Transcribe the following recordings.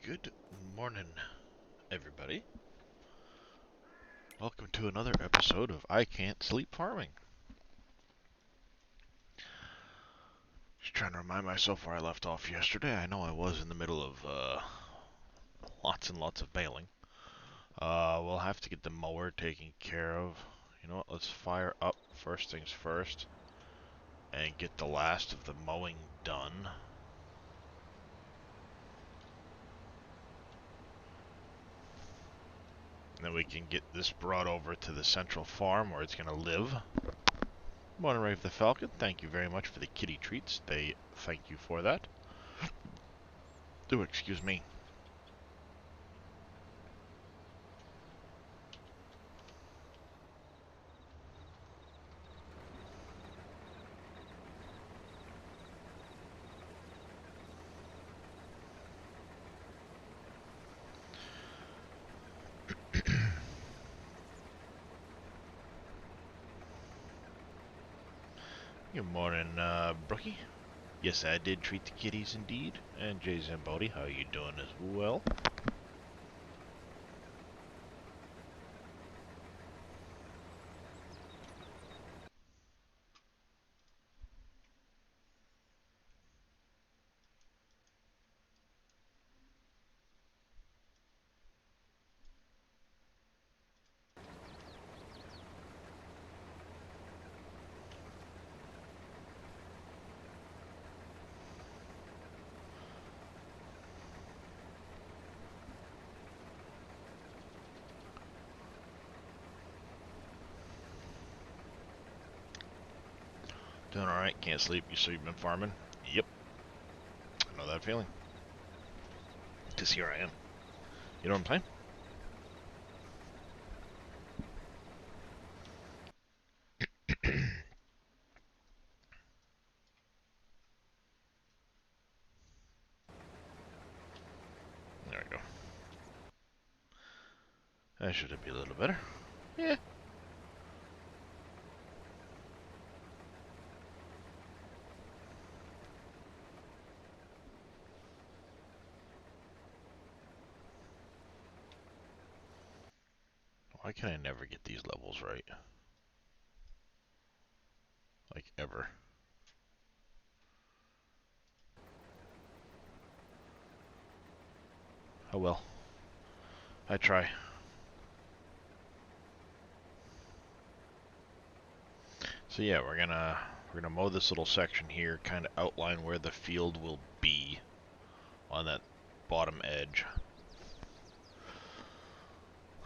Good morning, everybody. Welcome to another episode of I Can't Sleep Farming. Just trying to remind myself where I left off yesterday. I know I was in the middle of lots and lots of bailing. We'll have to get the mower taken care of. You know what? Let's fire up first things first and get the last of the mowing done. And then we can get this brought over to the central farm where it's going to live. Morning, Rave the Falcon. Thank you very much for the kitty treats. They thank you for that. Do excuse me. Good morning, Brookie. Yes, I did treat the kitties indeed. And Jay Zambodi, how are you doing as well? Doing alright, can't sleep. You say you've been farming? Yep. I know that feeling. Because here I am. You know what I'm playing? There we go. That should be a little better. Yeah. Why can I never get these levels right? Like, ever. Oh well. I try. So yeah, we're gonna mow this little section here, kind of outline where the field will be on that bottom edge.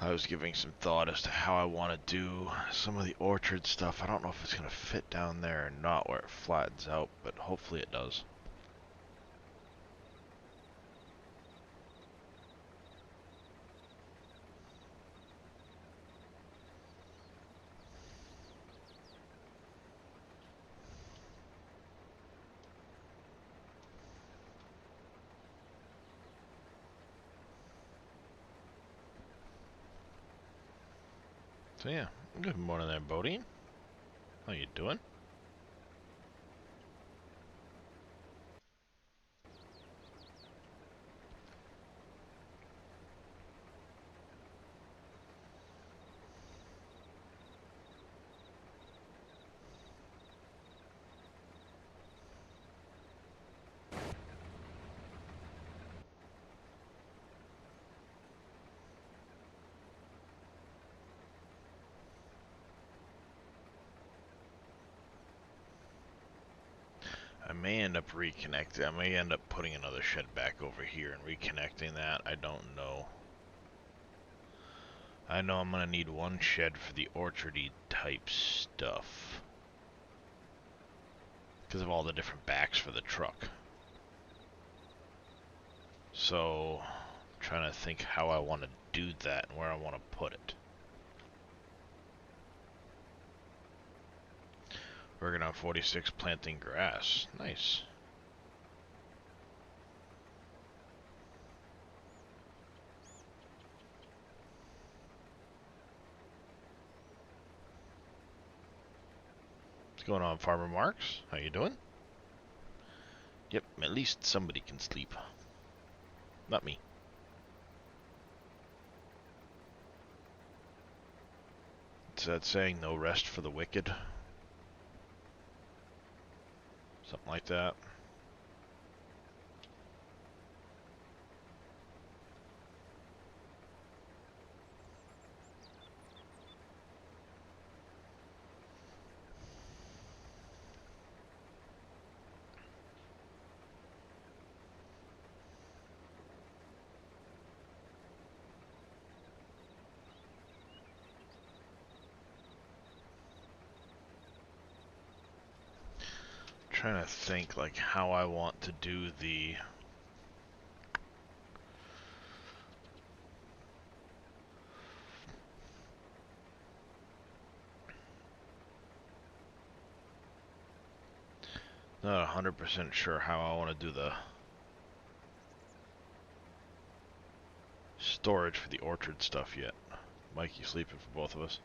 I was giving some thought as to how I want to do some of the orchard stuff. I don't know if it's going to fit down there or not where it flattens out, but hopefully it does. So yeah, good morning there, Bodine. How you doing? I may end up reconnecting. I may end up putting another shed back over here and reconnecting that. I don't know. I know I'm going to need one shed for the orchardy type stuff, because of all the different backs for the truck. So, I'm trying to think how I want to do that and where I want to put it. Working on 46 planting grass. Nice. What's going on, Farmer Marks? How you doing? Yep, at least somebody can sleep. Not me. What's that saying? No rest for the wicked? Something like that. Trying to think like how I want to do the not 100% sure how I want to do the storage for the orchard stuff yet. Mikey sleeping for both of us.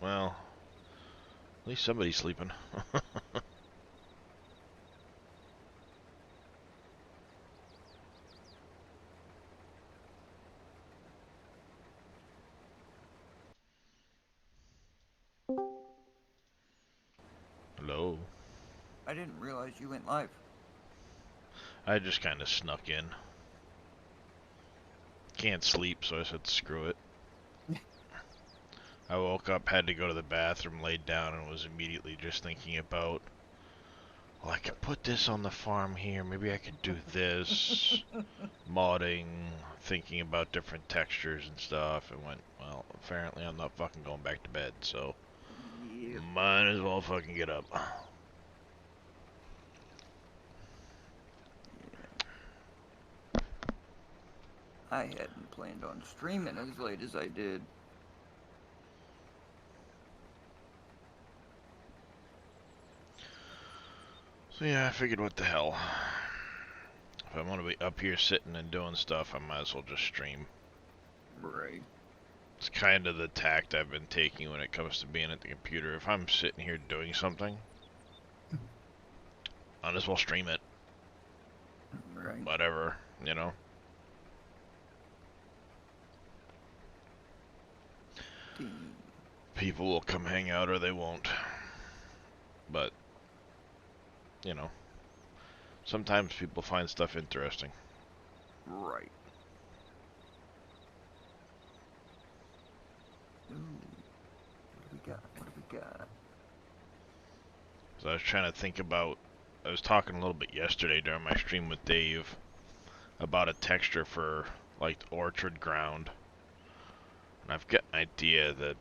Well, at least somebody's sleeping. Hello. I didn't realize you went live. I just kind of snuck in. Can't sleep, so I said screw it. I woke up, had to go to the bathroom, laid down, and was immediately just thinking about, well, I could put this on the farm here, maybe I could do this, modding, thinking about different textures and stuff, and went, well, apparently I'm not fucking going back to bed, so Yep. might as well fucking get up. I hadn't planned on streaming as late as I did. So yeah, I figured what the hell. If I'm gonna be up here sitting and doing stuff, I might as well just stream. Right. It's kind of the tact I've been taking when it comes to being at the computer. If I'm sitting here doing something, might as well stream it. Right. Whatever, you know? People will come hang out or they won't. But, you know, sometimes people find stuff interesting. Right. Ooh. What do we got? What do we got? So I was trying to think about, I was talking a little bit yesterday during my stream with Dave about a texture for, like, orchard ground. And I've got an idea that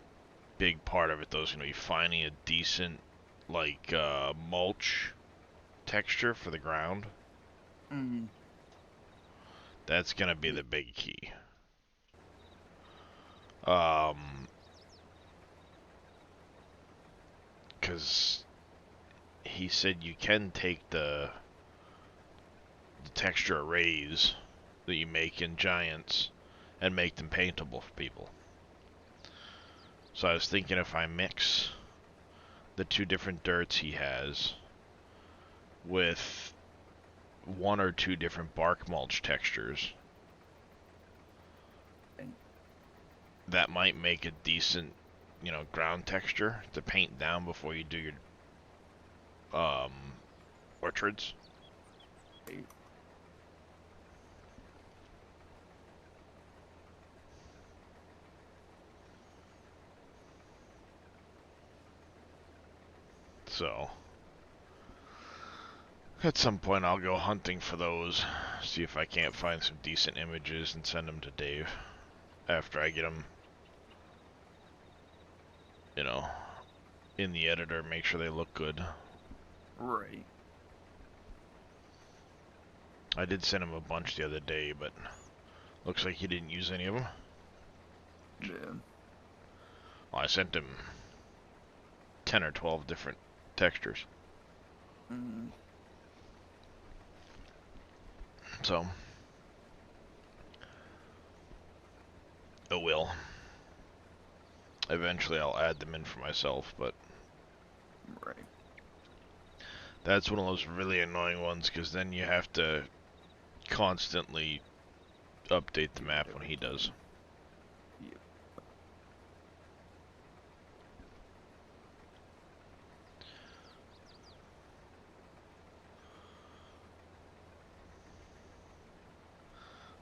big part of it, though, is going to be finding a decent, like, mulch texture for the ground. That's going to be the big key. Because he said you can take the texture arrays that you make in Giants and make them paintable for people. So I was thinking if I mix the two different dirts he has with one or two different bark mulch textures, that might make a decent, you know, ground texture to paint down before you do your orchards. So at some point I'll go hunting for those, see if I can't find some decent images and send them to Dave after I get them, you know, in the editor, make sure they look good. Right. I did send him a bunch the other day, but looks like he didn't use any of them. Yeah. Well, I sent him 10 or 12 different textures. So, it will. Eventually I'll add them in for myself, but Right. that's one of those really annoying ones, because then you have to constantly update the map when he does. Yep.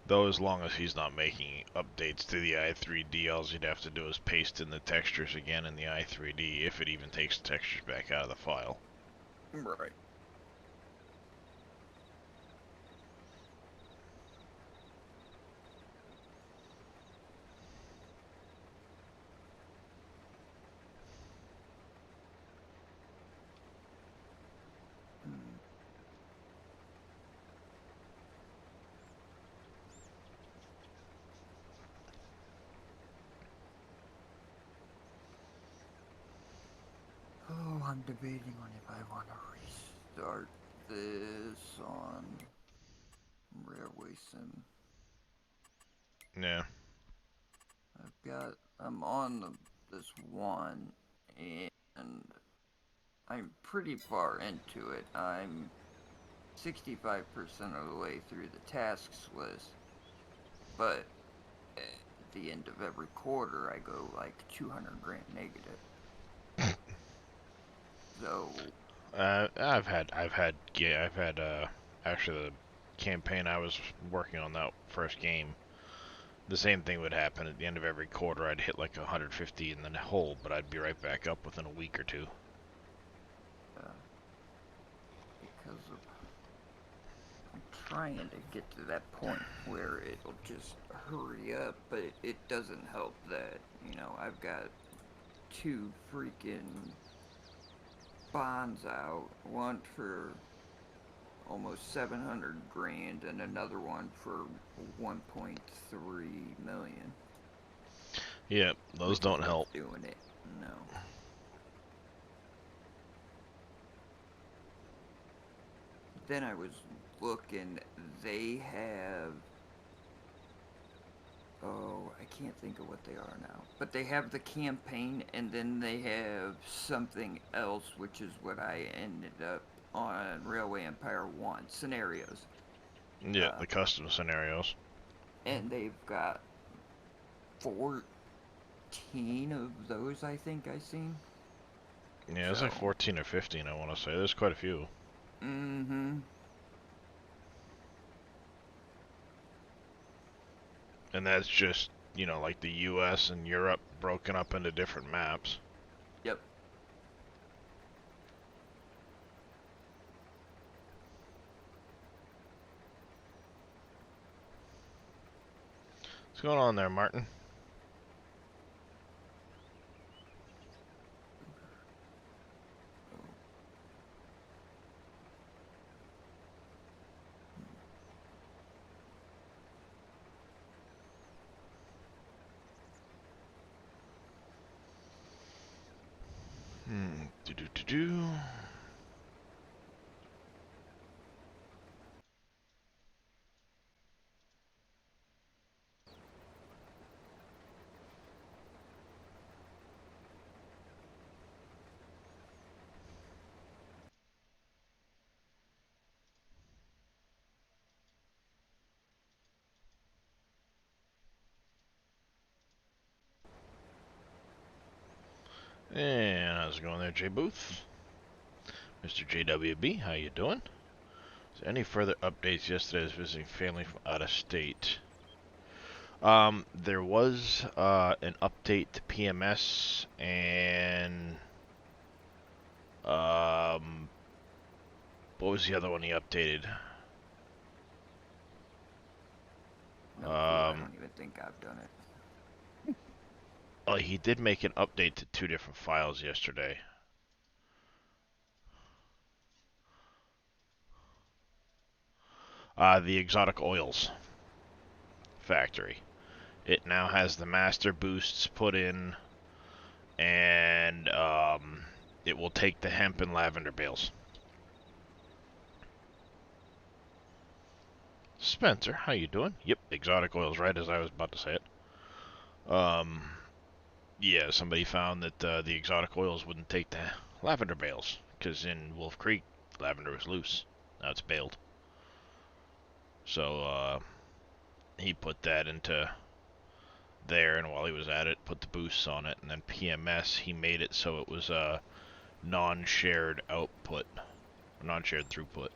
Though as long as he's not making updates to the i3D, all you'd have to do is paste in the textures again in the i3D, if it even takes the textures back out of the file. Right. Hmm. Oh, I'm debating on if I want to restart this on Railway Sim. Yeah. I'm on this one, and I'm pretty far into it. I'm 65% of the way through the tasks list, but at the end of every quarter, I go like 200 grand negative. So, actually the campaign I was working on that first game. The same thing would happen at the end of every quarter. I'd hit like 150 in the hole, but I'd be right back up within a week or two. uh, because of I'm trying to get to that point where it'll just hurry up, but it doesn't help that, I've got two freaking bonds out, one for almost 700 grand and another one for 1.3 million, Yeah, those which is don't what's help. doing it. No. Then I was looking, they have, oh, I can't think of what they are now. But they have the campaign, and then they have something else, which is what I ended up on Railway Empire 1 scenarios. Yeah, Uh, the custom scenarios. and they've got 14 of those, I think I seen. Yeah, it's like So, 14 or 15, I want to say. There's quite a few. mm-hmm. And that's just, like the US and Europe broken up into different maps. Yep. What's going on there, Martin? Do. And how's it going there, J Booth? Mr. JWB, how you doing? Is there any further updates? Yesterday I was visiting family from out of state. There was an update to PMS and what was the other one he updated? No clue. I Um, don't even think I've done it. oh, he did make an update to two different files yesterday. The exotic oils factory. It now has the master boosts put in, and it will take the hemp and lavender bales. Spencer, how you doing? Yep, exotic oils, right as I was about to say it. Yeah, somebody found that the exotic oils wouldn't take the lavender bales, because in Wolf Creek, lavender was loose. Now it's baled. So, he put that into there, and while he was at it, put the boosts on it, and then PMS, he made it so it was a non-shared output, non-shared throughput,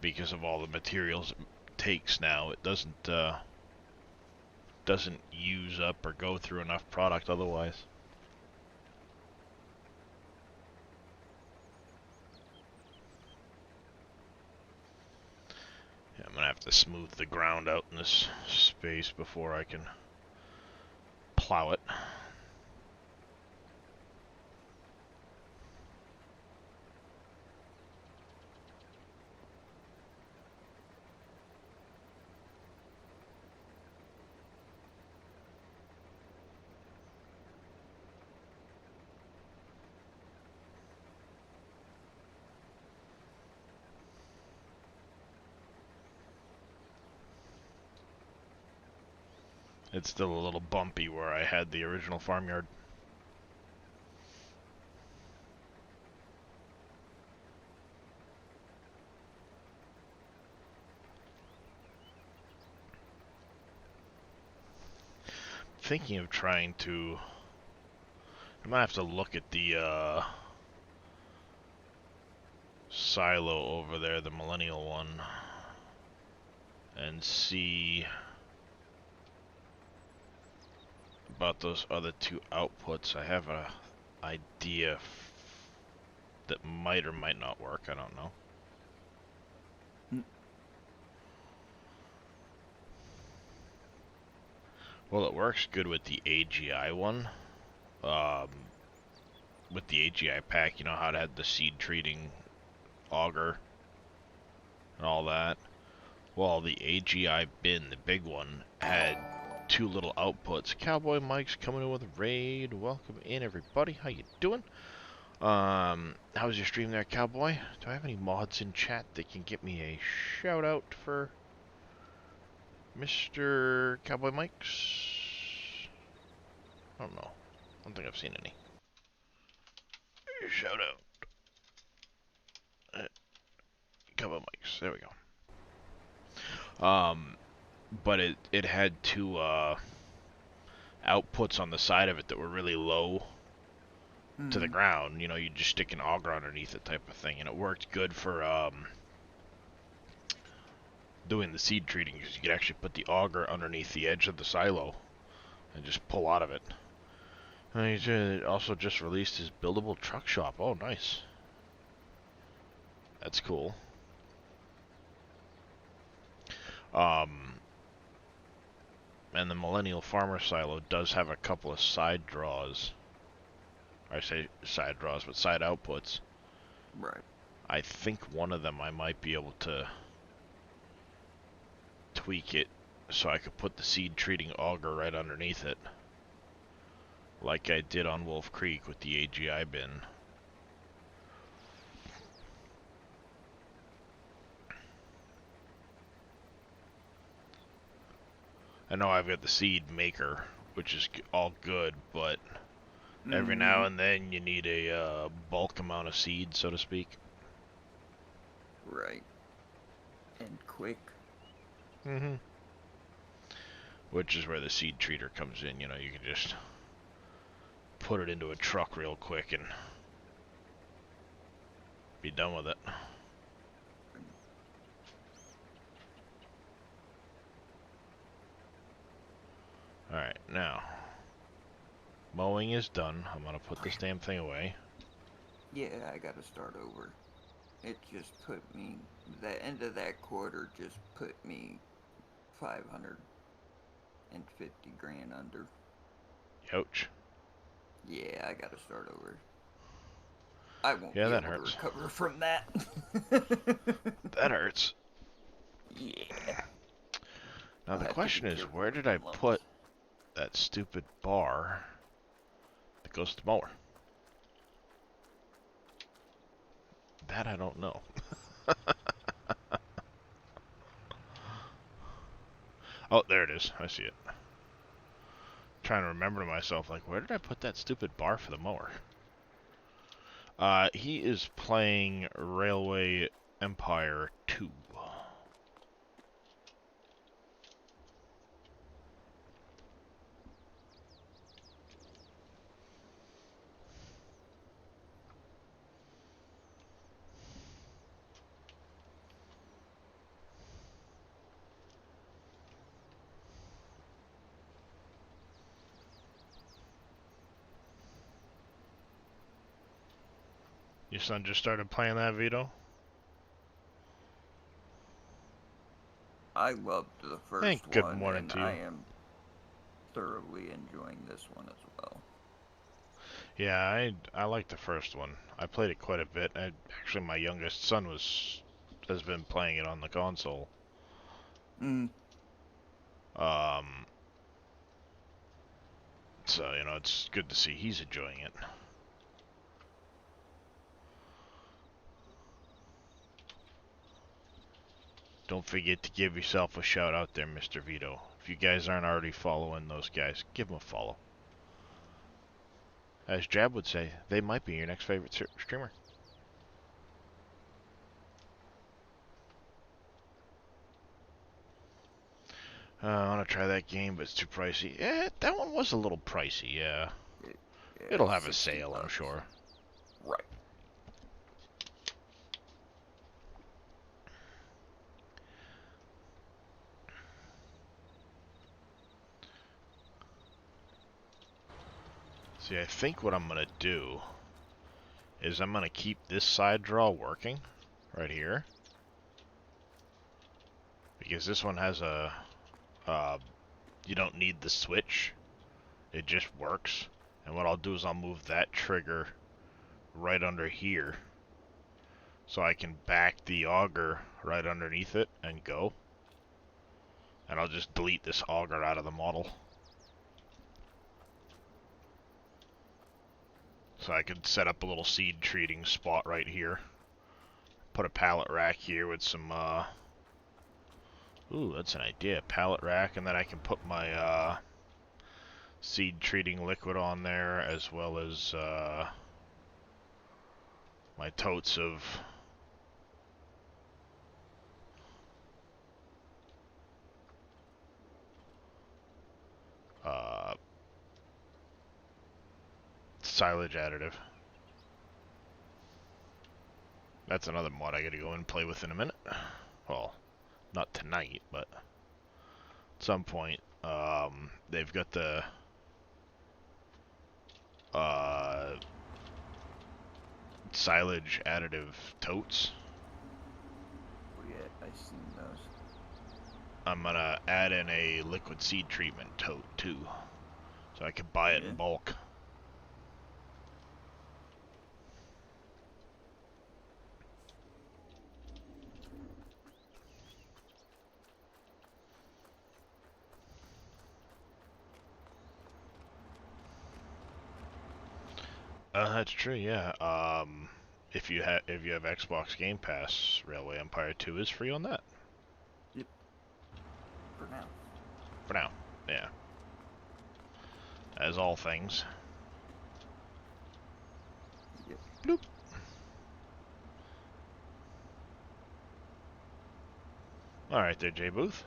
because of all the materials takes now. It doesn't use up or go through enough product otherwise. Yeah, I'm gonna have to smooth the ground out in this space before I can plow it. It's still a little bumpy where I had the original farmyard. Thinking of trying to... I might have to look at the silo over there, the millennial one, and see about those other two outputs. I have a idea that might or might not work. I don't know. Well, it works good with the AGI one. With the AGI pack, you know how it had the seed treating auger and all that? Well, the AGI bin, the big one, had two little outputs. Cowboy Mike's coming in with a raid. Welcome in, everybody. How you doing? How's your stream there, Cowboy? Do I have any mods in chat that can get me a shout out for Mr. Cowboy Mike's? I don't know. I don't think I've seen any. Shout out. Cowboy Mike's. There we go. But it had two outputs on the side of it that were really low to the ground. You know, you just stick an auger underneath it type of thing, and it worked good for doing the seed treating because you could actually put the auger underneath the edge of the silo and just pull out of it. And he also just released his buildable truck shop. Oh, nice. That's cool. And the Millennial Farmer Silo does have a couple of side draws. I say side draws, but side outputs. Right. I think one of them I might be able to tweak it so I could put the seed treating auger right underneath it. Like I did on Wolf Creek with the AGI bin. I know I've got the seed maker, which is all good, but every now and then you need a bulk amount of seed, so to speak. Right. And quick. Mm-hmm. Which is where the seed treater comes in. You know, you can just put it into a truck real quick and be done with it. Alright, now, mowing is done. I'm going to put this damn thing away. Yeah, I gotta start over. It just put me, the end of that quarter just put me 550 grand under. Ouch. Yeah, I gotta start over. I won't Yeah, be that able to hurts. recover from that. That hurts. Yeah. Now I'll the have to be question is, careful where with did I them loans. put that stupid bar that goes to the mower? That I don't know. Oh, there it is. I see it. Trying to remember to myself, like, where did I put that stupid bar for the mower? He is playing Railway Empire 2. Your son just started playing that, Vito? I loved the Hey, first good one, morning and to I you. am thoroughly enjoying this one as well. Yeah, I like the first one. I played it quite a bit. Actually, my youngest son has been playing it on the console. Mm, Um, so it's good to see he's enjoying it. Don't forget to give yourself a shout out there, Mr. Vito. If you guys aren't already following those guys, give them a follow. As Jab would say, they might be your next favorite streamer. I want to try that game, but it's too pricey. Yeah, that one was a little pricey, yeah. it, yeah, It'll have a 60 sale, I'm bucks. sure. Right. See, I think what I'm going to do is I'm going to keep this side draw working right here. Because this one has you don't need the switch. It just works. And what I'll do is I'll move that trigger right under here. So I can back the auger right underneath it and go. And I'll just delete this auger out of the model. So I could set up a little seed treating spot right here. Put a pallet rack here with some, ooh, that's an idea. Pallet rack, and then I can put my, seed treating liquid on there, as well as, my totes of uh, silage additive. That's another mod I gotta go and play with in a minute. Well, not tonight, but at some point. They've got the silage additive totes. Oh, yeah, I've seen those. I'm gonna add in a liquid seed treatment tote too, so I can buy it in Yeah. bulk. That's true. Yeah. If you have Xbox Game Pass, Railway Empire 2 is free on that Yep. For now. for now. Yeah. As all things. Yep. Bloop. All right, there, Jay Booth.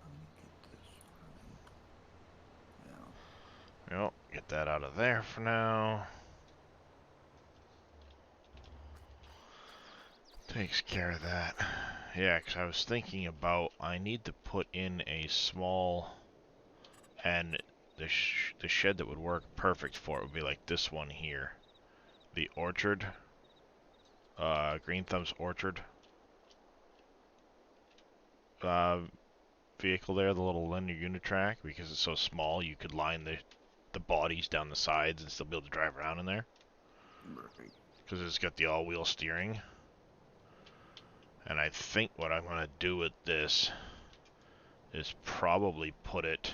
Let me get this running. Now. Yep. Get that out of there for now. Takes care of that. Yeah, because I was thinking about I need to put in a small, and the shed that would work perfect for it would be like this one here, the orchard, Green Thumb's orchard uh, vehicle there, the little linear unitrack, because it's so small you could line the bodies down the sides and still be able to drive around in there, Right. because it's got the all-wheel steering. And I think what I'm going to do with this is probably put it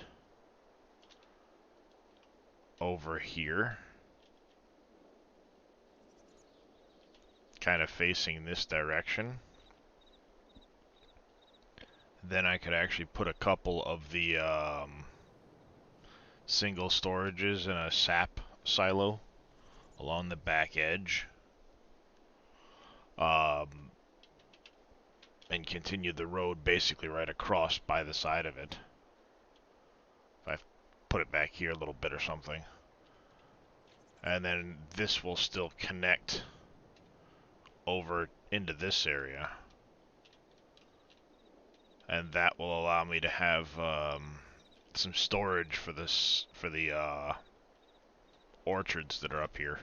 over here, kind of facing this direction. Then I could actually put a couple of the single storages in a sap silo along the back edge, um, and continue the road basically right across by the side of it. If I put it back here a little bit or something. And then this will still connect over into this area. And that will allow me to have some storage for the orchards that are up here.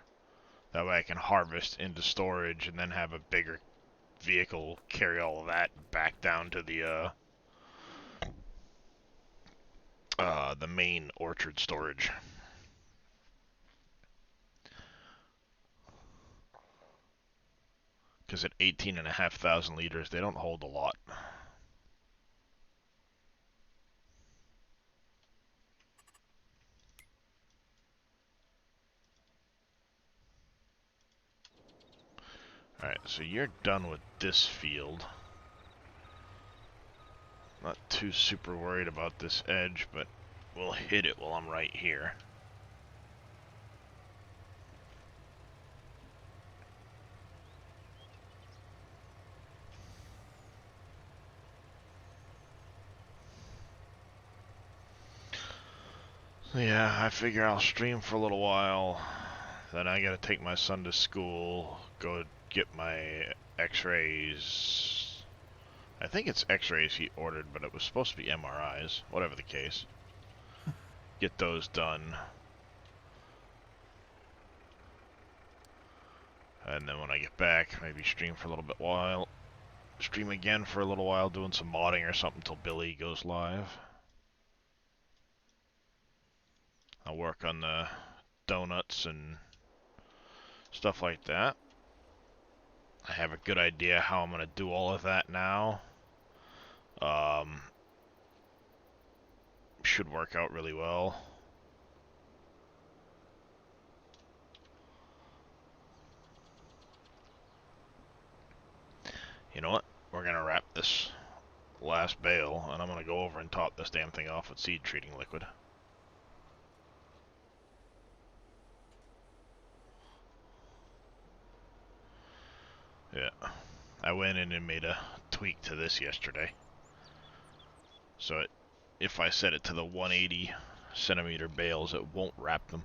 That way I can harvest into storage and then have a bigger vehicle carry all of that back down to the main orchard storage. Because at 18,500 liters, they don't hold a lot. Alright, so you're done with this field. Not too super worried about this edge, but we'll hit it while I'm right here. Yeah, I figure I'll stream for a little while. Then I gotta take my son to school, go get my x-rays. I think it's x-rays he ordered, but it was supposed to be MRIs, whatever the case. Get those done. And then when I get back, maybe stream for a little bit while. Stream again for a little while, doing some modding or something till Billy goes live. I'll work on the donuts and stuff like that. I have a good idea how I'm going to do all of that now. Should work out really well. You know what? We're going to wrap this last bale, and I'm going to go over and top this damn thing off with seed treating liquid. Yeah. I went in and made a tweak to this yesterday. So if I set it to the 180 centimeter bales, it won't wrap them.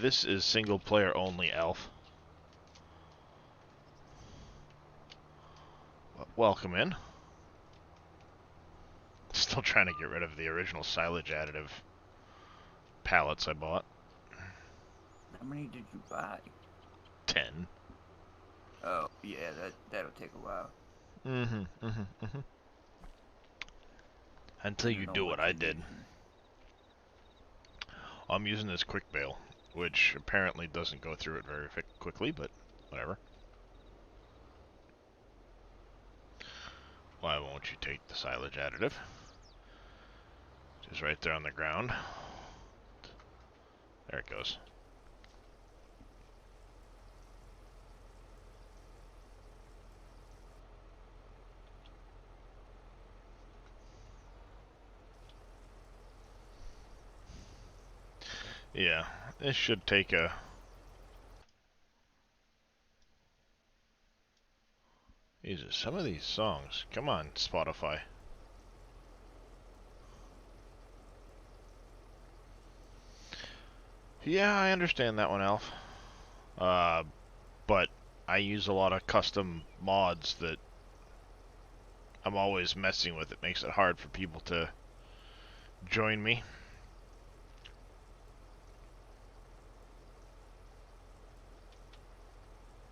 This is single player only, Elf. Welcome in. Still trying to get rid of the original silage additive pallets I bought. How many did you buy? 10. Oh, yeah, that'll take a while. Until you do what I did. Using. I'm using this quick bale, which apparently doesn't go through it very quickly, but whatever. Why won't you take the silage additive? Just right there on the ground. There it goes. Yeah, this should take a... Jesus, some of these songs. Come on, Spotify. Yeah, I understand that one, Alf. But I use a lot of custom mods that I'm always messing with. It makes it hard for people to join me.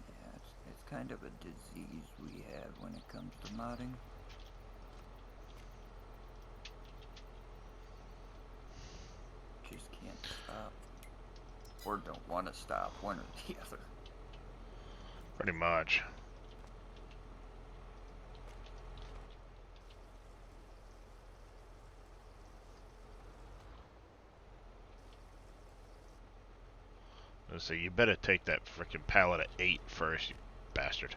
Yeah, it's kind of a disease we have when it comes to modding. Just can't stop. Or don't want to stop, one or the other. Pretty much. So you better take that frickin' pallet at 8 first, you bastard.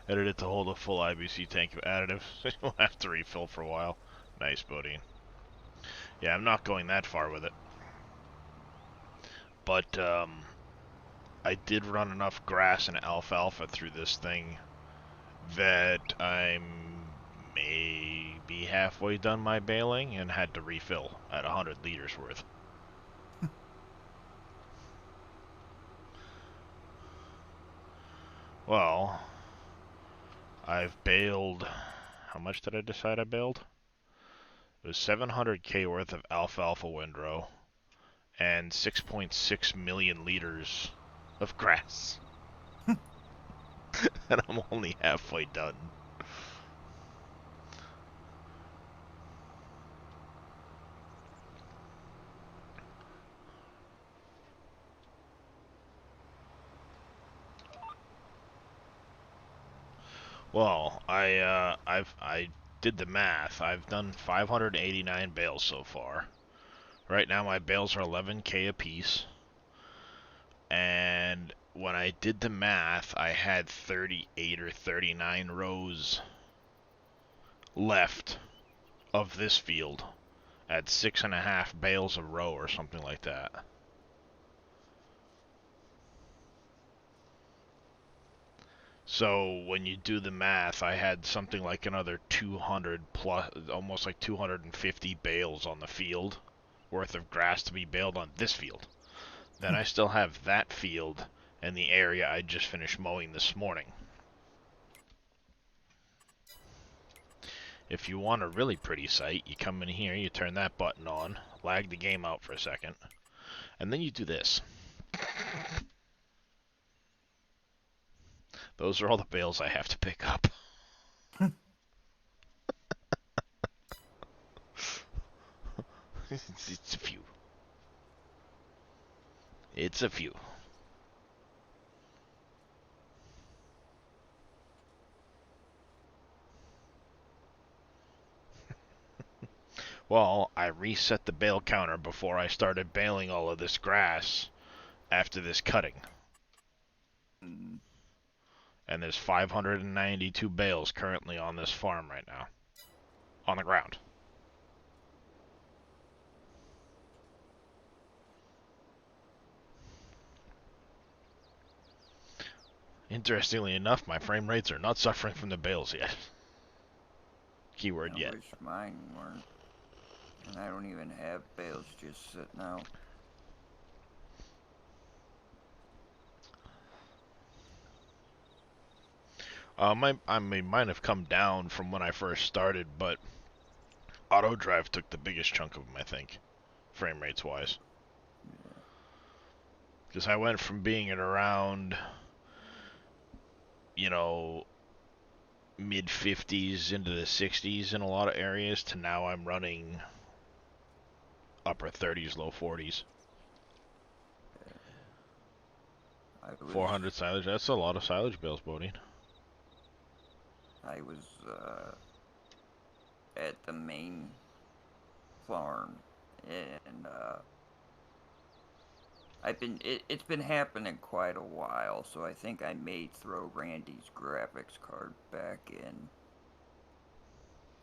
Edit it to hold a full IBC tank of additive, so you won't have to refill for a while. Nice, Bodine. Yeah, I'm not going that far with it. But I did run enough grass and alfalfa through this thing that I'm maybe halfway done my baling and had to refill at 100 liters worth. Well, I've baled. How much did I decide I baled? It was 700k worth of alfalfa windrow and 6.6 million liters of grass. And I'm only halfway done. Well, I did the math. I've done 589 bales so far. Right now my bales are 11k a piece. And when I did the math, I had 38 or 39 rows left of this field at 6.5 bales a row or something like that. So when you do the math, I had something like another 200 plus, almost like 250 bales on the field worth of grass to be baled on this field. Then I still have that field and the area I just finished mowing this morning. If you want a really pretty sight, you come in here, you turn that button on, lag the game out for a second, and then you do this. Those are all the bales I have to pick up. It's a few. It's a few. Well, I reset the bale counter before I started baling all of this grass after this cutting. Mm. And there's 592 bales currently on this farm right now. On the ground. Interestingly enough, my frame rates are not suffering from the bales yet. Keyword I yet. wish mine weren't. And I don't even have bales just sitting out. Mine have come down from when I first started, but auto drive took the biggest chunk of them, I think, frame rates wise. Yeah. Because I went from being at around, you know, mid 50s into the 60s in a lot of areas to now I'm running upper 30s, low 40s. I was 400 silage, that's a lot of silage bales, Bodine. I was at the main farm, and it's been happening quite a while, so I think I may throw Randy's graphics card back in.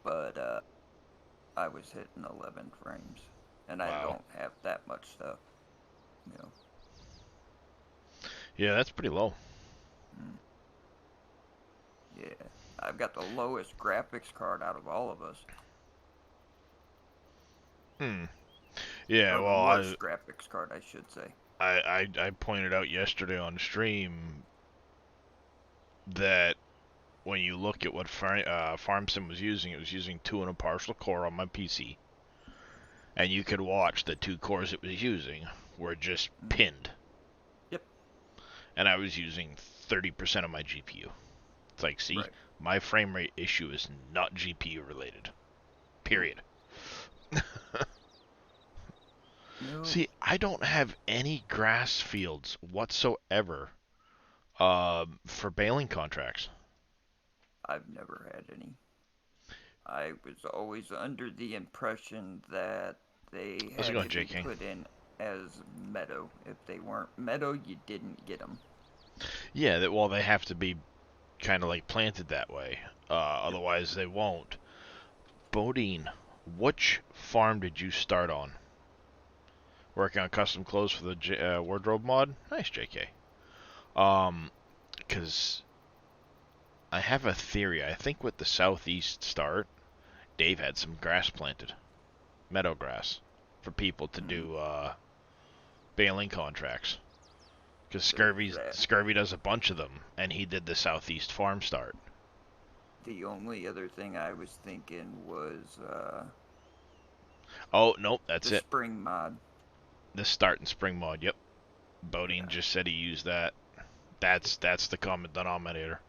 But I was hitting 11 frames, and I Wow. don't have that much stuff, you know. Yeah, that's pretty low. Mm. Yeah, I've got the lowest graphics card out of all of us, Hmm. Yeah, or the well, worst graphics card, I should say. I pointed out yesterday on stream that when you look at what FarmSim was using, it was using 2 and a partial core on my PC. And you could watch the 2 cores it was using were just Mm. pinned. Yep. And I was using 30% of my GPU. It's like, see, Right. my frame rate issue is not GPU related. Nope. Period. Nope. See, I don't have any grass fields whatsoever for baling contracts. I've never had any. I was always under the impression that they How's it had going, to J be King? put in as meadow. If they weren't meadow, you didn't get them. Yeah, that well, they have to be kind of like planted that way. Yep. Otherwise, they won't. Bodine, which farm did you start on? Working on custom clothes for the wardrobe mod? Nice, JK. Because I have a theory. I think with the southeast start, Dave had some grass planted. Meadow grass. For people to Mm, do, baling contracts. Because there's that. Scurvy does a bunch of them, and he did the southeast farm start. The only other thing I was thinking was Oh, nope, the that's it. spring mod. The start and spring mod, yep. Bodine Yeah. just said he used that. That's the common denominator.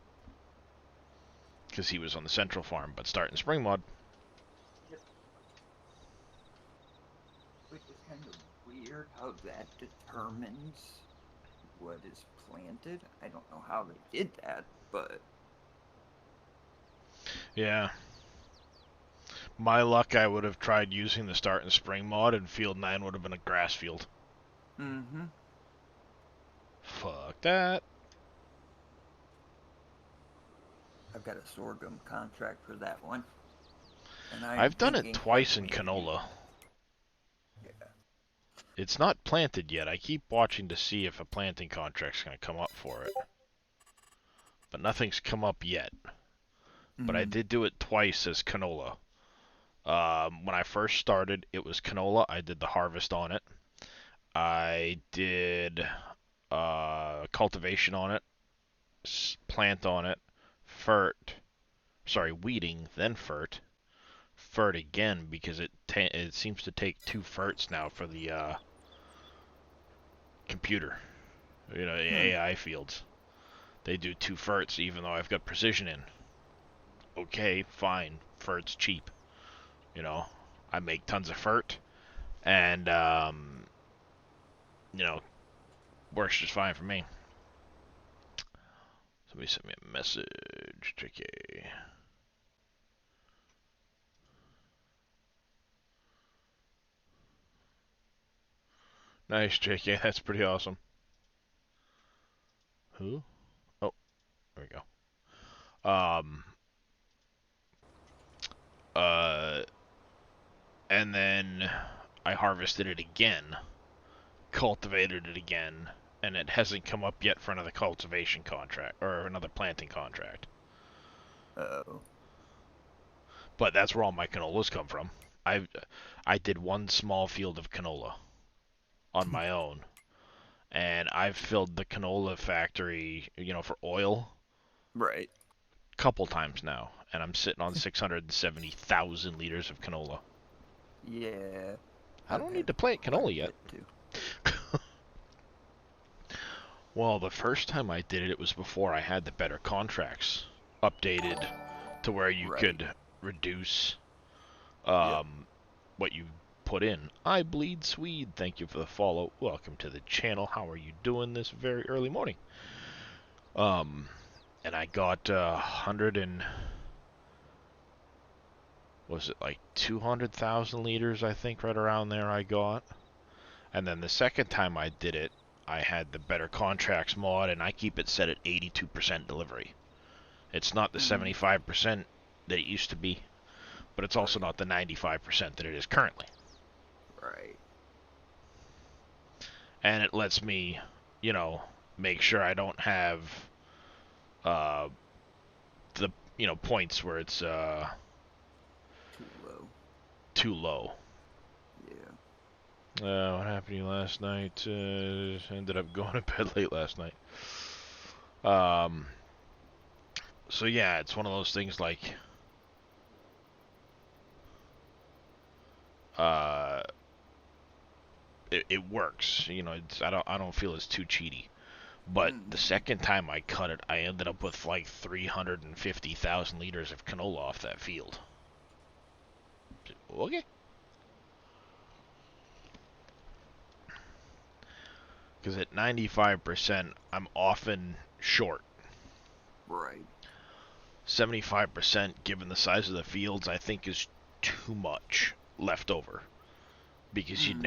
Because he was on the central farm, but start and spring mod. Yep. Which is kind of weird how that determines what is planted. I don't know how they did that, but Yeah. My luck, I would have tried using the start and spring mod, and field 9 would have been a grass field. mm-hmm. Fuck that. I've got a sorghum contract for that one, and I'm I've done it thinking of twice in maybe. canola. Yeah. It's not planted yet. I keep watching to see if a planting contract's going to come up for it. But nothing's come up yet. But I Mm, did do it twice as canola. When I first started, it was canola. I did the harvest on it. I did cultivation on it, plant on it, fert, sorry, weeding, then fert again because it seems to take 2 ferts now for the computer, the hmm. AI fields. They do 2 ferts even though I've got precision in. Okay, fine, fert's cheap. You know, I make tons of fert, and you know, works just fine for me. Somebody sent me a message. JK. Nice, JK. That's pretty awesome. Who? Oh, there we go. Uh, and then I harvested it again, cultivated it again, and it hasn't come up yet for another cultivation contract or another planting contract. Oh. But that's where all my canolas come from. I did one small field of canola on my own, and I've filled the canola factory, for oil, Right. a couple times now, and I'm sitting on 670,000 liters of canola. Yeah. I I've don't had need to plant quite canola a yet. bit too. Well, the first time I did it, it was before I had the better contracts updated to where you Right. could reduce Yep. what you put in. I bleed Swede. Thank you for the follow. Welcome to the channel. How are you doing this very early morning? Um, and I got 100 and was it like 200,000 liters? I think right around there I got. And then the second time I did it, I had the better contracts mod, and I keep it set at 82% delivery. It's not the Mm, 75% that it used to be, but it's also right. not the 95% that it is currently. Right. And it lets me, you know, make sure I don't have uh, the points where it's Too low. too low. Yeah. What happened to you last night? Ended up going to bed late last night. Um, so yeah, it's one of those things like uh, it works. I don't feel it's too cheaty. But the Mm-hmm. second time I cut it, I ended up with like 350,000 liters of canola off that field. Okay. Because at 95%, I'm often short. Right. 75%, given the size of the fields, I think is too much left over. Because Mm-hmm.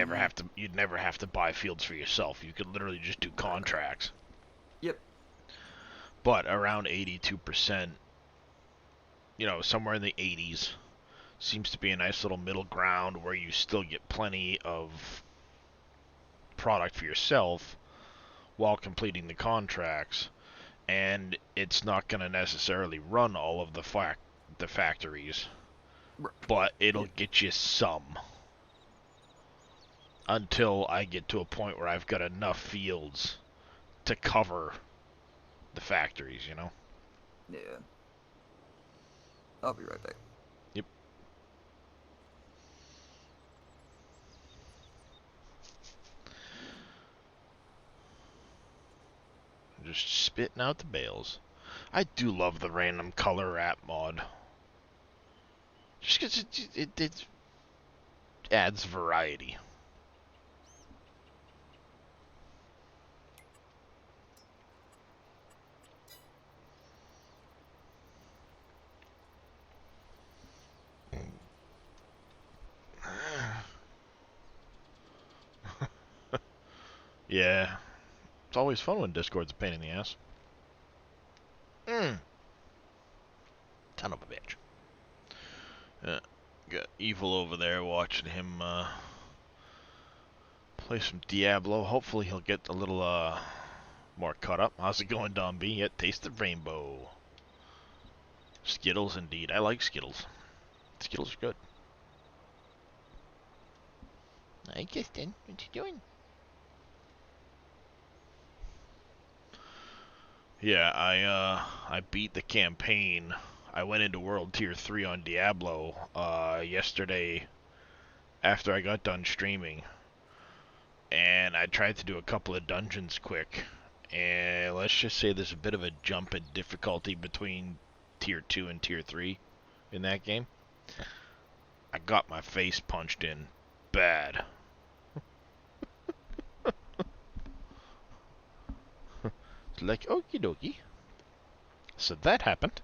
you'd never have to buy fields for yourself. You could literally just do Right. contracts. Yep. But around 82%, somewhere in the 80s, Seems to be a nice little middle ground where you still get plenty of product for yourself while completing the contracts, and it's not going to necessarily run all of the factories, but it'll Yeah. get you some until I get to a point where I've got enough fields to cover the factories, you know? Yeah. I'll be right back. Yep. Just spitting out the bales. I do love the random color wrap mod. Just because it adds variety. Yeah. It's always fun when Discord's a pain in the ass. Son of a bitch. Got Evil over there watching him play some Diablo. Hopefully he'll get a little more caught up. How's it going, Don B? Yeah, taste the rainbow. Skittles indeed. I like Skittles. Skittles are good. Hi, Kristen. What you doing? Yeah, I beat the campaign. I went into World Tier 3 on Diablo yesterday after I got done streaming. And I tried to do a couple of dungeons quick. And let's just say there's a bit of a jump in difficulty between Tier 2 and Tier 3 in that game. I got my face punched in bad. It's like, okie dokie. So that happened.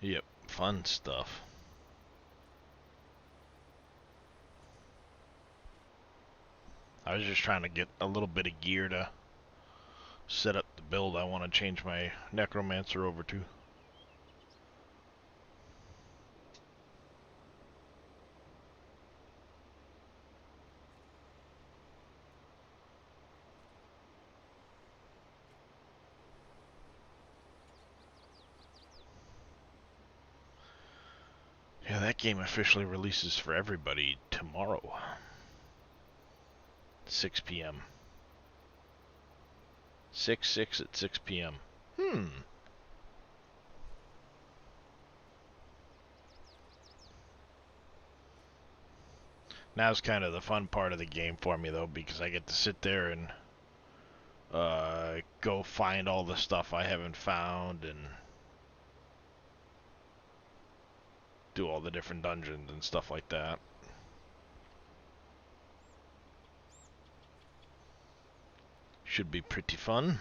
Yep, fun stuff. I was just trying to get a little bit of gear to set up the build I want to change my Necromancer over to. Yeah, that game officially releases for everybody tomorrow. 6 p.m. 6 at 6 p.m. Now's kind of the fun part of the game for me, though, because I get to sit there and go find all the stuff I haven't found and do all the different dungeons and stuff like that. Should be pretty fun.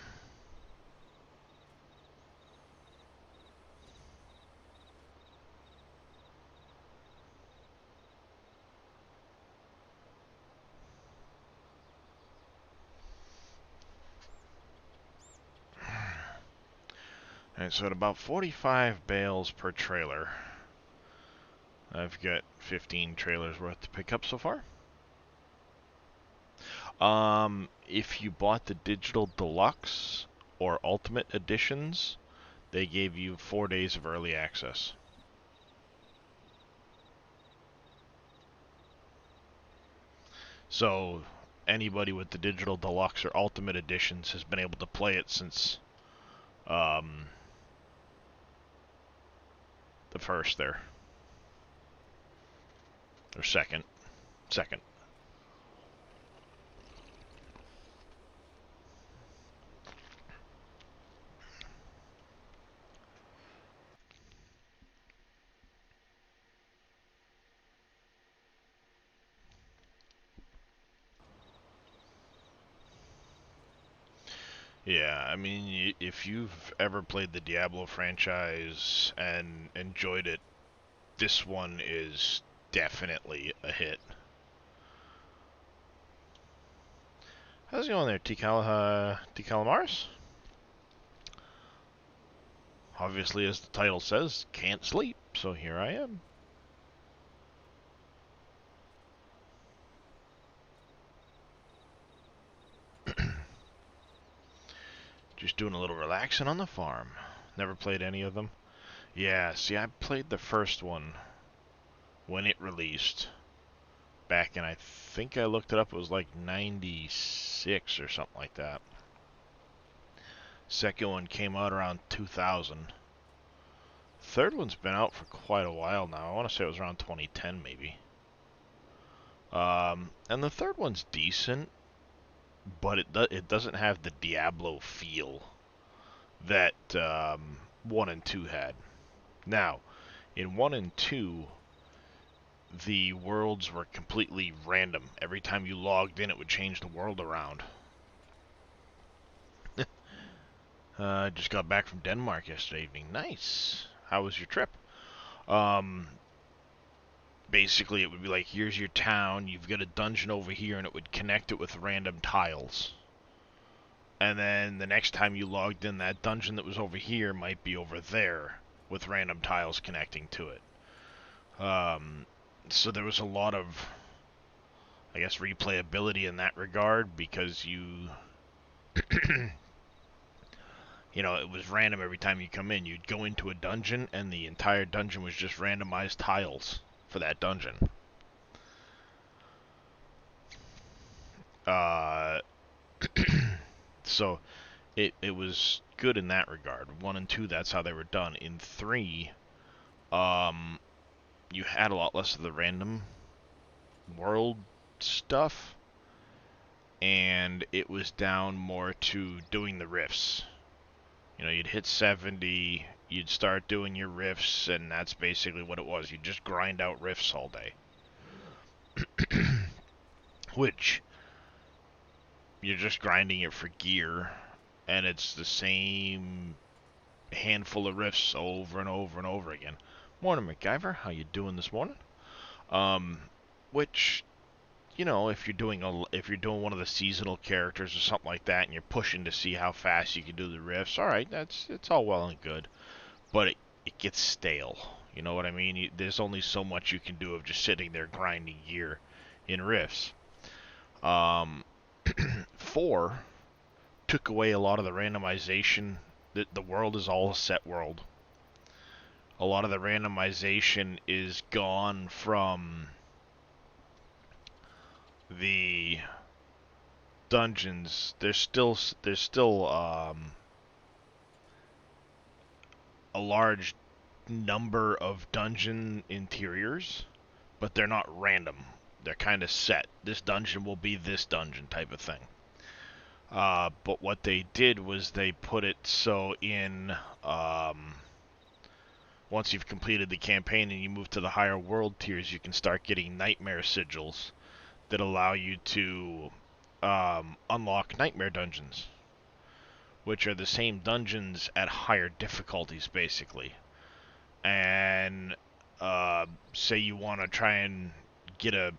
Alright, so at about 45 bales per trailer, I've got 15 trailers worth to pick up so far. If you bought the digital deluxe or ultimate editions, they gave you 4 days of early access. So anybody with the digital deluxe or ultimate editions has been able to play it since the first there, or second. Yeah, I mean, if you've ever played the Diablo franchise and enjoyed it, this one is definitely a hit. How's it going there, T. Calamaris? Obviously, as the title says, can't sleep, so here I am. Just doing a little relaxing on the farm. Never played any of them. Yeah, see, I played the first one when it released back in, I think I looked it up, it was like 96 or something like that. Second one came out around 2000. Third one's been out for quite a while now. I want to say it was around 2010 maybe. And the third one's decent, but it doesn't have the Diablo feel that 1 and 2 had. Now, in 1 and 2, the worlds were completely random. Every time you logged in, it would change the world around. I just got back from Denmark yesterday evening. Nice. How was your trip? Um, Basically, it would be like, here's your town, you've got a dungeon over here, and it would connect it with random tiles. And then the next time you logged in, that dungeon that was over here might be over there, with random tiles connecting to it. So there was a lot of, I guess, replayability in that regard, because it was random every time you come in. You'd go into a dungeon, and the entire dungeon was just randomized tiles for that dungeon. Uh, so it was good in that regard. 1 and 2, that's how they were done. In 3, um, you had a lot less of the random world stuff, and it was down more to doing the rifts. You'd hit 70, you'd start doing your rifts, and that's basically what it was. You'd just grind out rifts all day. Which, you're just grinding it for gear, and it's the same handful of rifts over and over and over again. Morning, MacGyver. How you doing this morning? Um, which, if you're doing one of the seasonal characters or something like that, and you're pushing to see how fast you can do the rifts, all right, it's all well and good, but it gets stale. You know what I mean? There's only so much you can do of just sitting there grinding gear in rifts. Um, 4 took away a lot of the randomization. The world is all a set world. A lot of the randomization is gone from the dungeons. There's still a large number of dungeon interiors, but they're not random. They're kind of set. This dungeon will be this dungeon type of thing. But what they did was they put it so once you've completed the campaign and you move to the higher world tiers, you can start getting nightmare sigils that allow you to unlock nightmare dungeons, which are the same dungeons at higher difficulties, basically. And say you want to try and get a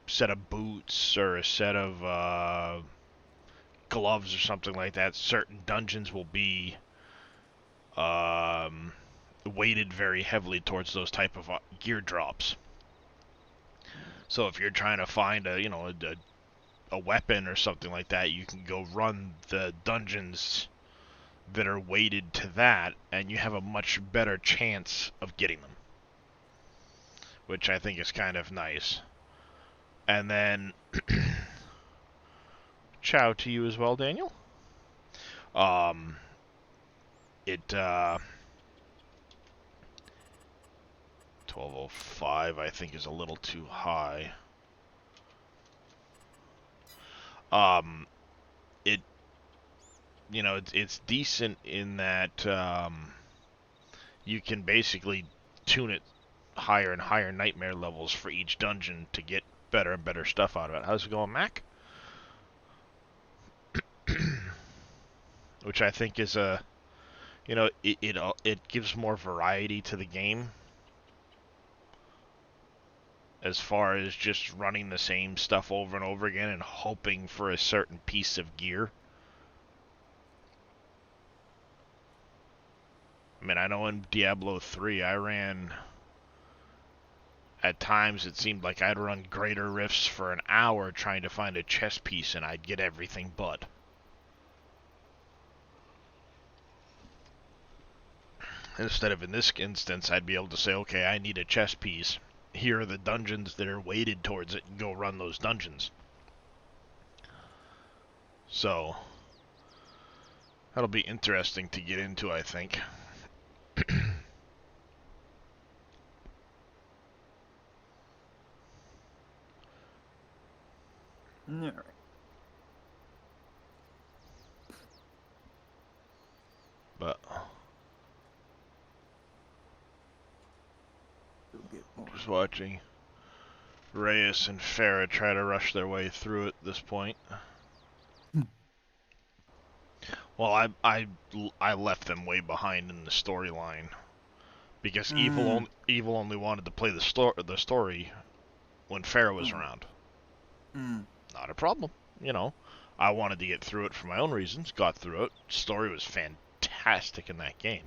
set of boots or a set of gloves or something like that, certain dungeons will be um, weighted very heavily towards those type of gear drops. So if you're trying to find a weapon or something like that, you can go run the dungeons that are weighted to that, and you have a much better chance of getting them, which I think is kind of nice. And then, ciao to you as well, Daniel. Um, it 12:05 I think is a little too high. Um, it it's decent in that you can basically tune it higher and higher nightmare levels for each dungeon to get better and better stuff out of it. How's it going, Mac? which I think is a, it gives more variety to the game as far as just running the same stuff over and over again and hoping for a certain piece of gear. I mean, I know in Diablo 3 I ran, at times it seemed like I'd run Greater Rifts for an hour trying to find a chess piece and I'd get everything but. Instead of in this instance, I'd be able to say, okay, I need a chess piece. Here are the dungeons that are weighted towards it, and go run those dungeons. So, that'll be interesting to get into, I think. Alright. But, We'll get more. just watching Reyes and Farah try to rush their way through at this point. Well, I left them way behind in the storyline because Evil only wanted to play the story when Farah was around. Not a problem, you know. I wanted to get through it for my own reasons. Got through it. Story was fantastic in that game.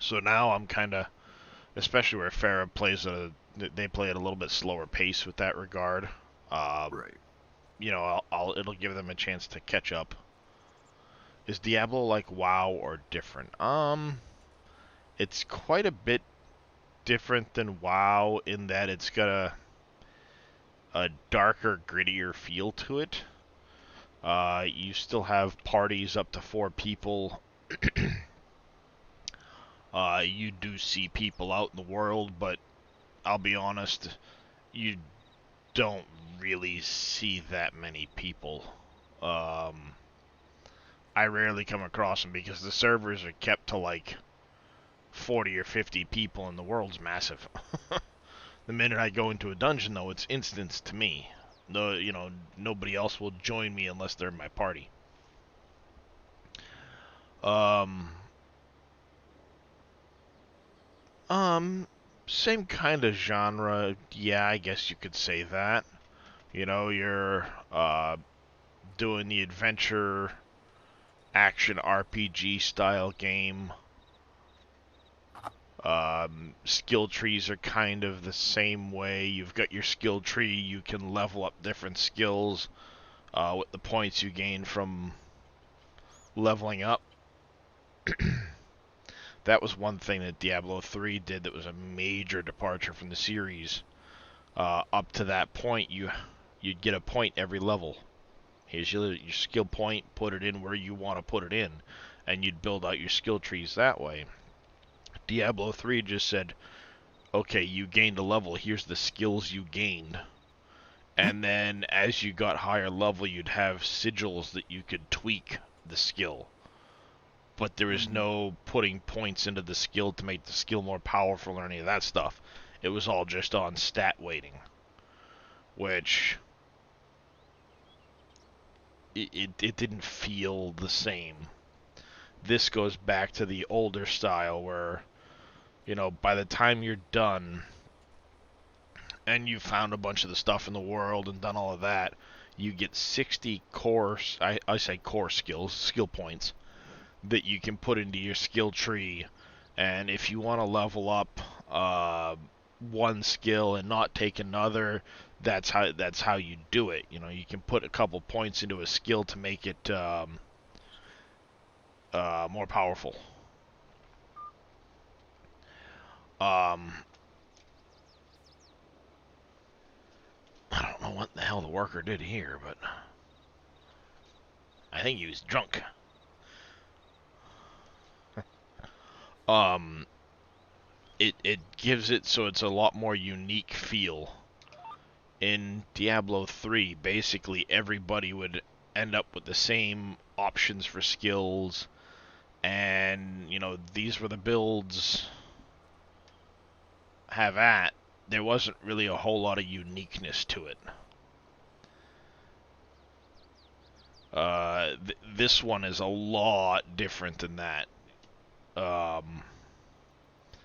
So now I'm kind of, especially where Farah plays they play at a little bit slower pace with that regard. Right. You know, it'll give them a chance to catch up. Is Diablo like WoW or different? It's quite a bit different than WoW in that it's got a darker, grittier feel to it. You still have parties up to 4 people. You do see people out in the world, but I'll be honest, you don't really see that many people. I rarely come across them because the servers are kept to like 40 or 50 people and the world's massive. The minute I go into a dungeon, though, it's instance to me. No, nobody else will join me unless they're in my party. Um, Same kind of genre. Yeah, I guess you could say that. You're doing the adventure action RPG style game. Skill trees are kind of the same way. You've got your skill tree. You can level up different skills with the points you gain from leveling up. That was one thing that Diablo 3 did that was a major departure from the series. Up to that point, you'd get a point every level. Here's your skill point, put it in where you want to put it in, and you'd build out your skill trees that way. Diablo 3 just said, okay, you gained a level, here's the skills you gained. And then as you got higher level, you'd have sigils that you could tweak the skill. But there is no putting points into the skill to make the skill more powerful or any of that stuff. It was all just on stat weighting. Which it didn't feel the same. This goes back to the older style where, by the time you're done and you've found a bunch of the stuff in the world and done all of that, you get 60 core, I say core skill points, that you can put into your skill tree. And if you want to level up one skill and not take another, that's how you do it. You can put a couple points into a skill to make it more powerful. I don't know what the hell the worker did here, but I think he was drunk. It gives it so it's a lot more unique feel. In Diablo 3, basically everybody would end up with the same options for skills, and these were the builds. Have at. There wasn't really a whole lot of uniqueness to it. This one is a lot different than that. Um,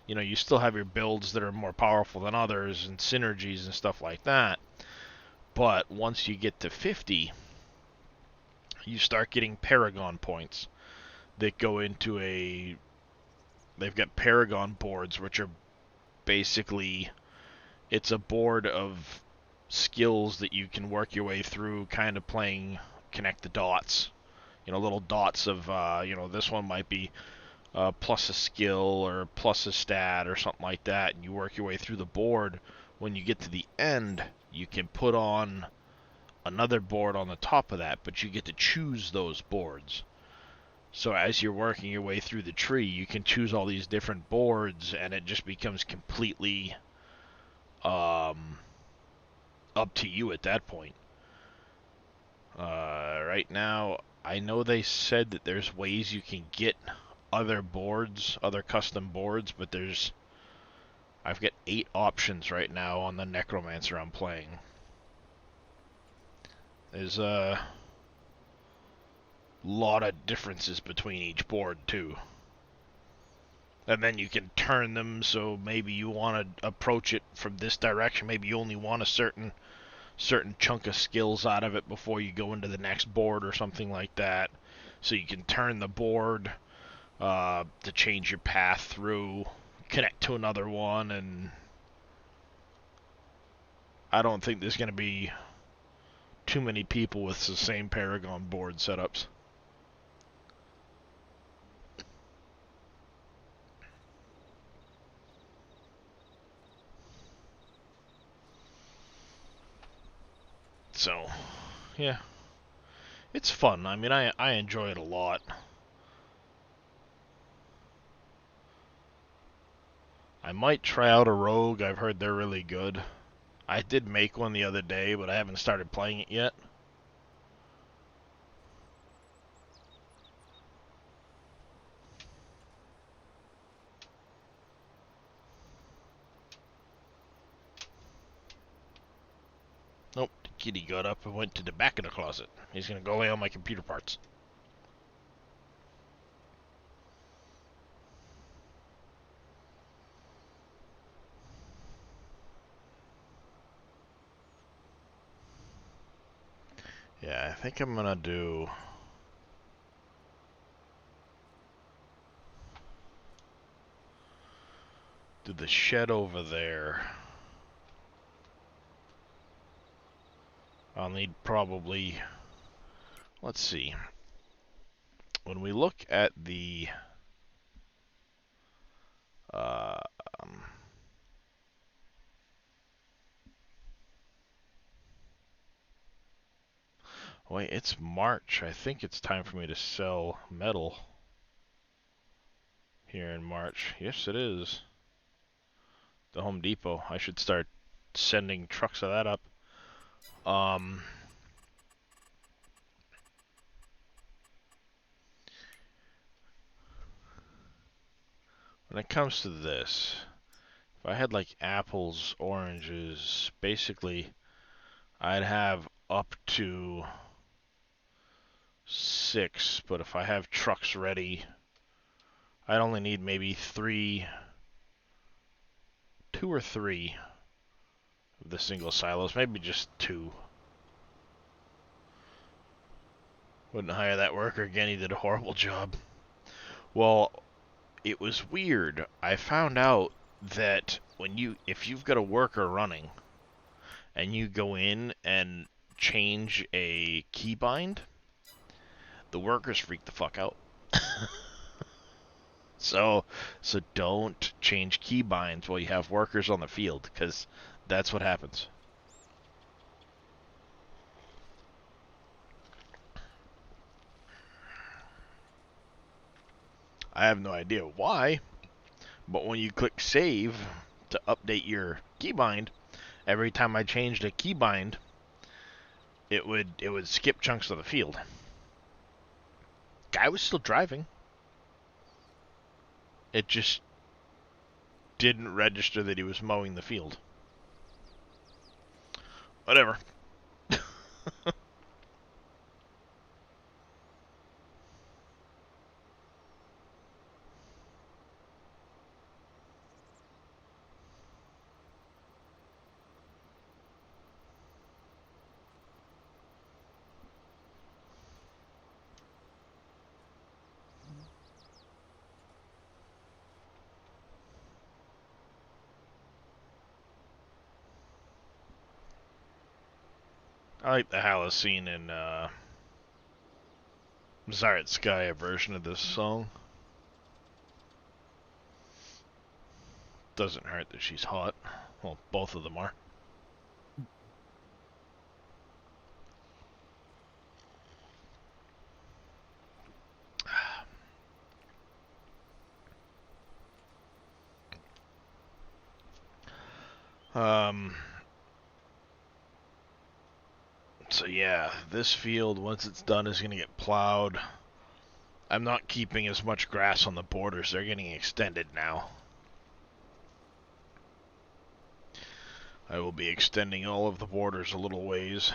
you still have your builds that are more powerful than others and synergies and stuff like that. But once you get to 50, you start getting Paragon points that go into a. They've got Paragon boards, which are basically. It's a board of skills that you can work your way through, kind of playing connect the dots. Little dots of, this one might be plus a skill or plus a stat or something like that, and you work your way through the board. When you get to the end, you can put on another board on the top of that, but you get to choose those boards. So as you're working your way through the tree, you can choose all these different boards, and it just becomes completely um, up to you at that point. Right now, I know they said that there's ways you can get other boards, other custom boards, but I've got 8 options right now on the Necromancer I'm playing. There's a lot of differences between each board too. And then you can turn them so maybe you want to approach it from this direction. Maybe you only want a certain chunk of skills out of it before you go into the next board or something like that. So you can turn the board to change your path through, connect to another one, and I don't think there's going to be too many people with the same Paragon board setups. So, yeah, it's fun. I mean, I enjoy it a lot. I might try out a rogue. I've heard they're really good. I did make one the other day, but I haven't started playing it yet. Nope, the kitty got up and went to the back of the closet. He's gonna go lay on my computer parts. Yeah, I think I'm gonna do the shed over there. I'll need probably, let's see. When we look at the uh, um, wait, it's March. I think it's time for me to sell metal here in March. Yes, it is. The Home Depot. I should start sending trucks of that up. Um, when it comes to this, if I had like apples, oranges, basically I'd have up to 6, but if I have trucks ready, I'd only need maybe 2 or 3 of the single silos, maybe just 2. Wouldn't hire that worker again, he did a horrible job. Well, it was weird. I found out that if you've got a worker running and you go in and change a keybind, the workers freak the fuck out. So don't change keybinds while you have workers on the field, because that's what happens. I have no idea why, but when you click save to update your keybind, every time I changed a keybind, it would skip chunks of the field. Guy was still driving. It just didn't register that he was mowing the field. Whatever. I like the Halocene and Zaret Sky version of this song. Doesn't hurt that she's hot. Well, both of them are. Um, so yeah, this field, once it's done, is going to get plowed. I'm not keeping as much grass on the borders. They're getting extended now. I will be extending all of the borders a little ways.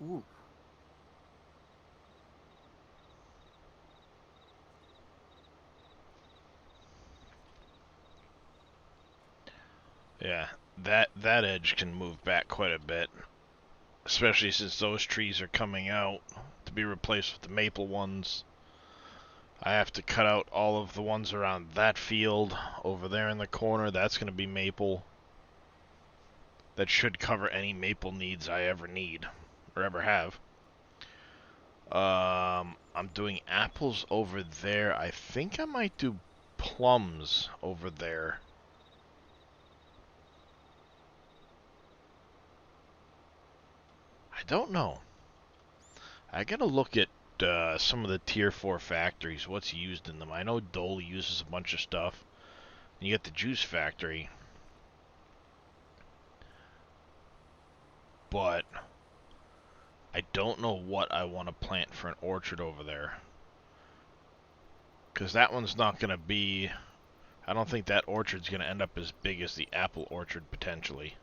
Ooh. Yeah, that edge can move back quite a bit, especially since those trees are coming out to be replaced with the maple ones. I have to cut out all of the ones around that field over there in the corner. That's going to be maple. That should cover any maple needs I ever need or ever have. I'm doing apples over there. I think I might do plums over there. I don't know. I gotta look at some of the tier 4 factories, what's used in them. I know Dole uses a bunch of stuff. And you get the juice factory. But I don't know what I want to plant for an orchard over there. Because that one's not going to be... I don't think that orchard's going to end up as big as the apple orchard, potentially.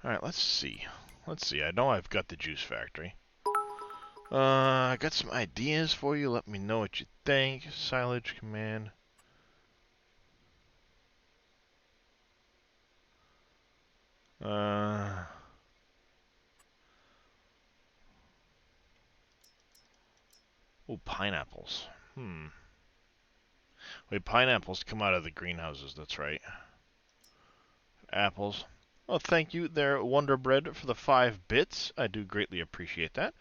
Alright, let's see. I know I've got the juice factory. I got some ideas for you. Let me know what you think. Silage command. Uh... Oh, pineapples. Wait, pineapples come out of the greenhouses, that's right. Apples. Oh, thank you there, Wonder Bread, for the 5 bits. I do greatly appreciate that.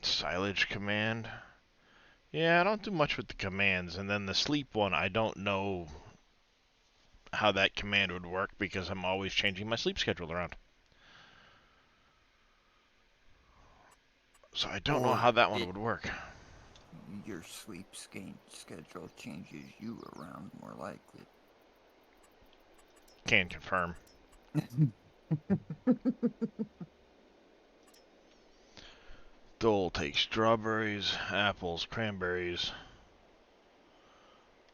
Silage command. Yeah, I don't do much with the commands. And then the sleep one, I don't know how that command would work because I'm always changing my sleep schedule around. So I don't know Or how that one it would work. your sleep schedule changes you around more likely. Can confirm. Dole takes strawberries, apples, cranberries,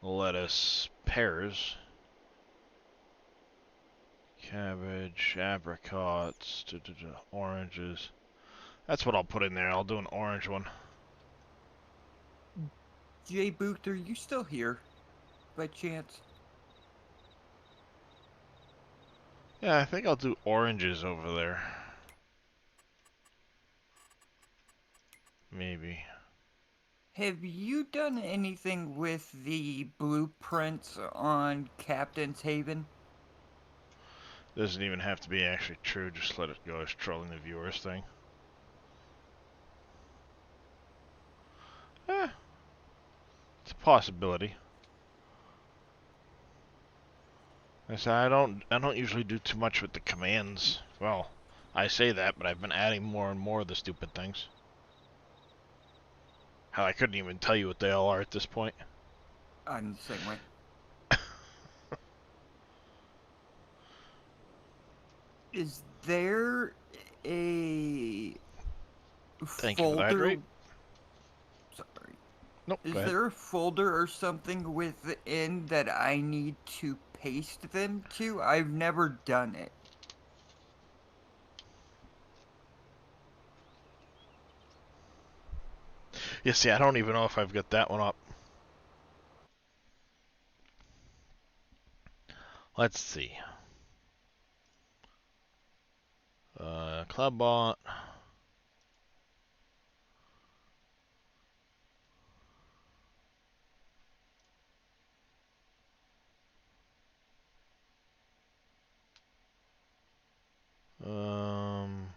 lettuce, pears, cabbage, apricots, oranges. That's what I'll put in there. I'll do an orange one. Jay Booth, are you still here by chance? Yeah, I think I'll do oranges over there. Maybe. Have you done anything with the blueprints on Captain's Haven? Doesn't even have to be actually true. Just let it go as trolling the viewers thing. Eh, it's a possibility. I said I don't usually do too much with the commands. Well, I say that, but I've been adding more and more of the stupid things. Hell, I couldn't even tell you what they all are at this point. I'm the same way. Is there a Thank you for the hydrate. folder? Sorry. Nope, go Is ahead. there a folder or something within that I need to paste them to? I've never done it. Yeah, see, I don't even know if I've got that one up. Let's see. Clubbot. Um,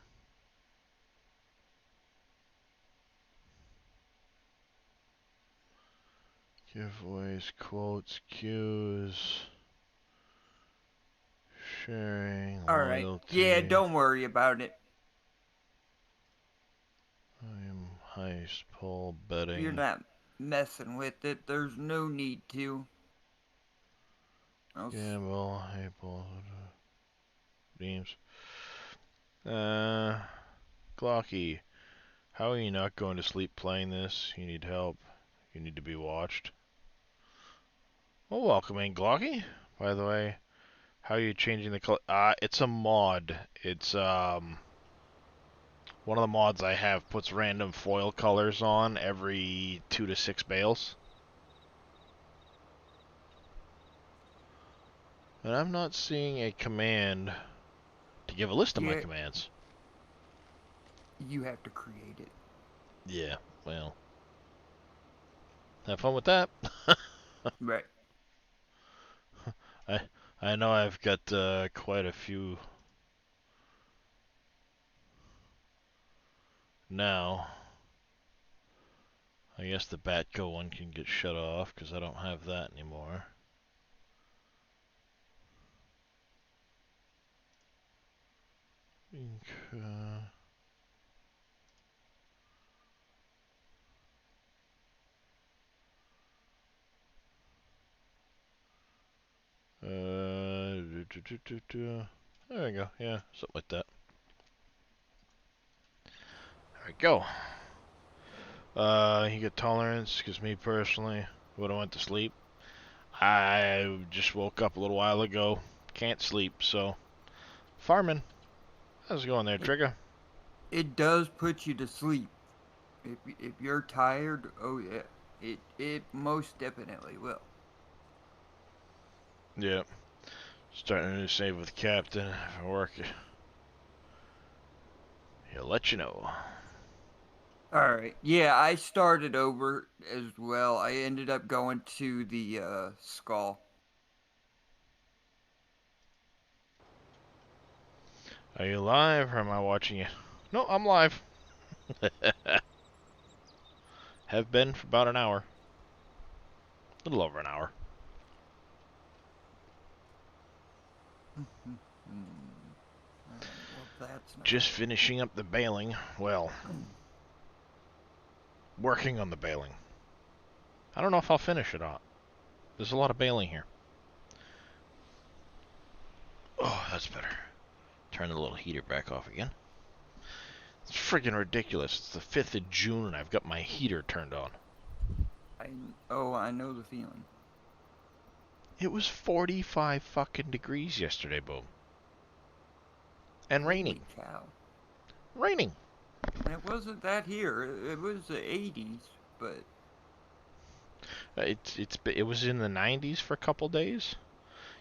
Giveaways, quotes, cues, sharing, Alright. Yeah, loyalty. don't worry about it. I am heist, pull, If you're betting, not messing with it, there's no need to. gamble, April, Deems. Uh, Glocky. How are you not going to sleep playing this? You need help. You need to be watched. Well, welcome in, Glocky. By the way, how are you changing the color? It's a mod. It's, one of the mods I have puts random foil colors on every 2 to 6 bales. And I'm not seeing a command to give a list of my Yeah, commands. you have to create it. Yeah, well, have fun with that. Right. I I know I've got quite a few now. I guess the Batco one can get shut off because I don't have that anymore. Uh, there we go. Yeah, something like that. There we go. You get tolerance because me personally, when I went to sleep, I just woke up a little while ago. Can't sleep, so farming. How's it going there, It Trigger? it does put you to sleep. If you're tired, oh yeah, it most definitely will. Yeah. Starting a new save with Captain. If I work, he'll let you know. All right. Yeah, I started over as well. I ended up going to the skull. Are you live or am I watching you? No, I'm live. Have been for about an hour. A little over an hour. All right. Well, that's not Just finishing up the baling. Well, working on the baling. I don't know if I'll finish it or not. There's a lot of baling here. Oh, that's better. Turn the little heater back off again. It's friggin' ridiculous. It's the 5th of June and I've got my heater turned on. I oh, I know the feeling. It was 45 fucking degrees yesterday, boom. And raining. Holy cow. Raining. And it wasn't that here. It was the 80s, but It was in the 90s for a couple days.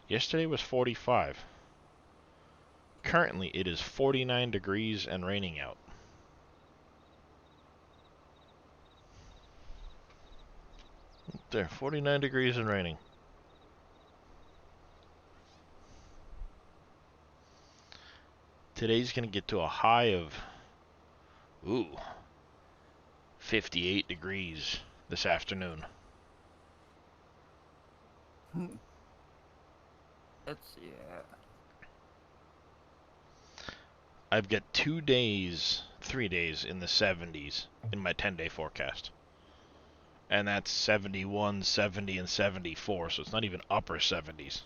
Yesterday was 45. Currently, it is 49 degrees and raining out. There, 49 degrees and raining. Today's going to get to a high of, ooh, 58 degrees this afternoon. that's yeah. I've got 2 days, 3 days in the 70s in my 10-day forecast. And that's 71, 70, and 74, so it's not even upper 70s.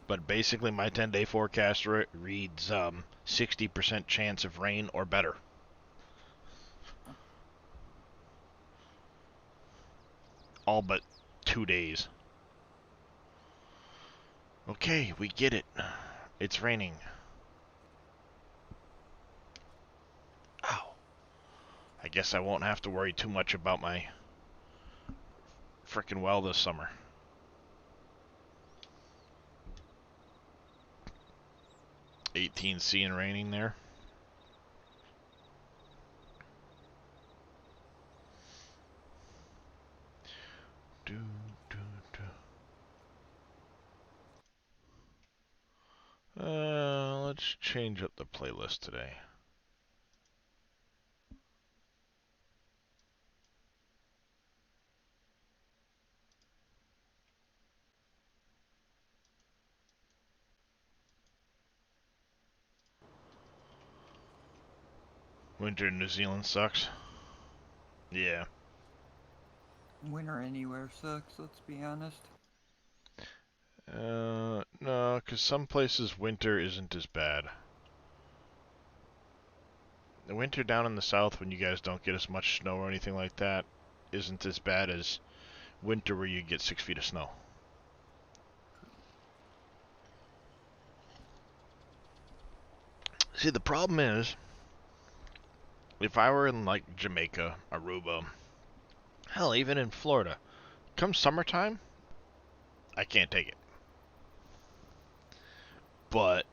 But basically, my 10-day forecast reads 60% chance of rain or better. All but 2 days. Okay, we get it. It's raining. Ow. I guess I won't have to worry too much about my frickin' well this summer. $18C and raining there. Do, do, do. Let's change up the playlist today. Winter in New Zealand sucks. Yeah. Winter anywhere sucks, let's be honest. No, because some places winter isn't as bad. The winter down in the south, when you guys don't get as much snow or anything like that, isn't as bad as winter where you get 6 feet of snow. See, the problem is, if I were in like Jamaica, Aruba, hell, even in Florida, come summertime, I can't take it. But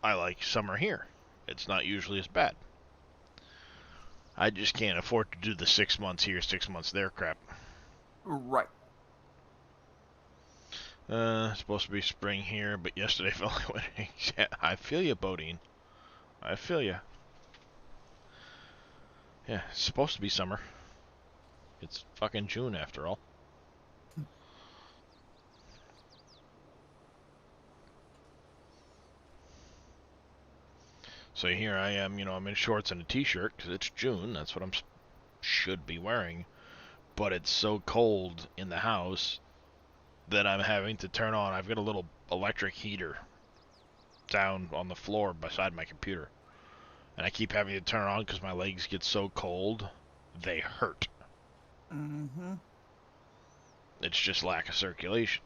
I like summer here. It's not usually as bad. I just can't afford to do the 6 months here, 6 months there crap. Right. It's supposed to be spring here, but yesterday felt like winter. Yeah, I feel you, Bodine. I feel you. Yeah, it's supposed to be summer. It's fucking June after all. So here I am, I'm in shorts and a t-shirt because it's June. That's what should be wearing. But it's so cold in the house that I'm having to turn on. I've got a little electric heater down on the floor beside my computer. And I keep having to turn it on because my legs get so cold, they hurt. Mm-hmm. It's just lack of circulation.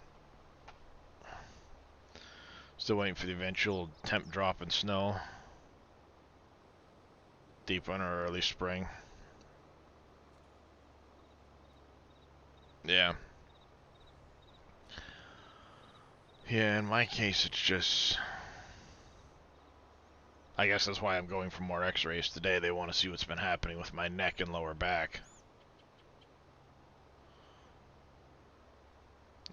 Still waiting for the eventual temp drop in snow. Deep winter or early spring. Yeah. Yeah, in my case, it's just... I guess that's why I'm going for more x-rays today. They want to see what's been happening with my neck and lower back.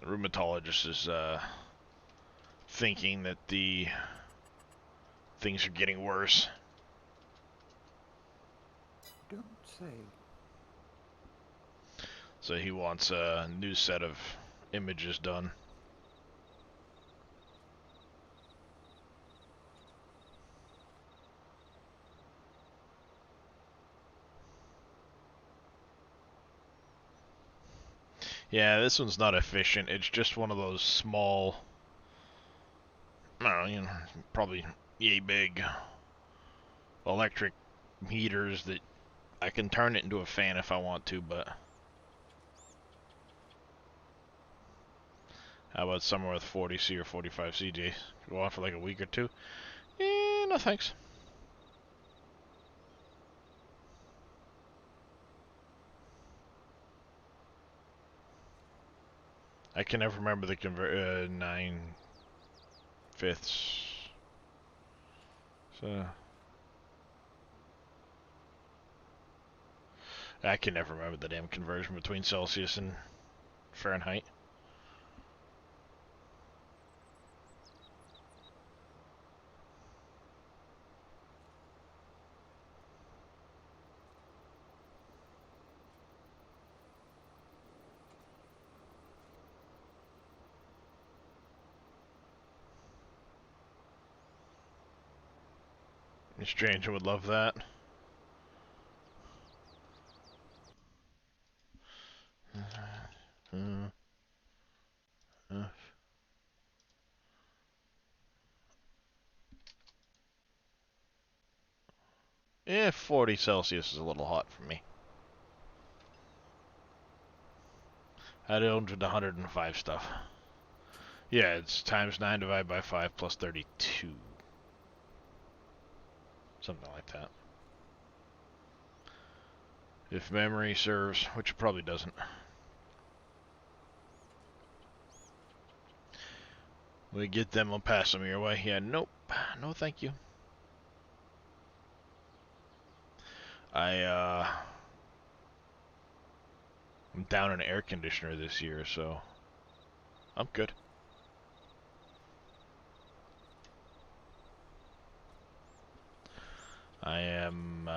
The rheumatologist is thinking that the things are getting worse. Don't say. So he wants a new set of images done. Yeah, this one's not efficient. It's just one of those small, I don't know, probably yay big electric heaters that I can turn it into a fan if I want to, but how about somewhere with 40C or 45C? Go on for like a week or two? No thanks. I can never remember the 9/5. So I can never remember the damn conversion between Celsius and Fahrenheit. A stranger would love that. 40 Celsius is a little hot for me. I don't do the 105 stuff. Yeah, it's times 9 divided by 5 plus 32. Something like that. If memory serves, which it probably doesn't. We get them, I'll pass them your way. Yeah, nope. No thank you. I'm down an air conditioner this year, so I'm good. I am,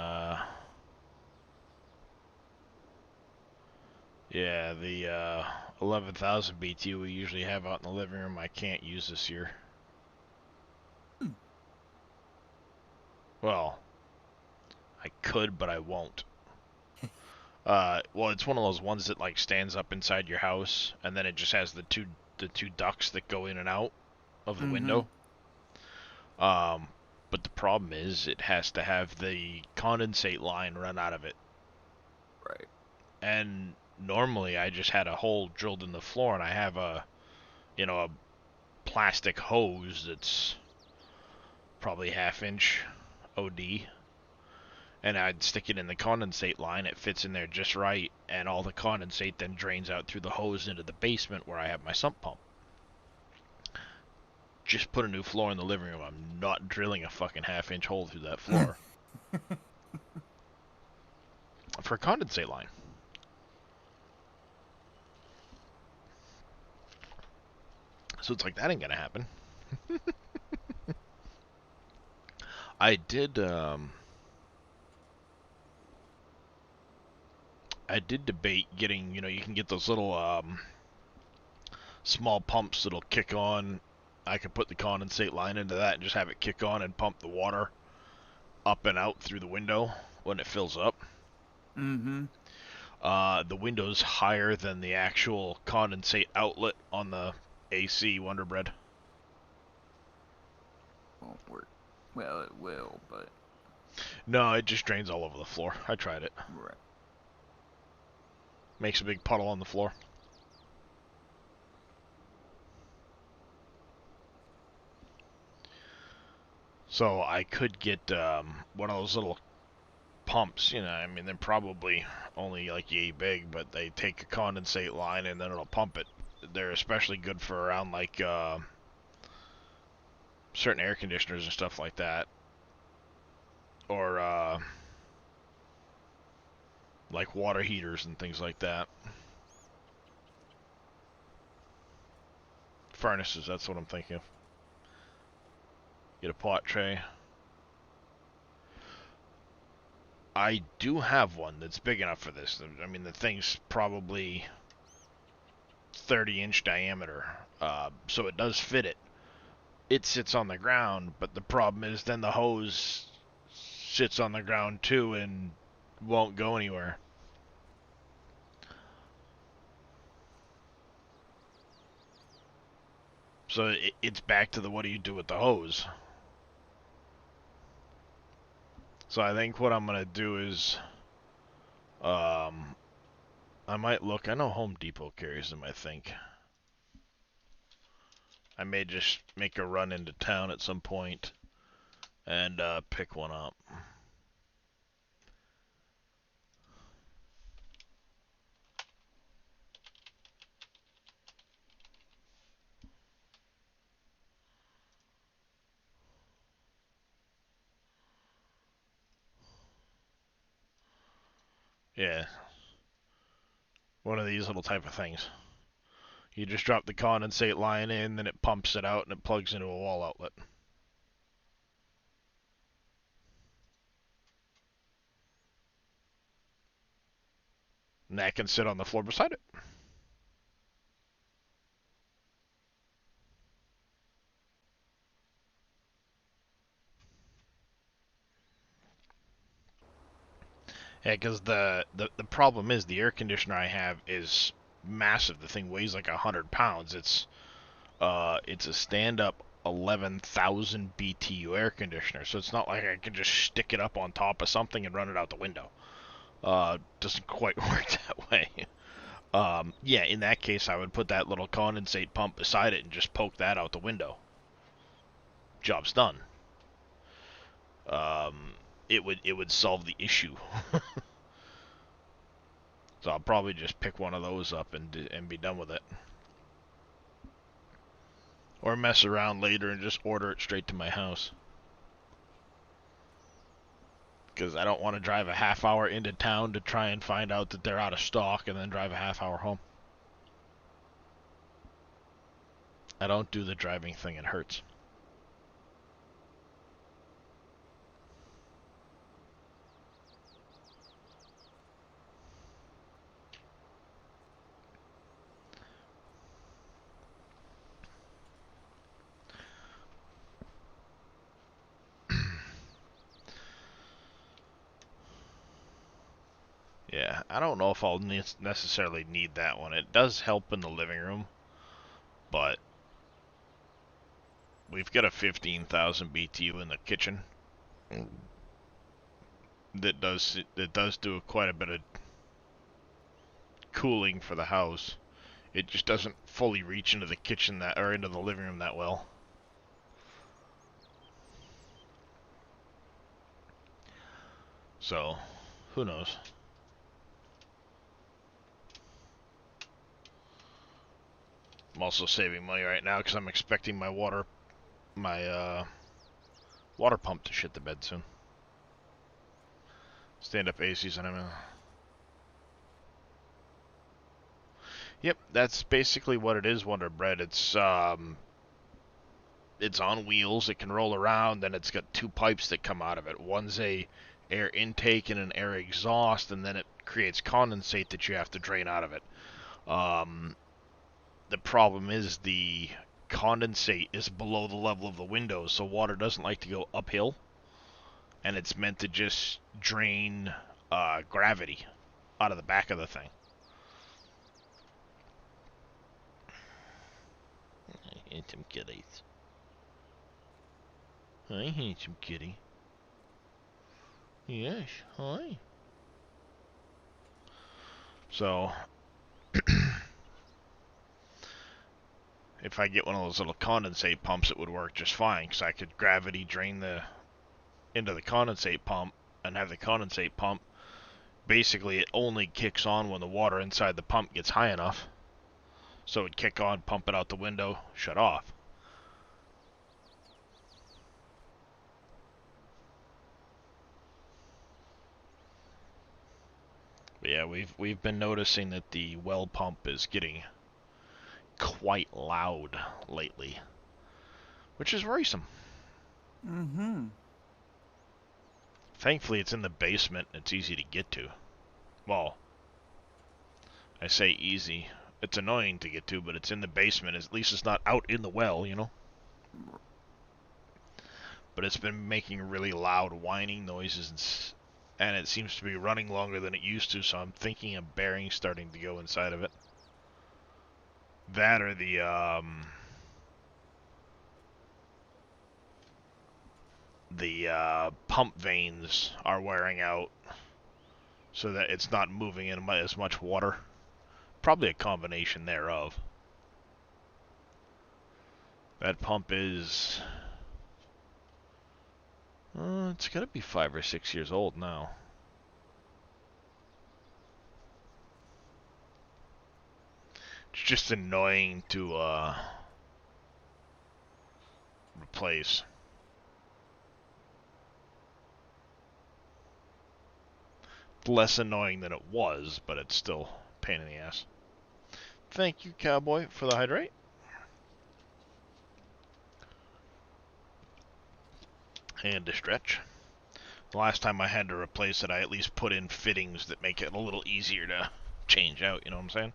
yeah, the 11,000 BTU we usually have out in the living room I can't use this year. Well, I could, but I won't. Well, it's one of those ones that like stands up inside your house, and then it just has the two ducts that go in and out of the Mm-hmm. window. Um, but the problem is it has to have the condensate line run out of it. Right. And normally I just had a hole drilled in the floor, and I have a plastic hose that's probably half-inch OD, and I'd stick it in the condensate line. It fits in there just right, and all the condensate then drains out through the hose into the basement where I have my sump pump. Just put a new floor in the living room. I'm not drilling a fucking half-inch hole through that floor for a condensate line. So it's like that ain't gonna happen. I did I did debate getting, you can get those little small pumps that'll kick on. I could put the condensate line into that and just have it kick on and pump the water up and out through the window when it fills up. Mm-hmm. The window's higher than the actual condensate outlet on the AC Wonder Bread. Won't work. Well, it will, but No, it just drains all over the floor. I tried it. right. Makes a big puddle on the floor. So I could get one of those little pumps. I mean, they're probably only like yay big, but they take a condensate line and then it'll pump it. They're especially good for around like certain air conditioners and stuff like that, or like water heaters and things like that. Furnaces, that's what I'm thinking of. Get a pot tray. I do have one that's big enough for this. I mean, the thing's probably 30-inch diameter, so it does fit it. It sits on the ground, but the problem is then the hose sits on the ground too and won't go anywhere. So it's back to the what do you do with the hose? So I think what I'm gonna do is, um, I might look. I know Home Depot carries them. I think I may just make a run into town at some point and pick one up. Yeah, one of these little type of things. You just drop the condensate line in, then it pumps it out and it plugs into a wall outlet. And that can sit on the floor beside it. Yeah, because the problem is the air conditioner I have is massive. The thing weighs like 100 pounds. It's a stand-up 11,000 BTU air conditioner, so it's not like I can just stick it up on top of something and run it out the window. Doesn't quite work that way. Yeah, in that case, I would put that little condensate pump beside it and just poke that out the window. Job's done. Um, it would solve the issue. So I'll probably just pick one of those up and be done with it. Or mess around later and just order it straight to my house. Because I don't want to drive a half hour into town to try and find out that they're out of stock and then drive a half hour home. I don't do the driving thing, it hurts. Yeah, I don't know if I'll necessarily need that one. It does help in the living room, but we've got a 15,000 BTU in the kitchen that does do quite a bit of cooling for the house. It just doesn't fully reach into the kitchen that or into the living room that well. So, who knows? I'm also saving money right now because I'm expecting my water pump to shit the bed soon. Stand-up ACs and everything. Yep, that's basically what it is, Wonder Bread. It's on wheels. It can roll around, and it's got two pipes that come out of it. One's a air intake and an air exhaust, and then it creates condensate that you have to drain out of it. The problem is the condensate is below the level of the windows, so water doesn't like to go uphill, and it's meant to just drain gravity out of the back of the thing. I hate some kitties. I hate some kitty. Yes, hi. So, if I get one of those little condensate pumps, it would work just fine, because I could gravity drain into the condensate pump and have the condensate pump. Basically, it only kicks on when the water inside the pump gets high enough. So it'd kick on, pump it out the window, shut off. But yeah, we've been noticing that the well pump is getting quite loud lately, which is worrisome. Mm-hmm. Thankfully, it's in the basement and it's easy to get to. Well, I say easy. It's annoying to get to, but it's in the basement. At least it's not out in the well, you know? But it's been making really loud whining noises, and it seems to be running longer than it used to, so I'm thinking a bearing's starting to go inside of it. That or the pump vanes are wearing out, so that it's not moving in as much water. Probably a combination thereof. That pump is... it's gotta be 5 or 6 years old now. It's just annoying to replace. Less annoying than it was, but it's still a pain in the ass. Thank you, Cowboy, for the hydrate. And to stretch. The last time I had to replace it, I at least put in fittings that make it a little easier to change out, you know what I'm saying?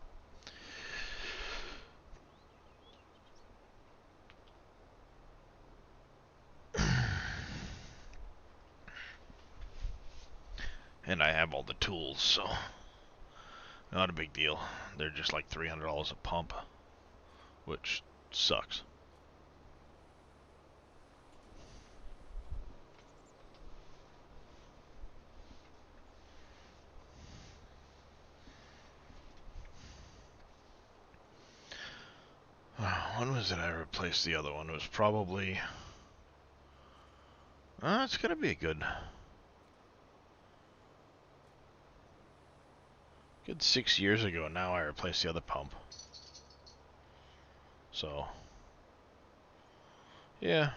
And I have all the tools, so not a big deal. They're just like $300 a pump, which sucks. When was it I replaced the other one? It was probably... it's gonna be a good 6 years ago now I replaced the other pump. So, yeah,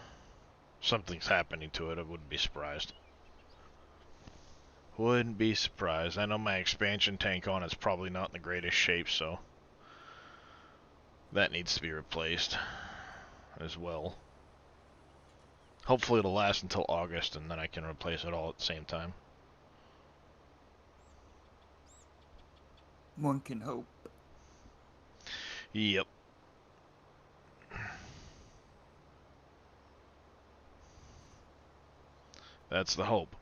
something's happening to it. I wouldn't be surprised. Wouldn't be surprised. I know my expansion tank on it's probably not in the greatest shape, so that needs to be replaced as well. Hopefully it'll last until August, and then I can replace it all at the same time. One can hope. Yep. That's the hope.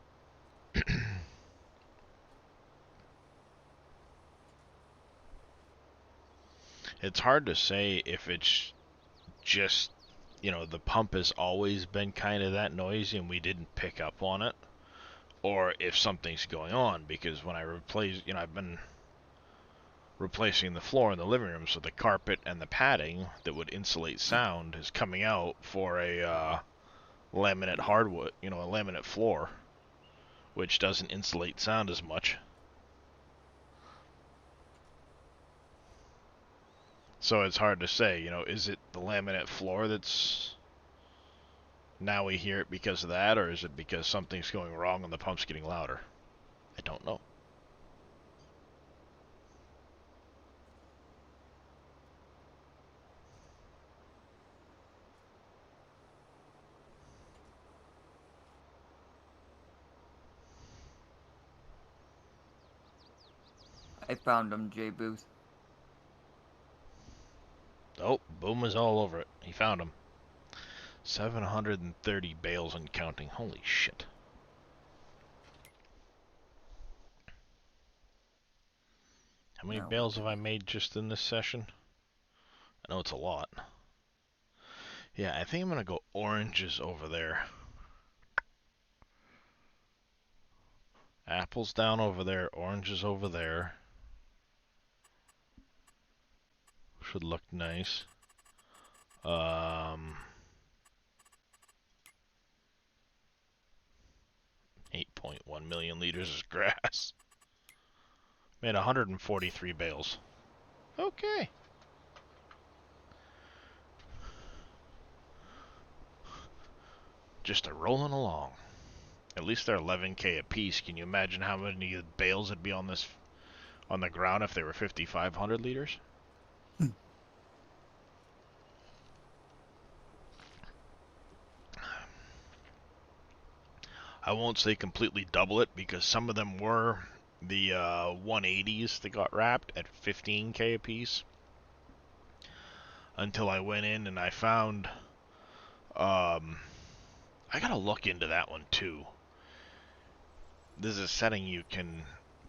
It's hard to say if it's just, the pump has always been kind of that noisy and we didn't pick up on it, or if something's going on, because when I replace, I've been replacing the floor in the living room, so the carpet and the padding that would insulate sound is coming out for a laminate hardwood, a laminate floor, which doesn't insulate sound as much. So it's hard to say, is it the laminate floor that's now we hear it because of that, or is it because something's going wrong and the pump's getting louder? I don't know. I found him, J Booth. Oh, Boom is all over it. He found him. 730 bales and counting. Holy shit. How many Now what bales to have I do? made just in this session? I know it's a lot. Yeah, I think I'm going to go oranges over there. Apples down over there, oranges over there. Should look nice. 8.1 million liters of grass. Made 143 bales. Okay. Just a rolling along. At least they're 11K a piece. Can you imagine how many bales would be on the ground if they were 5,500 liters? I won't say completely double it because some of them were the 180s that got wrapped at 15K a piece. Until I went in and I found, I gotta look into that one too. There's a setting you can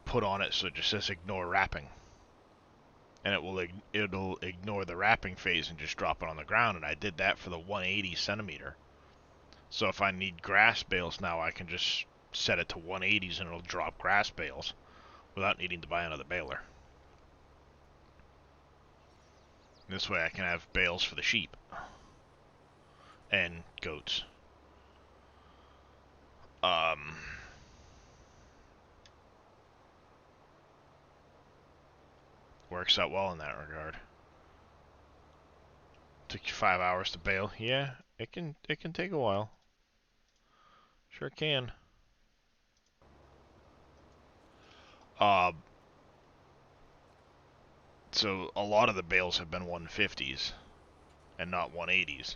put on it so it just says ignore wrapping, and it'll ignore the wrapping phase and just drop it on the ground. And I did that for the 180 centimeter. So if I need grass bales now, I can just set it to 180s and it'll drop grass bales without needing to buy another baler. This way I can have bales for the sheep and goats. Works out well in that regard. Took you 5 hours to bale. Yeah, it can take a while. Sure can. Uh, so a lot of the bales have been 150s and not 180s.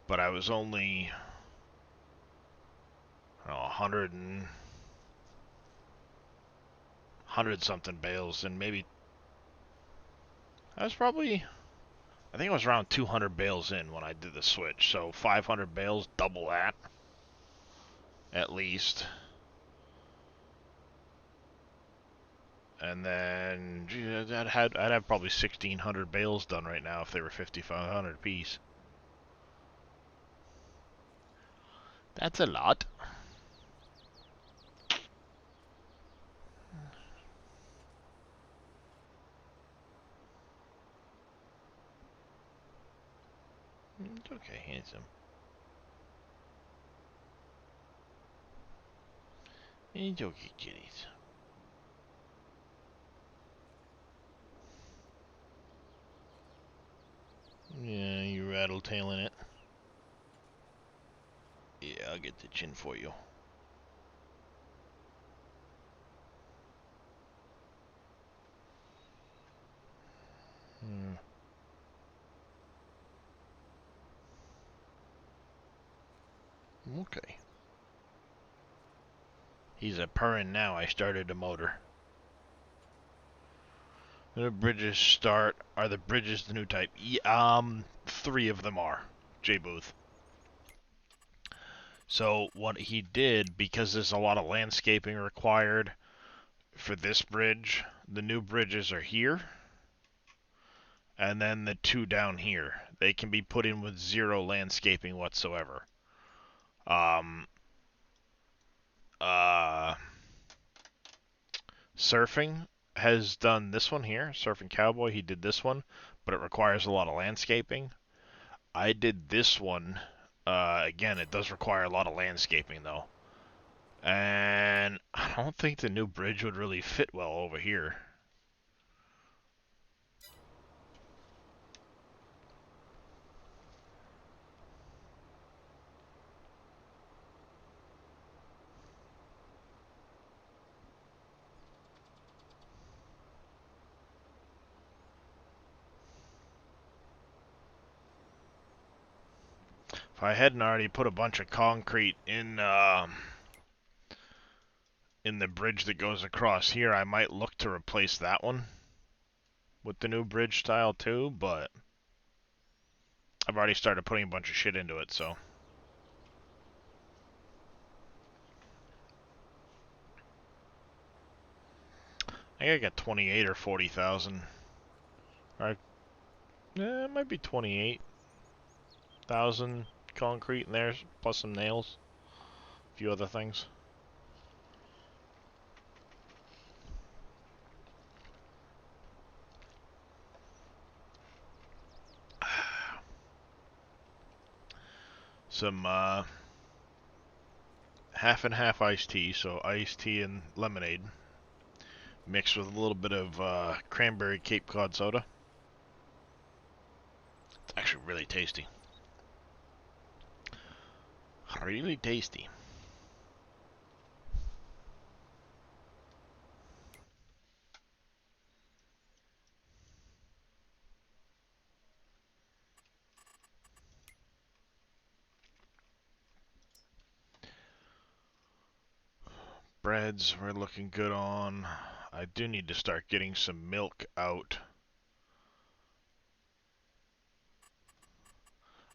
But I was only 100 something bales, and maybe I was probably, I think I was around 200 bales in when I did the switch. So 500 bales, double that at least. And then I'd have probably 1,600 bales done right now if they were 5,500 apiece. That's a lot. It's okay, handsome. It's okay, kitties. Yeah, you rattle-tailing it. Yeah, I'll get the chin for you. Hmm. Okay. He's a purring now. I started the motor. The bridges are the bridges the new type? Three of them are. J Booth. So what he did, because there's a lot of landscaping required for this bridge, the new bridges are here, and then the two down here. They can be put in with zero landscaping whatsoever. Um, uh, Surfing has done this one here. Surfing Cowboy, he did this one, but it requires a lot of landscaping. I did this one. Again, it does require a lot of landscaping though. And I don't think the new bridge would really fit well over here. If I hadn't already put a bunch of concrete in the bridge that goes across here, I might look to replace that one with the new bridge style too, but I've already started putting a bunch of shit into it, so. I think I got 28 or 40,000. Or, it might be 28,000 concrete in there, plus some nails, a few other things. Some half and half iced tea, so iced tea and lemonade, mixed with a little bit of cranberry Cape Cod soda. It's actually really tasty. Really tasty. Breads we're looking good on. I do need to start getting some milk out.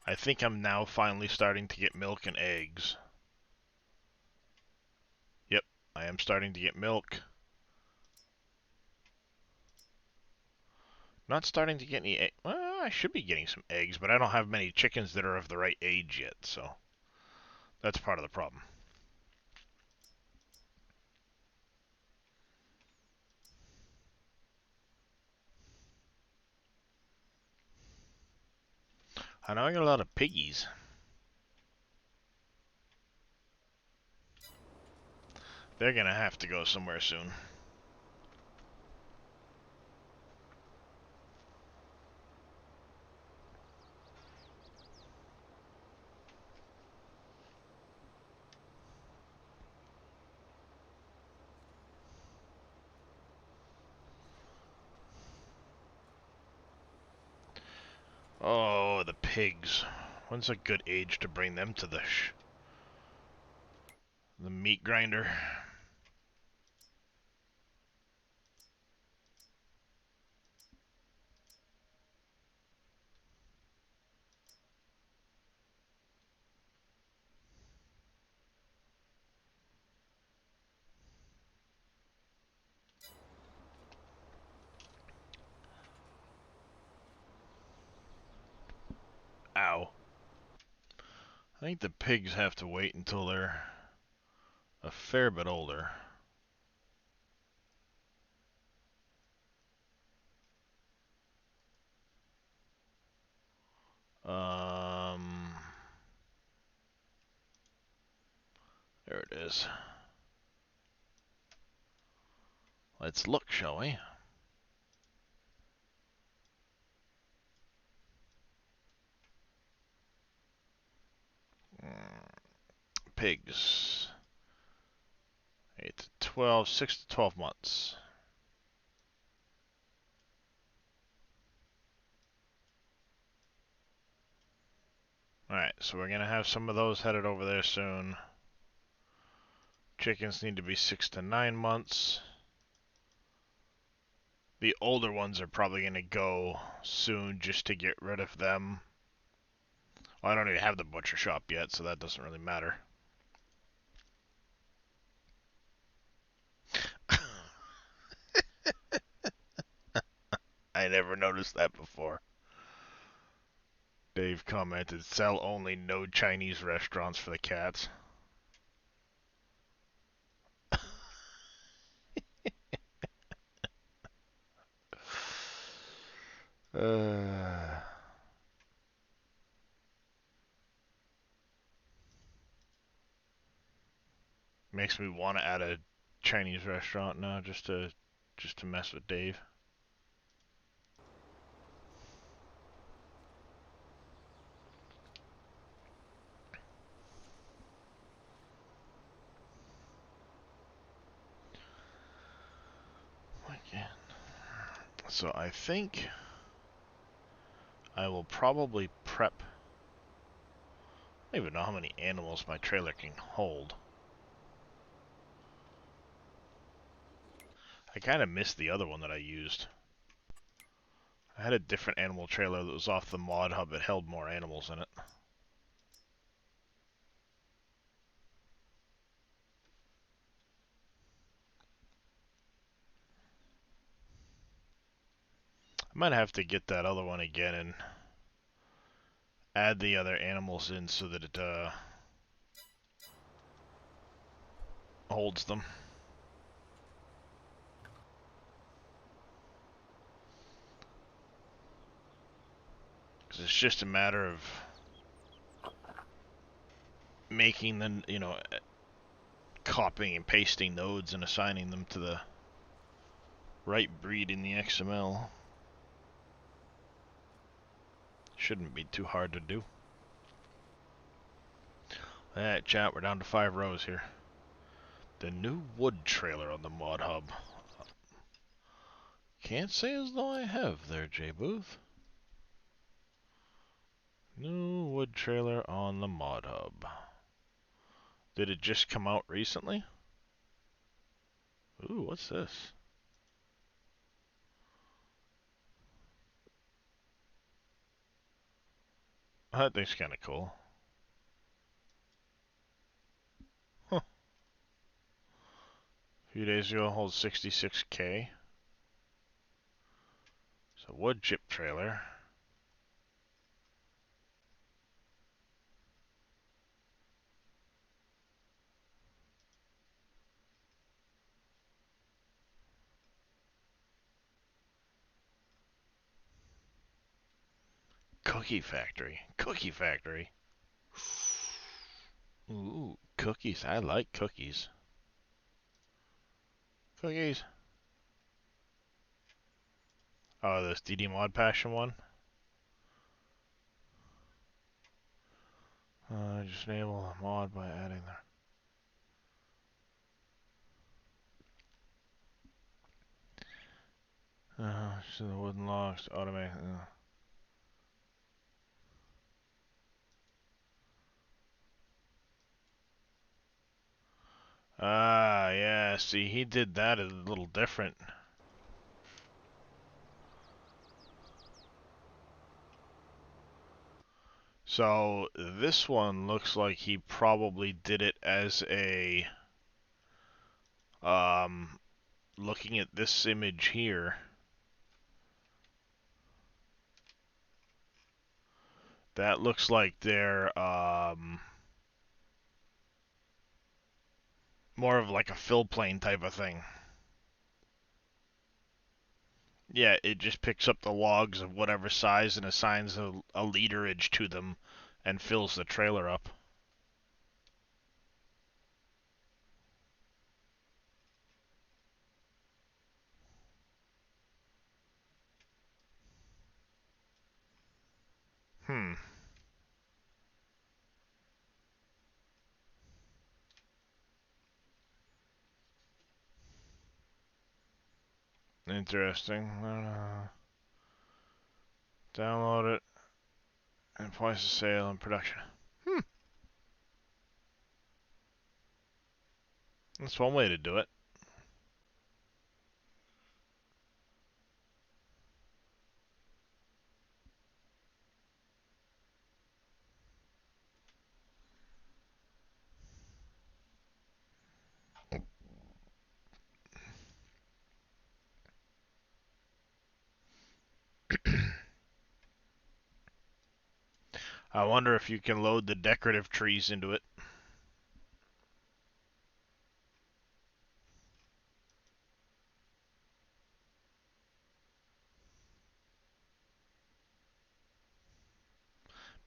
I think I'm now finally starting to get milk and eggs. Yep, I am starting to get milk. Not starting to get any eggs. Well, I should be getting some eggs, but I don't have many chickens that are of the right age yet, so that's part of the problem. I know I got a lot of piggies. They're gonna have to go somewhere soon. Oh, the pigs. When's a good age to bring them to the meat grinder? Ow. I think the pigs have to wait until they're a fair bit older. is. Let's look, shall we? Pigs. 8 to 12, 6 to 12 months. Alright, so we're going to have some of those headed over there soon. Chickens need to be 6 to 9 months. The older ones are probably going to go soon just to get rid of them. Well, I don't even have the butcher shop yet, so that doesn't really matter. I never noticed that before. Dave commented, sell only, no Chinese restaurants for the cats. uh, Makes me want to add a Chinese restaurant now just to mess with Dave. Okay. So I think I will probably prep. I don't even know how many animals my trailer can hold. I kind of missed the other one that I used. I had a different animal trailer that was off the mod hub that held more animals in it. I might have to get that other one again and add the other animals in so that it holds them. Because it's just a matter of making them, copying and pasting nodes and assigning them to the right breed in the XML. Shouldn't be too hard to do. Alright, chat, we're down to 5 rows here. The new wood trailer on the mod hub. Can't say as though I have there, J Booth. New wood trailer on the mod hub. Did it just come out recently? Ooh, what's this? That thing's kind of cool. Huh. A few days ago, holds 66K. So wood chip trailer. Cookie factory. Cookie factory. Ooh, cookies. I like cookies. Cookies. Oh, this DD Mod Passion one? Just enable a mod by adding the... so the wooden logs automatic... Ah, yeah, see, he did that a little different. So, this one looks like he probably did it as a... looking at this image here, that looks like they're, more of like a fill plane type of thing. Yeah, it just picks up the logs of whatever size and assigns a literage to them and fills the trailer up. Hmm. Interesting. Download it and points to sale and production. Hmm. That's one way to do it. I wonder if you can load the decorative trees into it.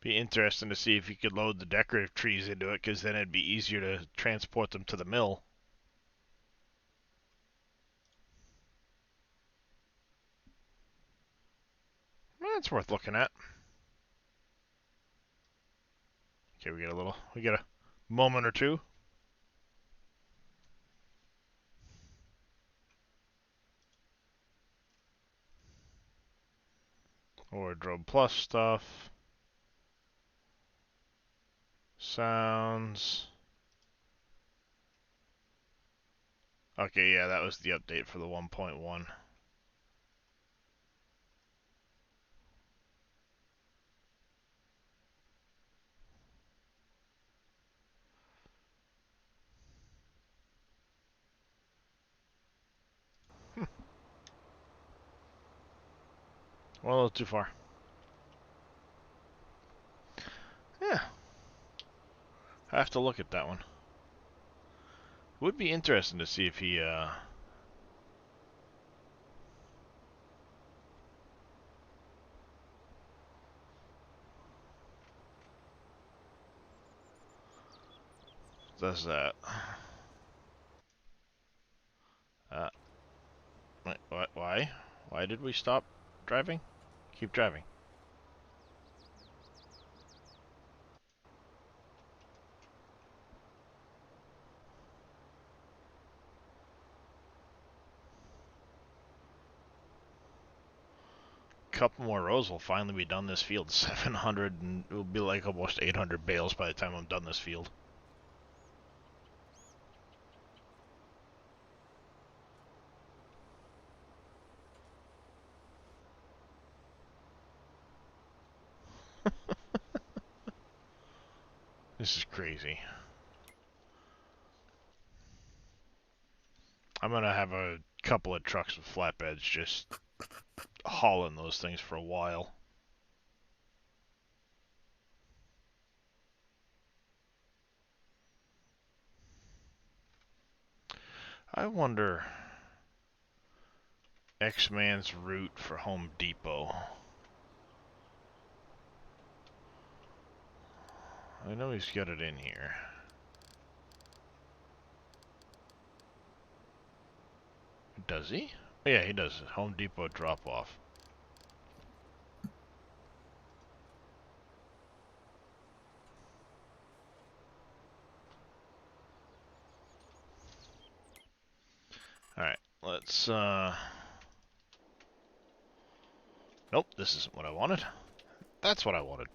Be interesting to see if you could load the decorative trees into it, because then it'd be easier to transport them to the mill. That's worth looking at. Okay, we get a moment or two. Wardrobe Plus stuff. Sounds. Okay, yeah, that was the update for the 1.1. Well, a little too far. Yeah, I have to look at that one. Would be interesting to see if he does that. Uh, what? Why? Why did we stop driving? Keep driving. Couple more rows will finally be done this field. 700 and it will be like almost 800 bales by the time I'm done this field. This is crazy. I'm gonna have a couple of trucks with flatbeds just hauling those things for a while. I wonder X-Man's route for Home Depot. I know he's got it in here. Does he? Yeah, he does. Home Depot drop-off. Alright, let's, Nope, this isn't what I wanted. That's what I wanted.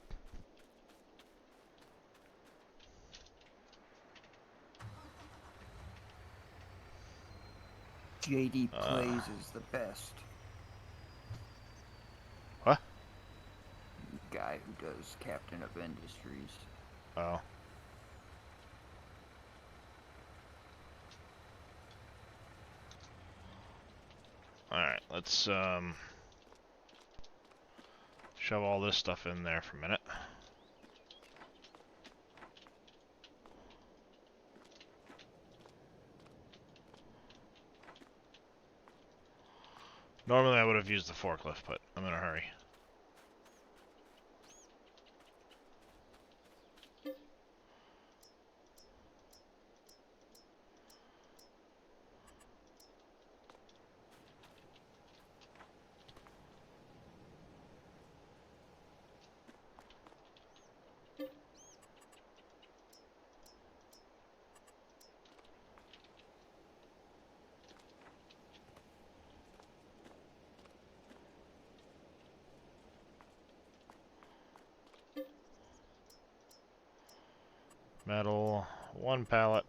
JD Plays is the best. What? Guy who does Captain of Industries. Oh. Alright, let's, shove all this stuff in there for a minute. Normally I would have used the forklift, but I'm in a hurry. Metal, 1 pallet.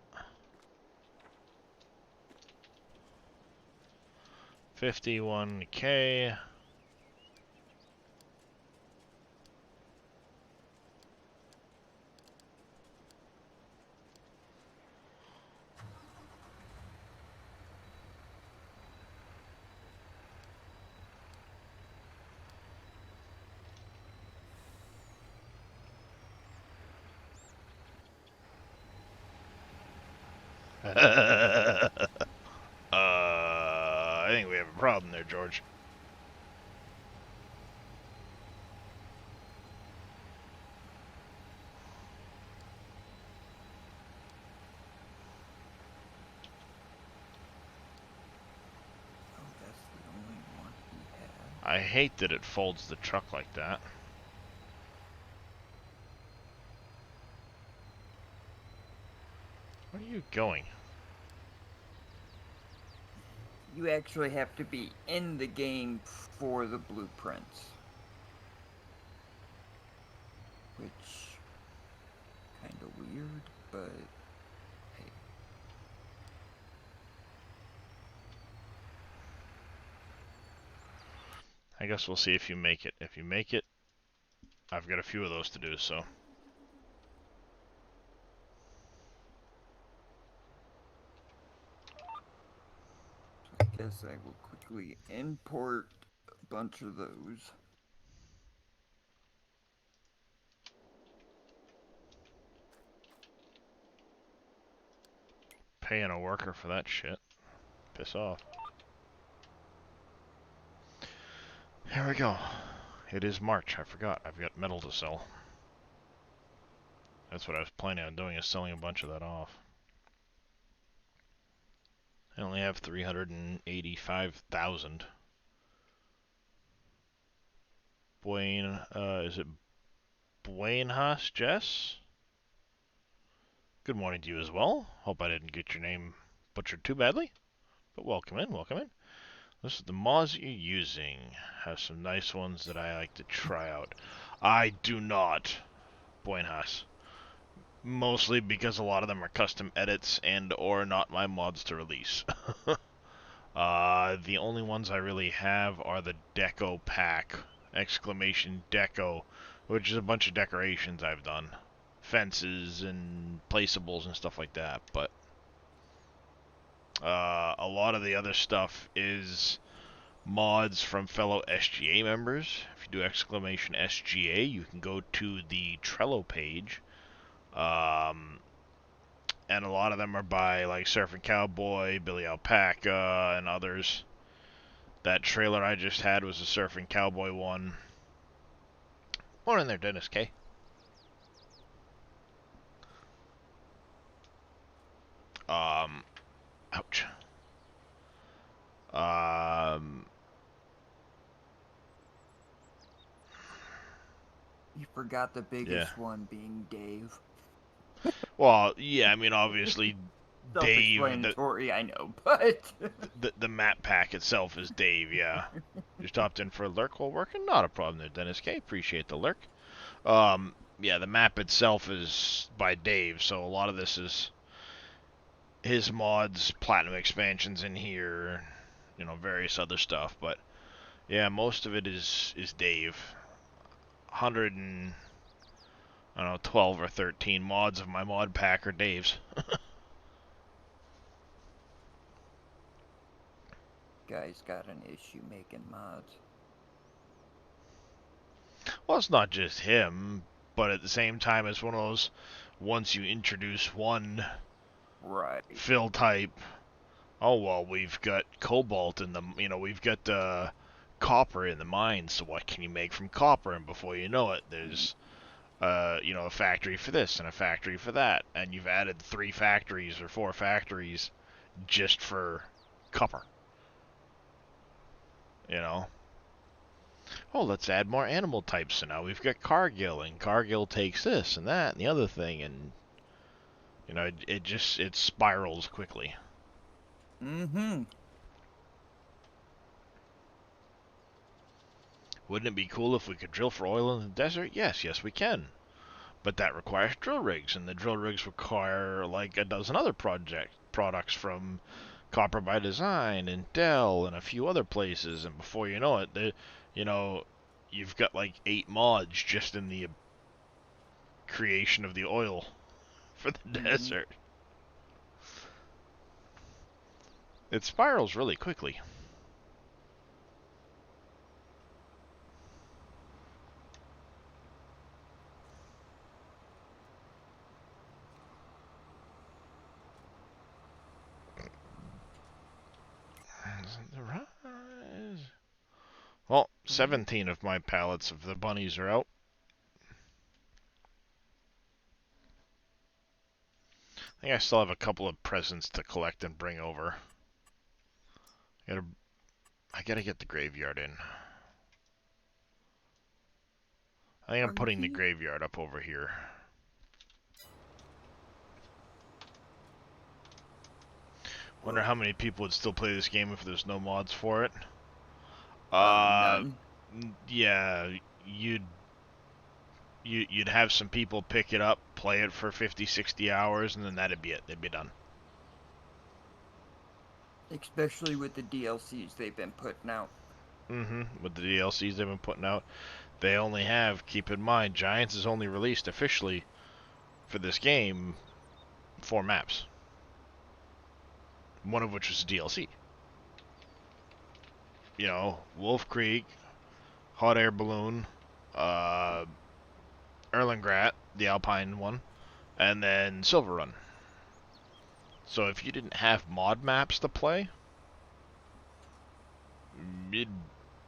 51K. I think we have a problem there, George. Oh, that's the only one he had. I hate that it folds the truck like that. Where are you going? You actually have to be in the game for the blueprints. Which, kind of weird, but hey. I guess we'll see if you make it. If you make it, I've got a few of those to do, so. I guess I will quickly import a bunch of those. Paying a worker for that shit. Piss off. Here we go. It is March. I forgot. I've got metal to sell. That's what I was planning on doing, is selling a bunch of that off. I only have 385,000. Is it Buenhas, Jess? Good morning to you as well. Hope I didn't get your name butchered too badly. But welcome in, welcome in. This is the mods that you're using. Have some nice ones that I like to try out. I do not, Buenhas. Mostly because a lot of them are custom edits and or not my mods to release. The only ones I really have are the Deco pack, exclamation Deco, which is a bunch of decorations I've done. Fences and placeables and stuff like that, but a lot of the other stuff is mods from fellow SGA members. If you do exclamation SGA, you can go to the Trello page. And a lot of them are by like Surfing Cowboy, Billy Alpaca, and others. That trailer I just had was a Surfing Cowboy one. Morning there, Dennis K. Ouch. Um, You forgot the yeah. biggest one being Dave. Well, yeah, I mean, obviously, Dave, Self-explanatory, I know, but the map pack itself is Dave, yeah. Just stopped in for a lurk while working? Not a problem there, Dennis K. Appreciate the lurk. Yeah, the map itself is by Dave, so a lot of this is his mods, platinum expansions in here, you know, various other stuff. But yeah, most of it is Dave. 100 and I don't know, 12 or 13 mods of my mod pack are Dave's. guy's got an issue making mods. Well, it's not just him, but at the same time, it's one of those. Once you introduce one Right. fill type, oh well, we've got cobalt in the, we've got copper in the mines. So what can you make from copper? And before you know it, there's a factory for this and a factory for that, and you've added 3 factories or 4 factories just for copper. You know. Oh, let's add more animal types. So now we've got Cargill, and Cargill takes this and that and the other thing, and it spirals quickly. Mm-hmm. Wouldn't it be cool if we could drill for oil in the desert? Yes, we can. But that requires drill rigs, and the drill rigs require like a dozen other products from Copper by Design and Dell and a few other places. And before you know it, you know, you've got like 8 mods just in the creation of the oil for the Mm-hmm. desert. It spirals really quickly. The rise. Well, Mm-hmm. 17 of my pallets of the bunnies are out. I think I still have a couple of presents to collect and bring over. I gotta get the graveyard in. I think I'm putting the Turnkey? graveyard up over here. Wonder Whoa. how many people would still play this game if there's no mods for it. Uh, None. yeah, you'd you'd have some people pick it up, play it for 50, 60 hours, and then that'd be it. They'd be done. Especially with the DLCs they've been putting out. With the DLCs they've been putting out, they only have, keep in mind, Giants has only released officially for this game 4 maps. One of which was a DLC. You know, Wolf Creek, Hot Air Balloon, uh, Erlengrat, the Alpine one, and then Silver Run. So if you didn't have mod maps to play, you'd,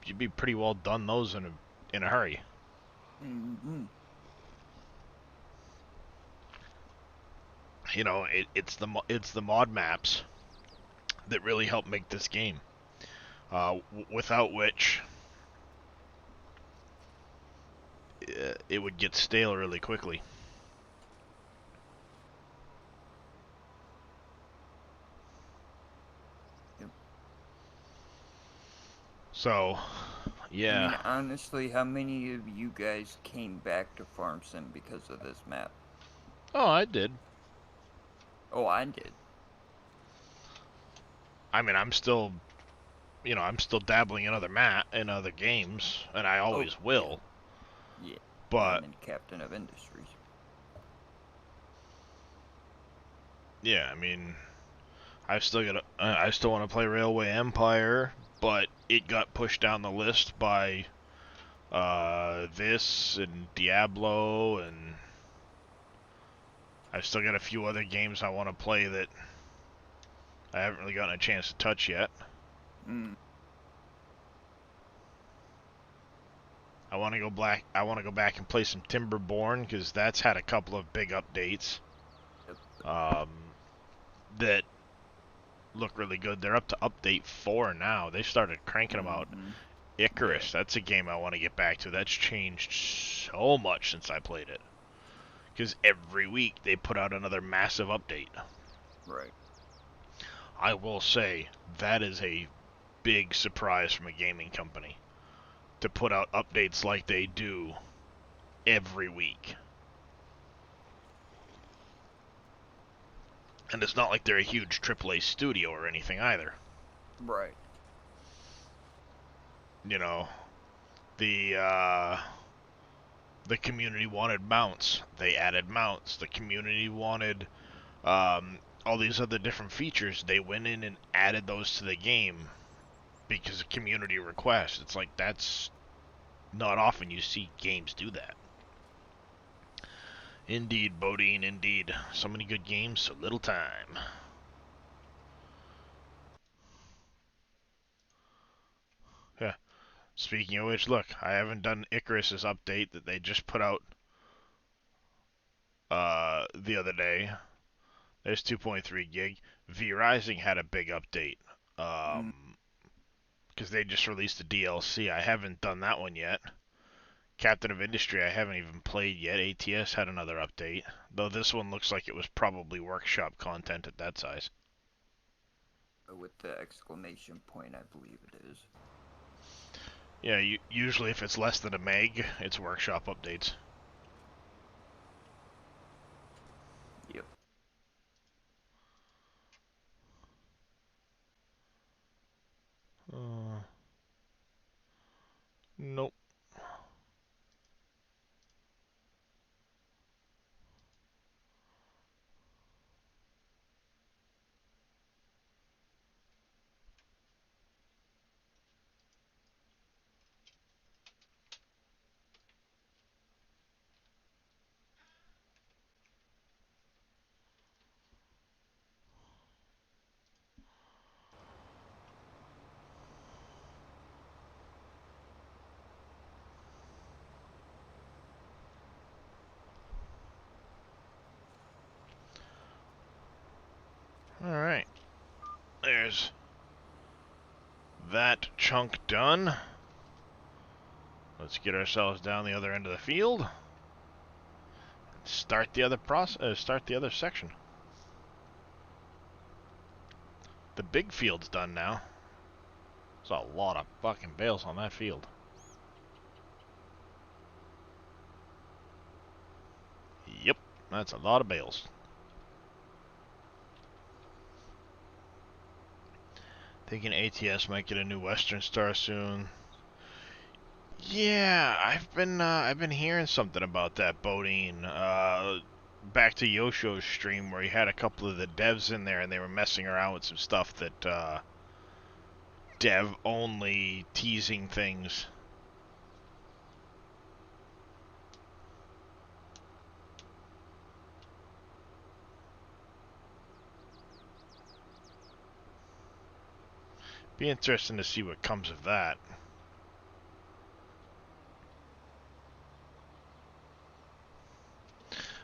you'd be pretty well done those in a hurry. Mm-hmm. You know, it's the mod maps that really help make this game. Without which it would get stale really quickly. Yep. So, I yeah. mean, honestly, how many of you guys came back to Farm Sim because of this map? Oh, I did. Oh, I did. I mean, I'm still dabbling in in other games, and I Oh, always yeah. will. Yeah. But I'm in Captain of Industries. yeah, I mean, I still want to play Railway Empire, but it got pushed down the list by this and Diablo, and I've still got a few other games I want to play that I haven't really gotten a chance to touch yet. Mm. I want to go back and play some Timberborn because that's had a couple of big updates Yep. um, that look really good. They're up to update 4 now. They started cranking them out. Mm-hmm. Yeah. Icarus, that's a game I want to get back to. That's changed so much since I played it. Because every week they put out another massive update. Right. I will say, that is a big surprise from a gaming company to put out updates like they do every week. And it's not like they're a huge AAA studio or anything either. Right. You know, the the community wanted mounts. They added mounts. The community wanted all these other different features. They went in and added those to the game because of community request. It's like that's not often you see games do that. Indeed, Bodine, indeed. So many good games, so little time. Yeah. Speaking of which, look, I haven't done Icarus's update that they just put out the other day. There's 2.3 gig. V Rising had a big update. Mm. Because they just released a DLC. I haven't done that one yet. Captain of Industry, I haven't even played yet. ATS had another update. Though this one looks like it was probably workshop content at that size. With the exclamation point, I believe it is. Yeah, usually if it's less than a meg, it's workshop updates. Uh, nope. Alright. There's that chunk done. Let's get ourselves down the other end of the field. Start the other start the other section. The big field's done now. There's a lot of fucking bales on that field. Yep, that's a lot of bales. Thinking ATS might get a new Western Star soon. Yeah, I've been hearing something about that Bodine. Back to Yosho's stream where he had a couple of the devs in there and they were messing around with some stuff that dev only teasing things. Be interesting to see what comes of that.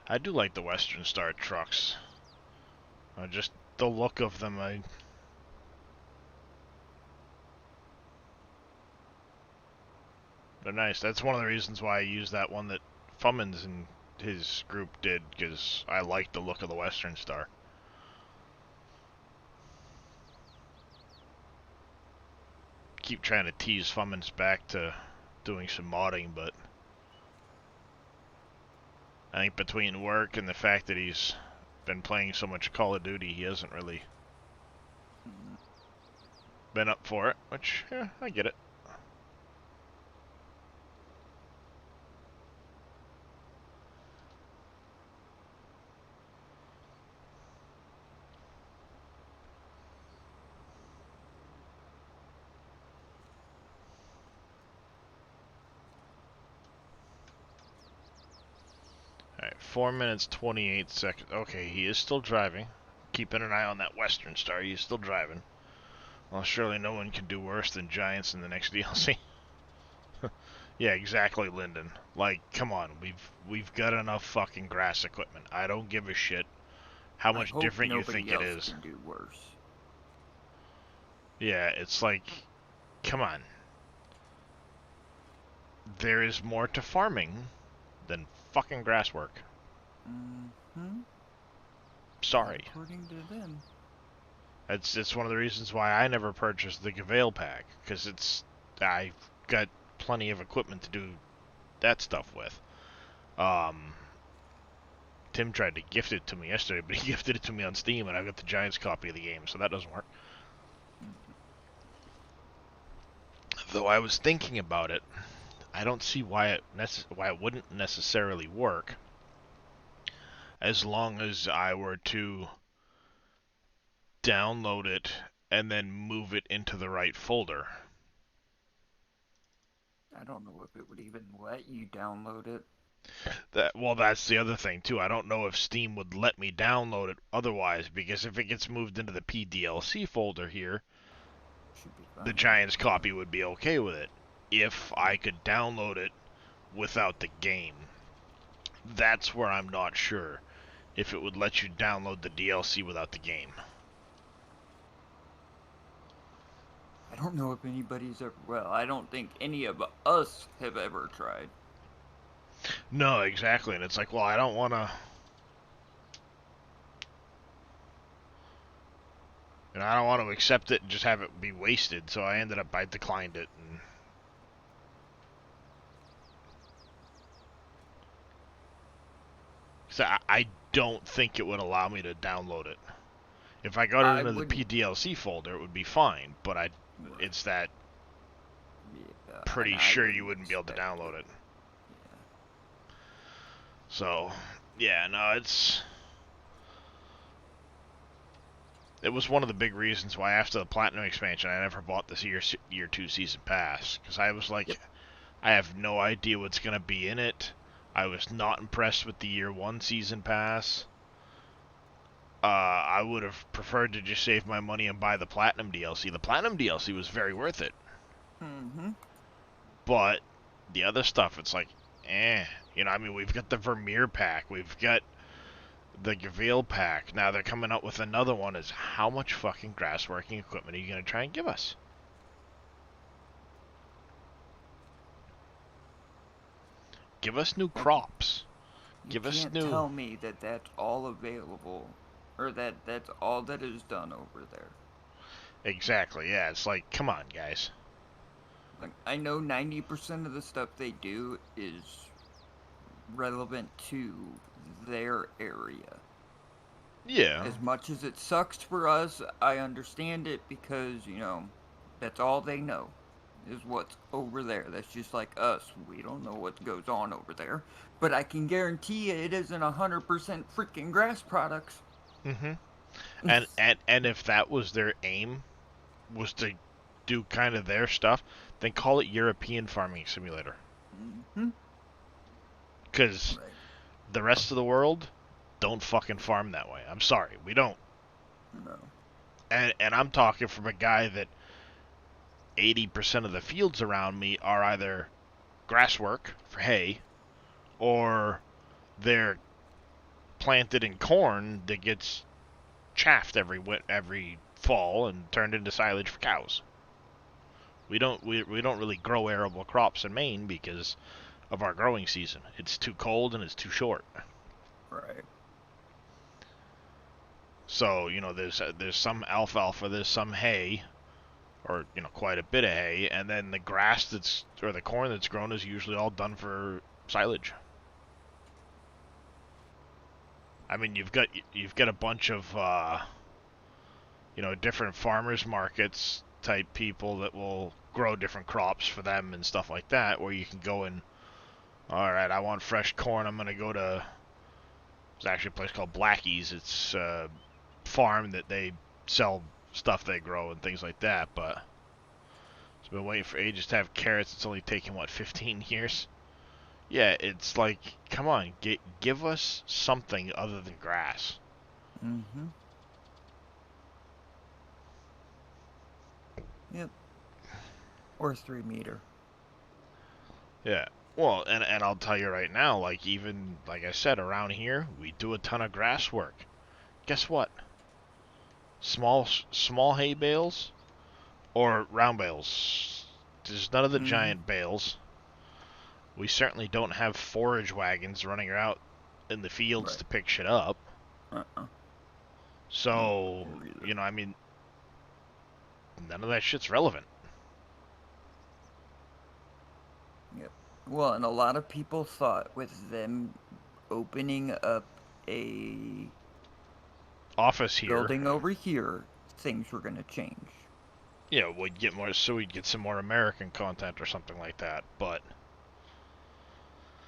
I do like the Western Star trucks. Just the look of them, they're nice. That's one of the reasons why I use that one that Fummins and his group did, because I like the look of the Western Star. Keep trying to tease Fummins back to doing some modding, but I think between work and the fact that he's been playing so much Call of Duty, he hasn't really been up for it, which, yeah, I get it. Alright, 4 minutes 28 seconds. Okay, he is still driving. Keeping an eye on that Western Star, he is still driving. Well, surely no one can do worse than Giants in the next DLC. Yeah, exactly, Lyndon. Like, come on, we've got enough fucking grass equipment. I don't give a shit how I much hope different you nobody think it else is. can do worse. Yeah, it's like, come on. There is more to farming than fucking grass work. Mm-hmm. Sorry. According to them. It's one of the reasons why I never purchased the Gavale pack, because I've got plenty of equipment to do that stuff with. Tim tried to gift it to me yesterday, but he gifted it to me on Steam, and I got the Giants copy of the game, so that doesn't work. Though I was thinking about it, I don't see why it wouldn't necessarily work, as long as I were to download it and then move it into the right folder. I don't know if it would even let you download it. Well, that's the other thing too. I don't know if Steam would let me download it otherwise, because if it gets moved into the PDLC folder here, Should be the fine. Giants copy would be okay with it. If I could download it without the game, that's where I'm not sure if it would let you download the DLC without the game. I don't know if anybody's ever. Well, I don't think any of us have ever tried. No, exactly. And it's like, well, I don't want to. And I don't want to accept it and just have it be wasted, so I declined it. And so I don't think it would allow me to download it. If I got it I into the wouldn't. PDLC folder, it would be fine, but I Right. It's that Yeah, and pretty I sure you wouldn't wouldn't be able to expect download it. it. Yeah. So, yeah, no, it was one of the big reasons why after the Platinum expansion I never bought this year 2 season pass, because I was Yep. like, I have no idea what's going to be in it. I was not impressed with the year 1 season pass. I would have preferred to just save my money and buy the Platinum DLC. The Platinum DLC was very worth it, Mm-hmm. but the other stuff, it's like, eh. You know, I mean, we've got the Vermeer pack, we've got the Gavale pack. Now they're coming out with another one. Is how much fucking grass working equipment are you going to try and give us? Give us new Like crops. you Give us can't new. tell me that that's all available, or that that's all that is done over there. Exactly, yeah. It's like, come on, guys. Like I know 90% of the stuff they do is relevant to their area. Yeah. As much as it sucks for us, I understand it because, that's all they know is what's over there. That's just like us. We don't know what goes on over there. But I can guarantee you it isn't 100% freaking grass products. Mm-hmm. And if that was their aim, was to do kind of their stuff, then call it European Farming Simulator. Mm-hmm. Because Right. the rest of the world don't fucking farm that way. I'm sorry, we don't. No. And I'm talking from a guy that 80% of the fields around me are either grass work for hay or they're planted in corn that gets chaffed every fall and turned into silage for cows. We don't really grow arable crops in Maine because of our growing season. It's too cold and it's too short. Right. So there's some alfalfa, there's some hay, or quite a bit of hay, and then the grass that's or the corn that's grown is usually all done for silage. I mean, you've got a bunch of different farmers markets type people that will grow different crops for them and stuff like that, where you can go and, all right, I want fresh corn. I'm gonna go to there's actually a place called Blackie's. It's a farm that they sell stuff they grow and things like that. But it's been waiting for ages to have carrots. It's only taken what 15 years. Yeah, it's like, come on, give us something other than grass. Mm-hmm. Yep. Or 3 meter. Yeah. Well, and I'll tell you right now, like even like I said, around here we do a ton of grass work. Guess what? Small hay bales or round bales. There's none of the Mm-hmm. giant bales. We certainly don't have forage wagons running out in the fields Right. to pick shit up. Uh-uh. Not So, here either. I mean, none of that shit's relevant. Yep. Well, and a lot of people thought with them opening up a Office here, building over here, things were going to change. we'd get more, so we'd get some more American content or something like that. But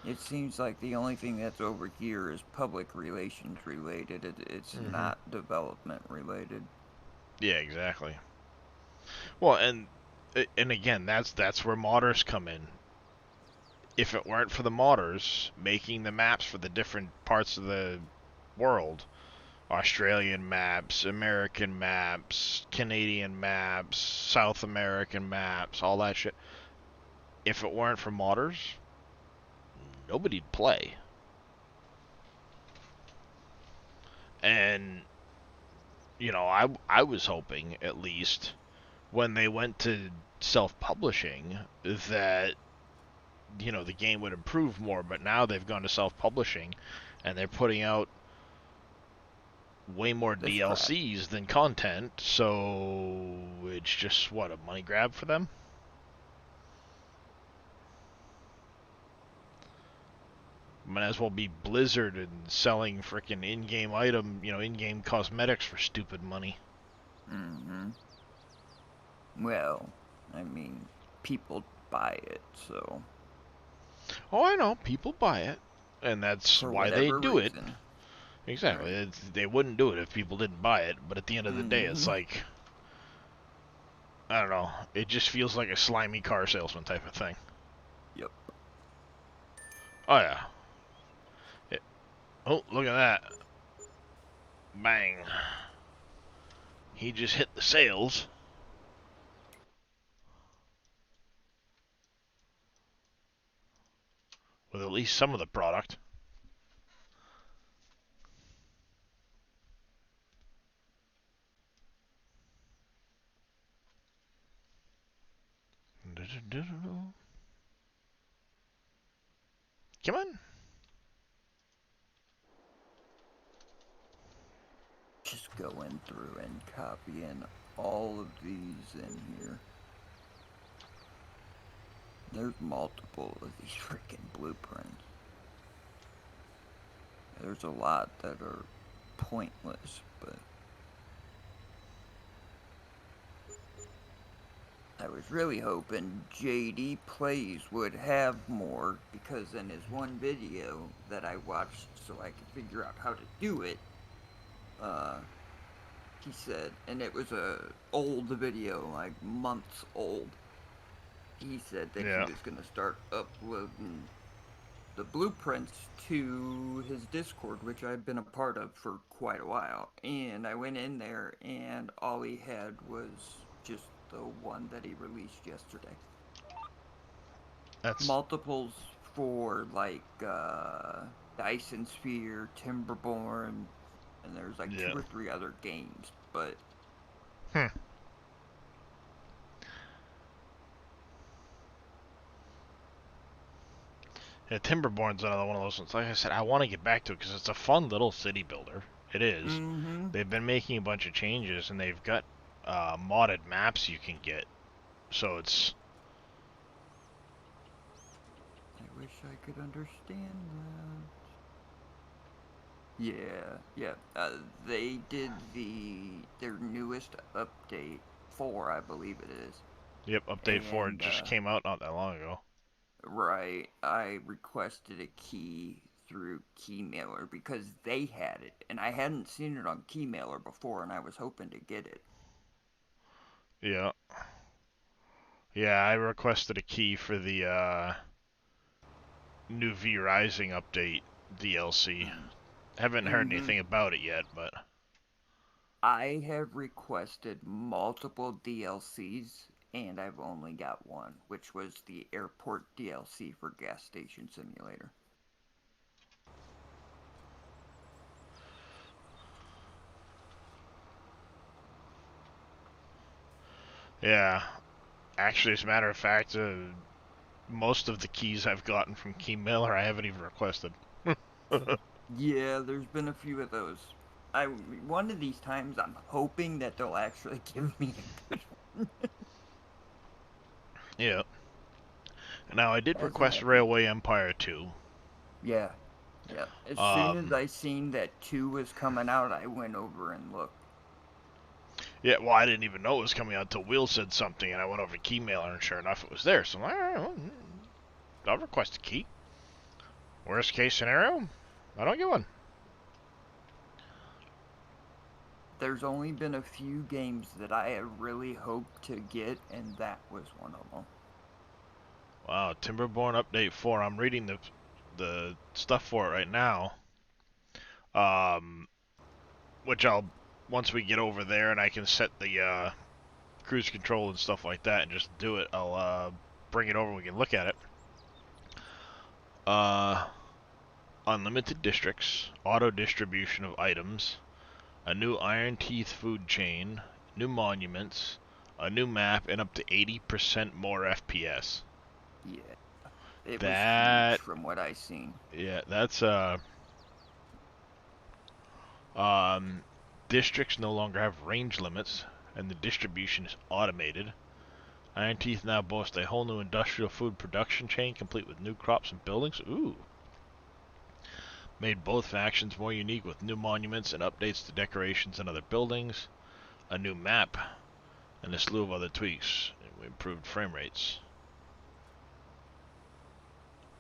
It seems like the only thing that's over here is public relations related. It's hmm not development related. yeah, exactly. Well, and again, that's where modders come in. If it weren't for the modders making the maps for the different parts of the world, Australian maps, American maps, Canadian maps, South American maps, all that shit. If it weren't for modders, nobody'd play. And I was hoping at least when they went to self-publishing that the game would improve more, but now they've gone to self-publishing and they're putting out way more This crap. DLCs than content, so it's just what a money grab for them. Might as well be Blizzard and selling freaking in-game in-game cosmetics for stupid money. Mm-hmm. Well, I mean, people buy it, so Oh, I know, people buy it, and that's for why they whatever do it. reason. Exactly. Right. They wouldn't do it if people didn't buy it, but at the end of the day, it's Mm-hmm. like, I don't know, it just feels like a slimy car salesman type of thing. Yep. Oh, yeah. It, oh, look at that. Bang. He just hit the sales with at least some of the product. Come on. Just going through and copying all of these in here. There's multiple of these freaking blueprints. There's a lot that are pointless, but I was really hoping JD Plays would have more because in his one video that I watched so I could figure out how to do it, uh, he said, and it was a old video, like months old. He said that he Yeah. was gonna start uploading the blueprints to his Discord, which I've been a part of for quite a while. And I went in there, and all he had was just the one that he released yesterday. That's, Multiples for like Dyson Sphere, Timberborn, and there's like yeah. two or three other games. But Hmm. Yeah, Timberborn's another one of those ones. Like I said, I want to get back to it because it's a fun little city builder. It is. mm-hmm. They've been making a bunch of changes, and they've got modded maps you can get. So it's, I wish I could understand that. Yeah, yeah. They did their newest update, 4, I believe it is. yep, update 4 And just came out not that long ago. right, I requested a key through Keymailer because they had it, and I hadn't seen it on Keymailer before, and I was hoping to get it. Yeah. Yeah, I requested a key for the new V Rising update DLC. Haven't heard Mm-hmm. anything about it yet, but I have requested multiple DLCs, and I've only got one, which was the airport DLC for Gas Station Simulator. yeah. Actually, as a matter of fact, most of the keys I've gotten from Keymailer I haven't even requested. Yeah, there's been a few of those. One of these times I'm hoping that they'll actually give me a good one. Yeah. Now, I did As of request that yet. Railway Empire 2. Yeah, yeah. As soon as Um, I seen that 2 was coming out, I went over and looked. yeah, well, I didn't even know it was coming out till Will said something, and I went over to Keymailer, and sure enough, it was there. So I'm like, all right, well, I'll request a key. Worst case scenario, I don't get one. There's only been a few games that I have really hoped to get, and that was one of them. Wow, Timberborn Update 4. I'm reading the stuff for it right now. Um, which I'll once we get over there and I can set the cruise control and stuff like that and just do it. I'll bring it over and we can look at it. Uh, unlimited districts, auto distribution of items, a new Iron Teeth food chain, new monuments, a new map, and up to 80% more FPS. Yeah, it was huge That from what I seen. yeah, that's um districts no longer have range limits and the distribution is automated. Iron Teeth now boast a whole new industrial food production chain complete with new crops and buildings. Ooh. Made both factions more unique with new monuments and updates to decorations and other buildings. A new map. and a slew of other tweaks. We improved frame rates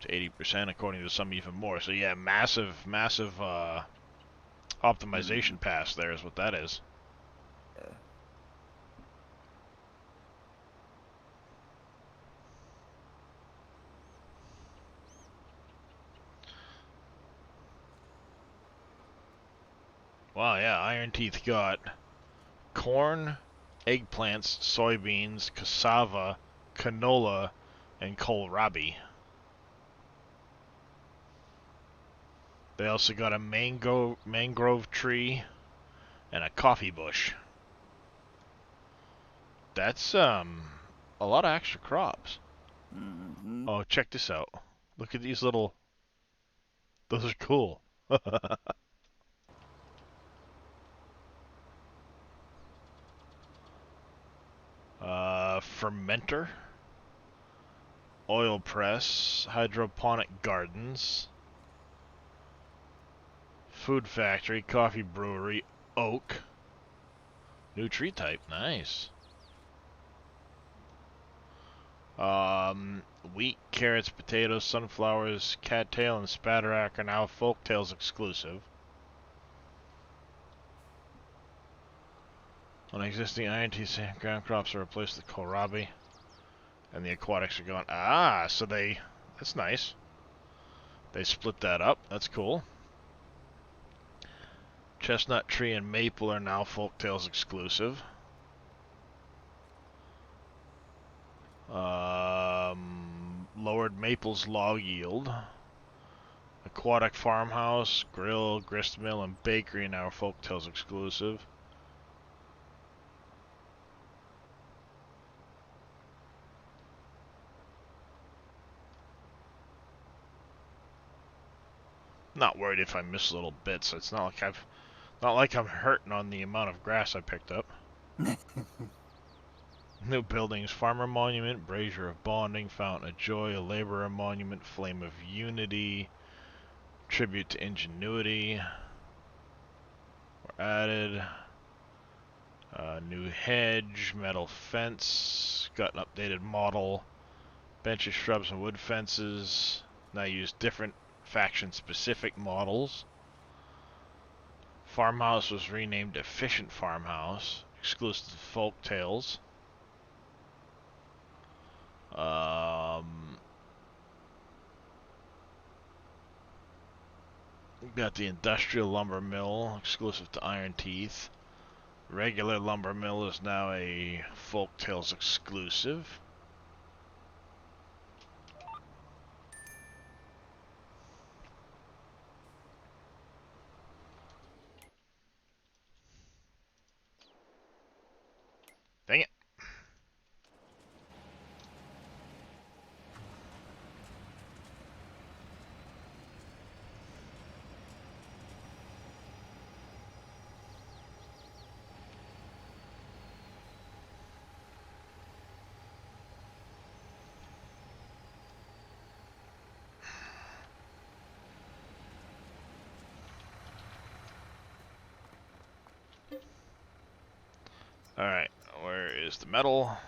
to 80%, according to some even more. So yeah, massive, massive Mm-hmm. optimization pass there is what that is. Yeah. Wow, yeah, Iron Teeth got corn, eggplants, soybeans, cassava, canola, and kohlrabi. They also got a mangrove tree and a coffee bush. That's a lot of extra crops. Mm-hmm. Oh, check this out. Look at these little. Those are cool. Fermenter, oil press, hydroponic gardens, food factory, coffee brewery, oak, new tree type. Nice. Wheat, carrots, potatoes, sunflowers, cattail, and spatterak are now Folktales exclusive. On existing INT ground crops are replaced with kohlrabi, and the aquatics are gone. Ah, so that's nice. They split that up. That's cool. Chestnut tree and maple are now Folktales exclusive. Lowered maple's log yield. Aquatic farmhouse, grill, grist mill, and bakery now Folktales exclusive. Not worried if I miss little bits. It's not like I'm hurting on the amount of grass I picked up. New buildings, Farmer Monument, Brazier of Bonding, Fountain of Joy, a Laborer Monument, Flame of Unity, Tribute to Ingenuity were added. New hedge, metal fence, got an updated model, benches, shrubs, and wood fences. Now use different faction-specific models. Farmhouse was renamed Efficient Farmhouse, exclusive to Folk Tales. Got the Industrial Lumber Mill, exclusive to Iron Teeth. Regular Lumber Mill is now a Folk Tales exclusive. Dang it. Alright, where is the metal? I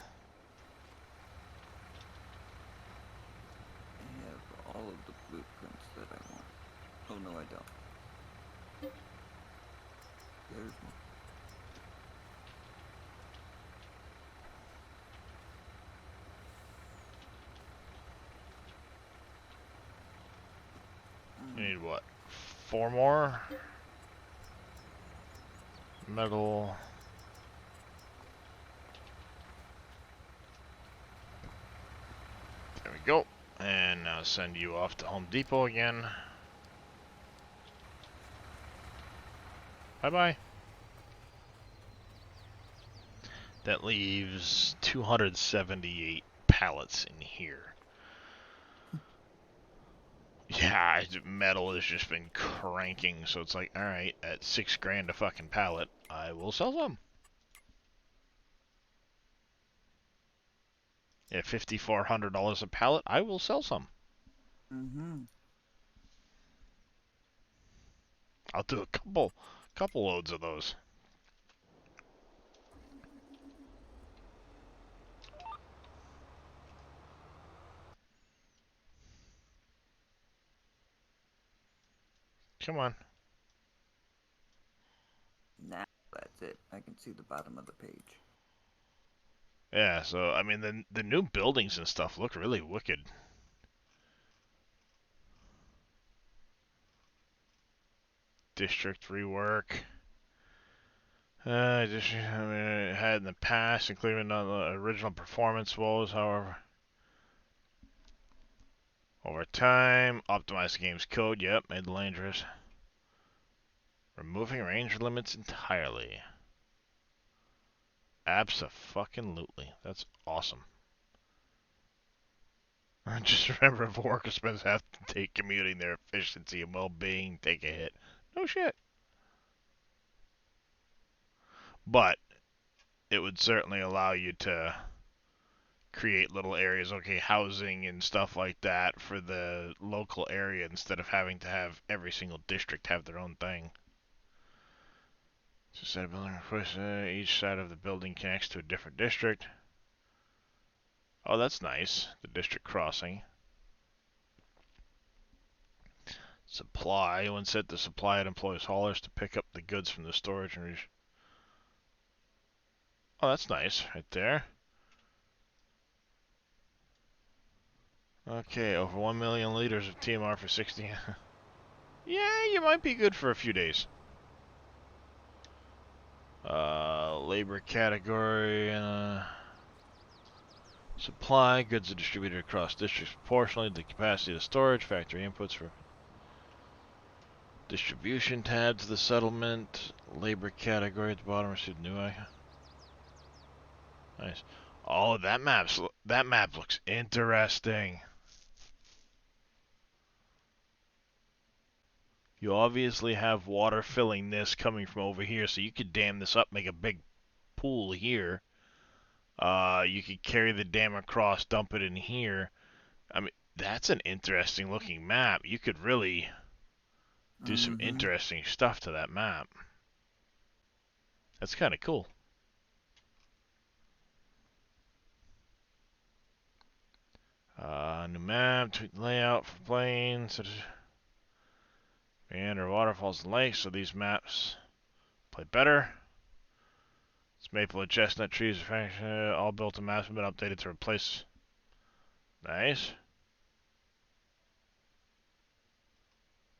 have all of the blueprints that I want. Oh no, I don't. There's one. You need what? 4 more? Metal. There we go. And now send you off to Home Depot again. Bye bye. That leaves 278 pallets in here. Yeah, metal has just been cranking, so it's like, alright, at $6 grand a fucking pallet, I will sell some. At $5,400 a pallet, I will sell some. Mm-hmm. I'll do a couple loads of those. Come on. Now that's it. I can see the bottom of the page. Yeah, so I mean the new buildings and stuff look really wicked. District rework. Just I mean, it had in the past, including the original performance woes. However, over time, optimize the game's code. Yep, made the dangerous. Removing range limits entirely. Abso-fucking-lutely. That's awesome. Just remember, if workers have to take commuting, their efficiency and well-being take a hit. No shit. But it would certainly allow you to create little areas, okay, housing and stuff like that for the local area instead of having to have every single district have their own thing. So set a building, each side of the building connects to a different district. Oh, that's nice. The district crossing. Supply. When set to supply, it employs haulers to pick up the goods from the storage and oh, that's nice right there. Okay, over 1 million liters of TMR for 60. Yeah, you might be good for a few days. Labor category. Supply. Goods are distributed across districts proportionally to the capacity of the storage. Factory inputs for distribution tabs. The settlement. Labor category at the bottom. Received new icon. Nice. Oh, that map looks interesting. You obviously have water filling this coming from over here, so you could dam this up, make a big pool here. You could carry the dam across, dump it in here. I mean, that's an interesting looking map. You could really do some Mm-hmm. interesting stuff to that map. That's kind of cool. New map, tweak layout for planes, meander waterfalls and lakes, so these maps play better. It's maple and chestnut trees, all built-in maps have been updated to replace. Nice.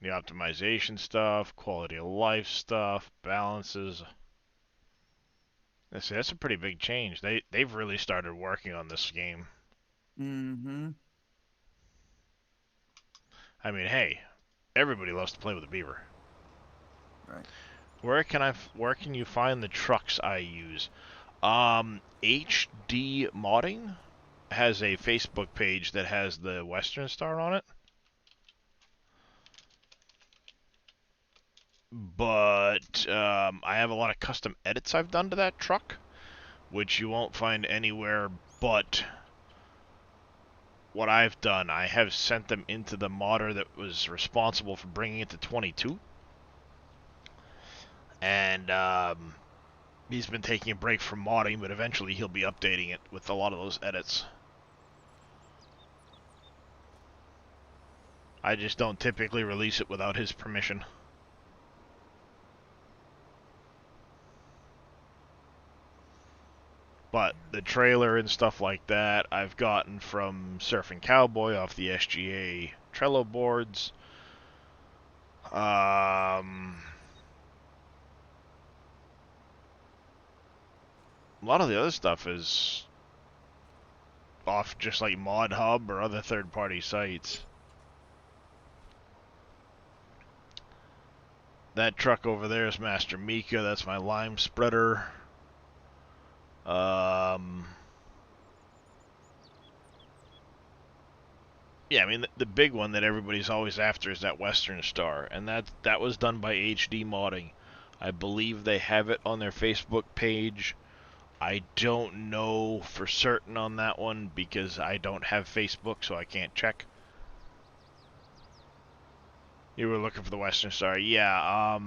The optimization stuff, quality of life stuff, balances. That's a pretty big change. They've really started working on this game. Mm-hmm. I mean, hey, everybody loves to play with a beaver. Right. Where can you find the trucks I use? HD Modding has a Facebook page that has the Western Star on it. But I have a lot of custom edits I've done to that truck, which you won't find anywhere but what I've done. I have sent them into the modder that was responsible for bringing it to 22. And he's been taking a break from modding, but eventually he'll be updating it with a lot of those edits. I just don't typically release it without his permission. But the trailer and stuff like that I've gotten from Surfing Cowboy off the SGA Trello boards. A lot of the other stuff is off just like Mod Hub or other third-party sites. That truck over there is Master Mika. That's my lime spreader. Yeah, I mean the big one that everybody's always after is that Western Star, and that was done by HD Modding. I believe they have it on their Facebook page. I don't know for certain on that one because I don't have Facebook, so I can't check. You were looking for the Western Star. Yeah,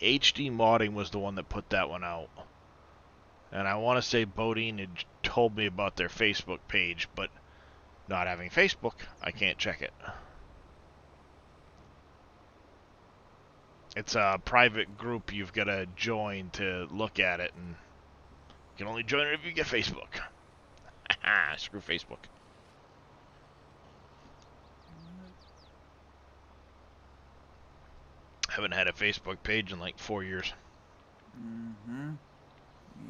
HD Modding was the one that put that one out. And I want to say Bodine had told me about their Facebook page, but not having Facebook, I can't check it. It's a private group you've got to join to look at it, and you can only join it if you get Facebook. Screw Facebook. Haven't had a Facebook page in like 4 years. Mm-hmm. Me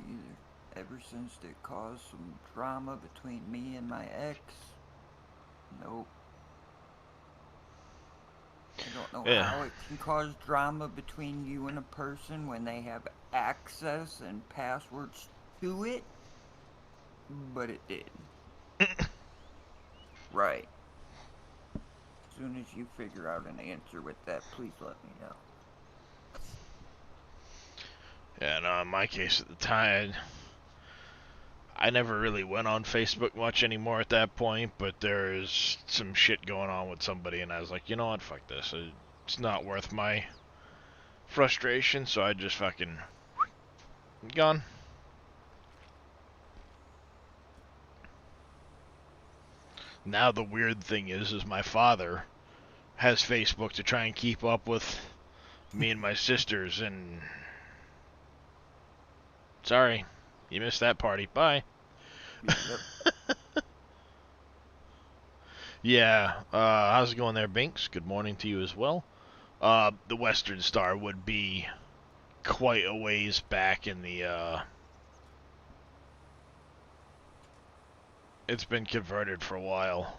either. Ever since it caused some drama between me and my ex. Nope. I don't know Yeah. how it can cause drama between you and a person when they have access and passwords to it, but it did. Right. As soon as you figure out an answer with that, please let me know. Yeah, no, in my case at the time, I never really went on Facebook much anymore at that point, but there's some shit going on with somebody, and I was like, you know what, fuck this. It's not worth my frustration, so I just fucking gone. Now the weird thing is my father has Facebook to try and keep up with me and my sisters, and sorry, you missed that party. Bye. Yep. Yeah, how's it going there, Binks? Good morning to you as well. The Western Star would be quite a ways back in the, it's been converted for a while.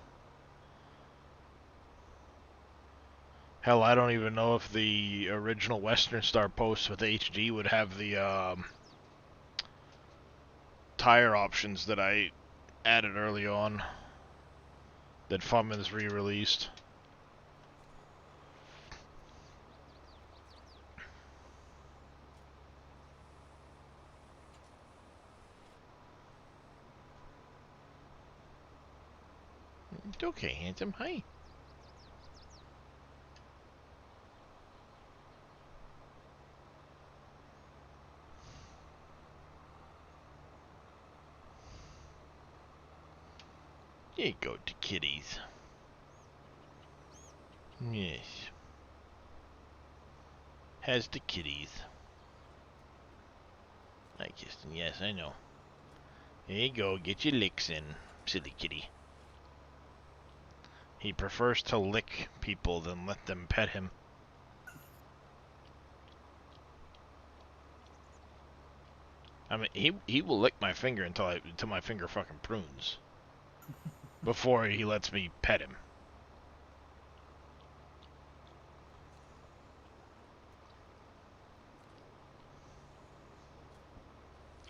Hell, I don't even know if the original Western Star post with HD would have the, tire options that I added early on that Fumman's re-released. Okay, handsome. Hi. Here you go, to kitties. Yes. Has the kitties. Hi, Kirsten. Yes, I know. Here you go. Get your licks in, silly kitty. He prefers to lick people than let them pet him. I mean, he will lick my finger until my finger fucking prunes before he lets me pet him.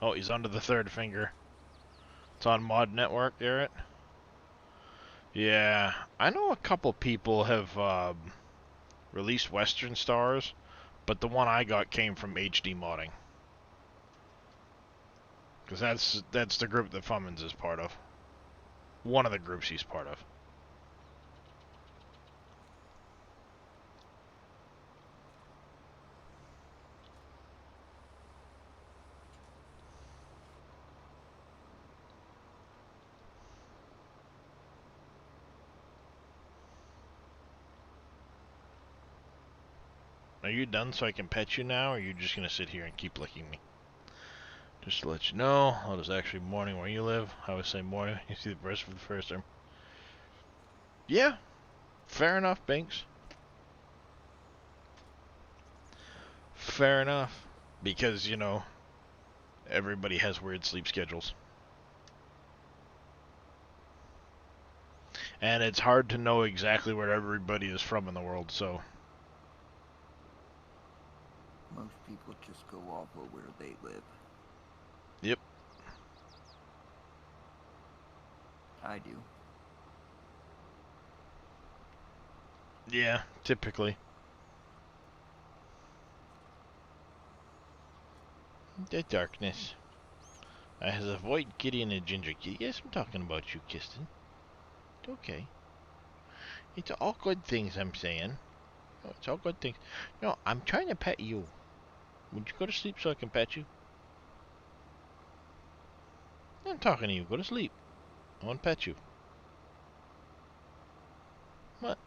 Oh, he's onto the third finger. It's on Mod Network, Garrett. Yeah, I know a couple people have released Western Stars, but the one I got came from HD modding. Because that's the group that Fummins is part of. One of the groups he's part of. Are you done so I can pet you now, or are you just going to sit here and keep licking me? Just to let you know, it is actually morning where you live. I would say morning. You see the birds for the first time. Yeah, fair enough, Binks. Fair enough. Because, you know, everybody has weird sleep schedules. And it's hard to know exactly where everybody is from in the world, so. Most people just go off of where they live. Yep. I do. Yeah, typically. The darkness. I has a white kitty and a ginger kitty. Yes, I'm talking about you, Kirsten. Okay. It's all good things I'm saying. No, it's all good things. No, I'm trying to pet you. Would you go to sleep so I can pet you? I'm talking to you. Go to sleep. I want to pet you. What?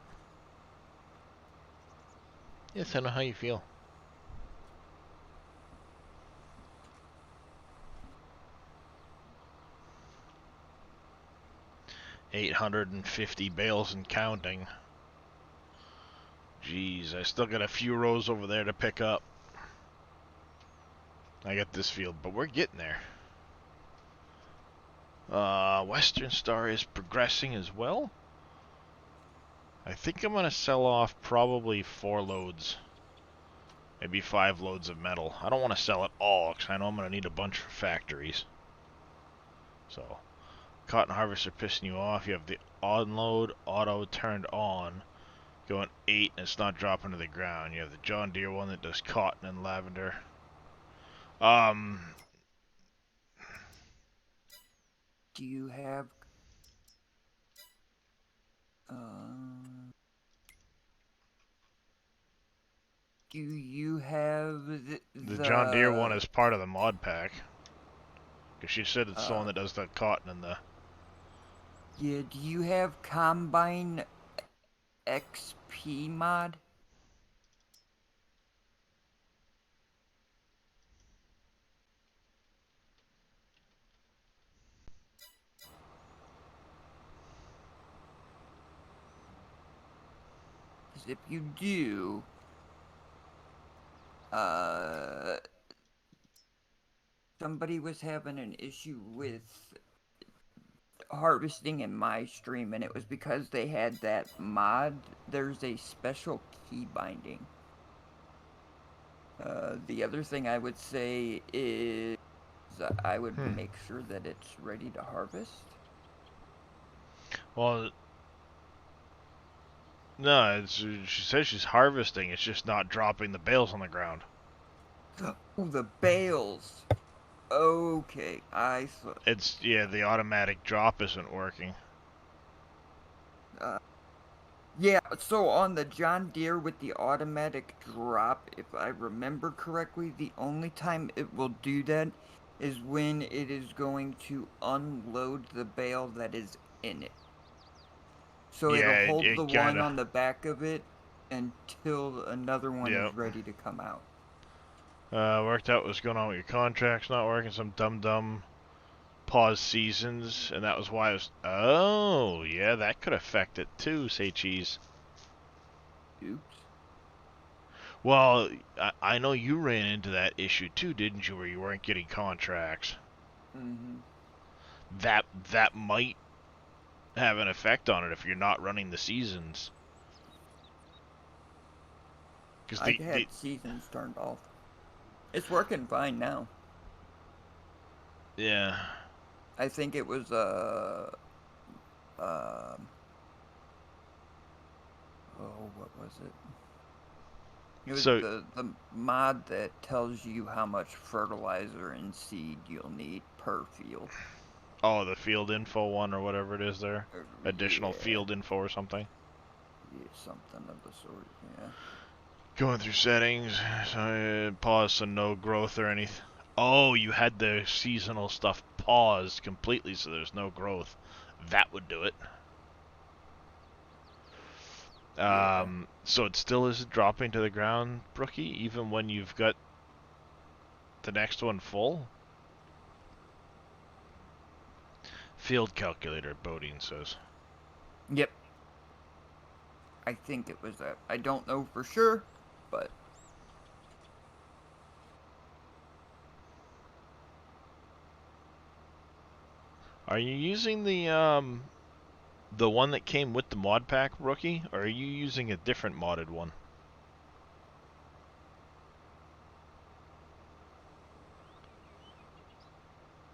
Yes, I know how you feel. 850 bales and counting. Jeez, I still got a few rows over there to pick up. I got this field, but we're getting there. Western Star is progressing as well. I think I'm gonna sell off probably 4 loads. Maybe 5 loads of metal. I don't want to sell it all, because I know I'm gonna need a bunch for factories. So, cotton harvester pissing you off. You have the unload auto turned on. Going 8 and it's not dropping to the ground. You have the John Deere one that does cotton and lavender. Do you have uh, do you have The John Deere one the is part of the mod pack. Because she said it's the one uh that does the cotton and the... yeah, do you have Combine XP mod? Because if you do, uh, somebody was having an issue with harvesting in my stream, and it was because they had that mod. There's a special key binding. The other thing I would say is I would make sure that it's ready to harvest. Well, no, she says she's harvesting. It's just not dropping the bales on the ground. Oh, the bales. Okay, I thought. It's, yeah, the automatic drop isn't working. Uh, yeah, so on the John Deere with the automatic drop, if I remember correctly, the only time it will do that is when it is going to unload the bale that is in it. So it'll Yeah, hold the it one kinda... on the back of it until another one Yep. is ready to come out. Worked out what's going on with your contracts not working. Some dum-dum pause seasons, and that was why it was... Oh, yeah, that could affect it too, say cheese. Oops. Well, I know you ran into that issue too, didn't you, where you weren't getting contracts? Mm-hmm. That might have an effect on it if you're not running the seasons. Because I had seasons turned off. It's working fine now. yeah. I think it was uh oh, what was it? It was So, the mod that tells you how much fertilizer and seed you'll need per field. oh, the field info one or whatever it is there. Additional Yeah, field info or something. yeah, something of the sort. Yeah. Going through settings, so pause so no growth or anything. Oh, you had the seasonal stuff paused completely so there's no growth. That would do it. Yeah. So it still isn't dropping to the ground, Brookie, even when you've got the next one full? Field calculator, Bodine says. Yep. I think it was that. I don't know for sure, but Are you using the one that came with the mod pack, Rookie, or are you using a different modded one?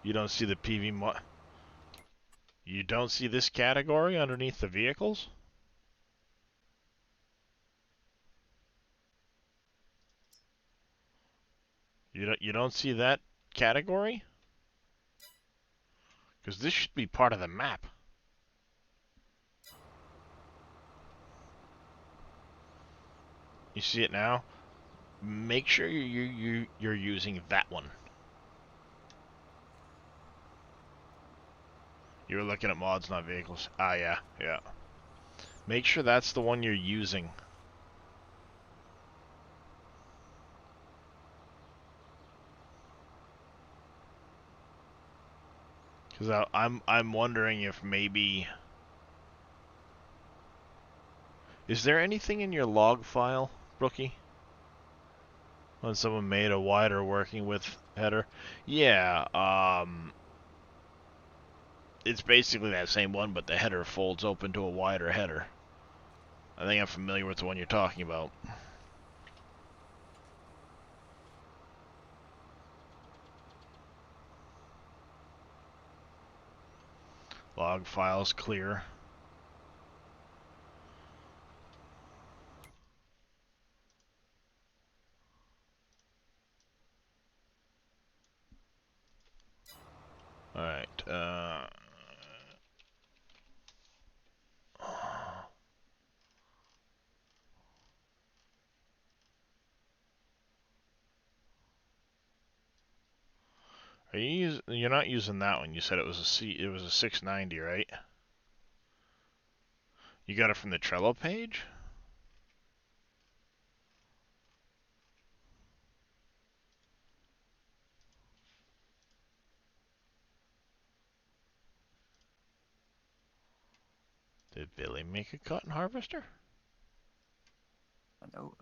You don't see the PV mod. You don't see this category underneath the vehicles? You don't see that category? Because this should be part of the map. You see it now? Make sure you're using that one. You were looking at mods, not vehicles. Ah, yeah, yeah. Make sure that's the one you're using. Because I'm wondering if maybe Is there anything in your log file, Brookie? When someone made a wider working with header? Yeah, it's basically that same one, but the header folds open to a wider header. I think I'm familiar with the one you're talking about. Log files clear. Alright, you're not using that one. You said it was it was a 690, right? You got it from the Trello page? Did Billy make a cotton harvester? I know.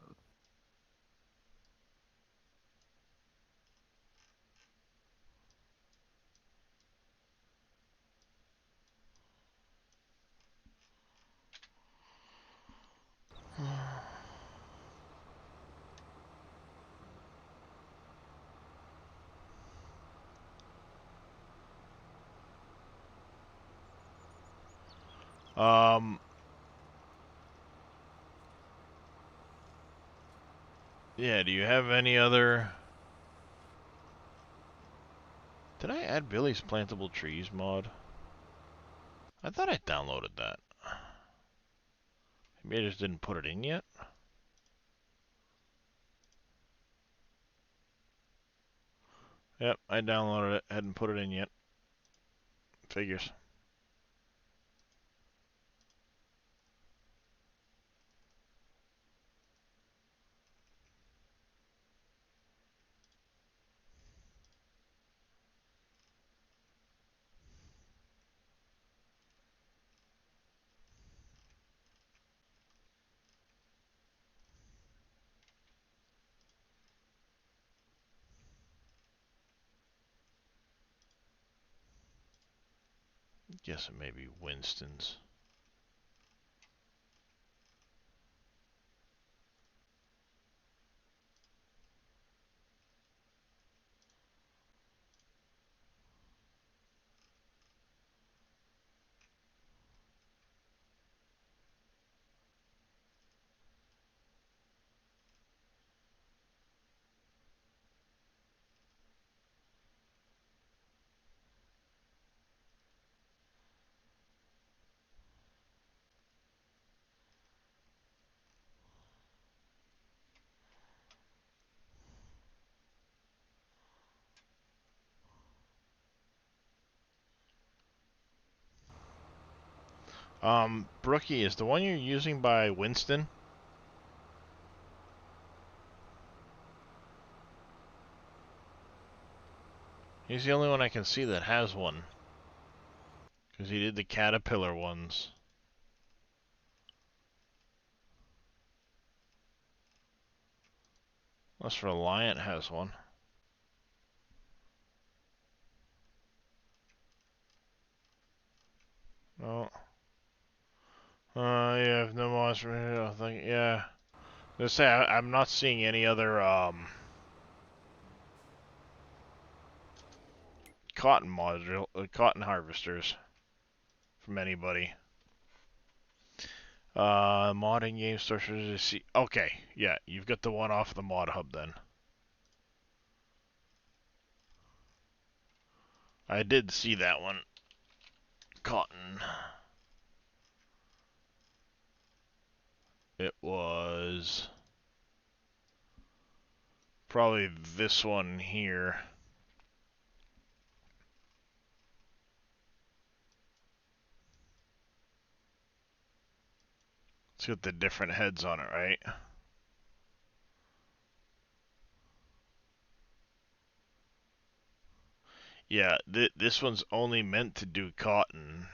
Um, yeah, do you have any other... Did I add Billy's Plantable Trees mod? I thought I downloaded that. Maybe I just didn't put it in yet? Yep, I downloaded it. Hadn't put it in yet. Figures. Guess it may be Winston's. Brookie, is the one you're using by Winston? He's the only one I can see that has one. Because he did the Caterpillar ones. Unless Reliant has one. No. You have no monster. I think, yeah. Let's say I'm not seeing any other cotton harvesters from anybody. Modding game sources. See. Okay, yeah, you've got the one off the mod hub then. I did see that one. Cotton. It was probably this one here. It's got the different heads on it, right? Yeah, this one's only meant to do cotton.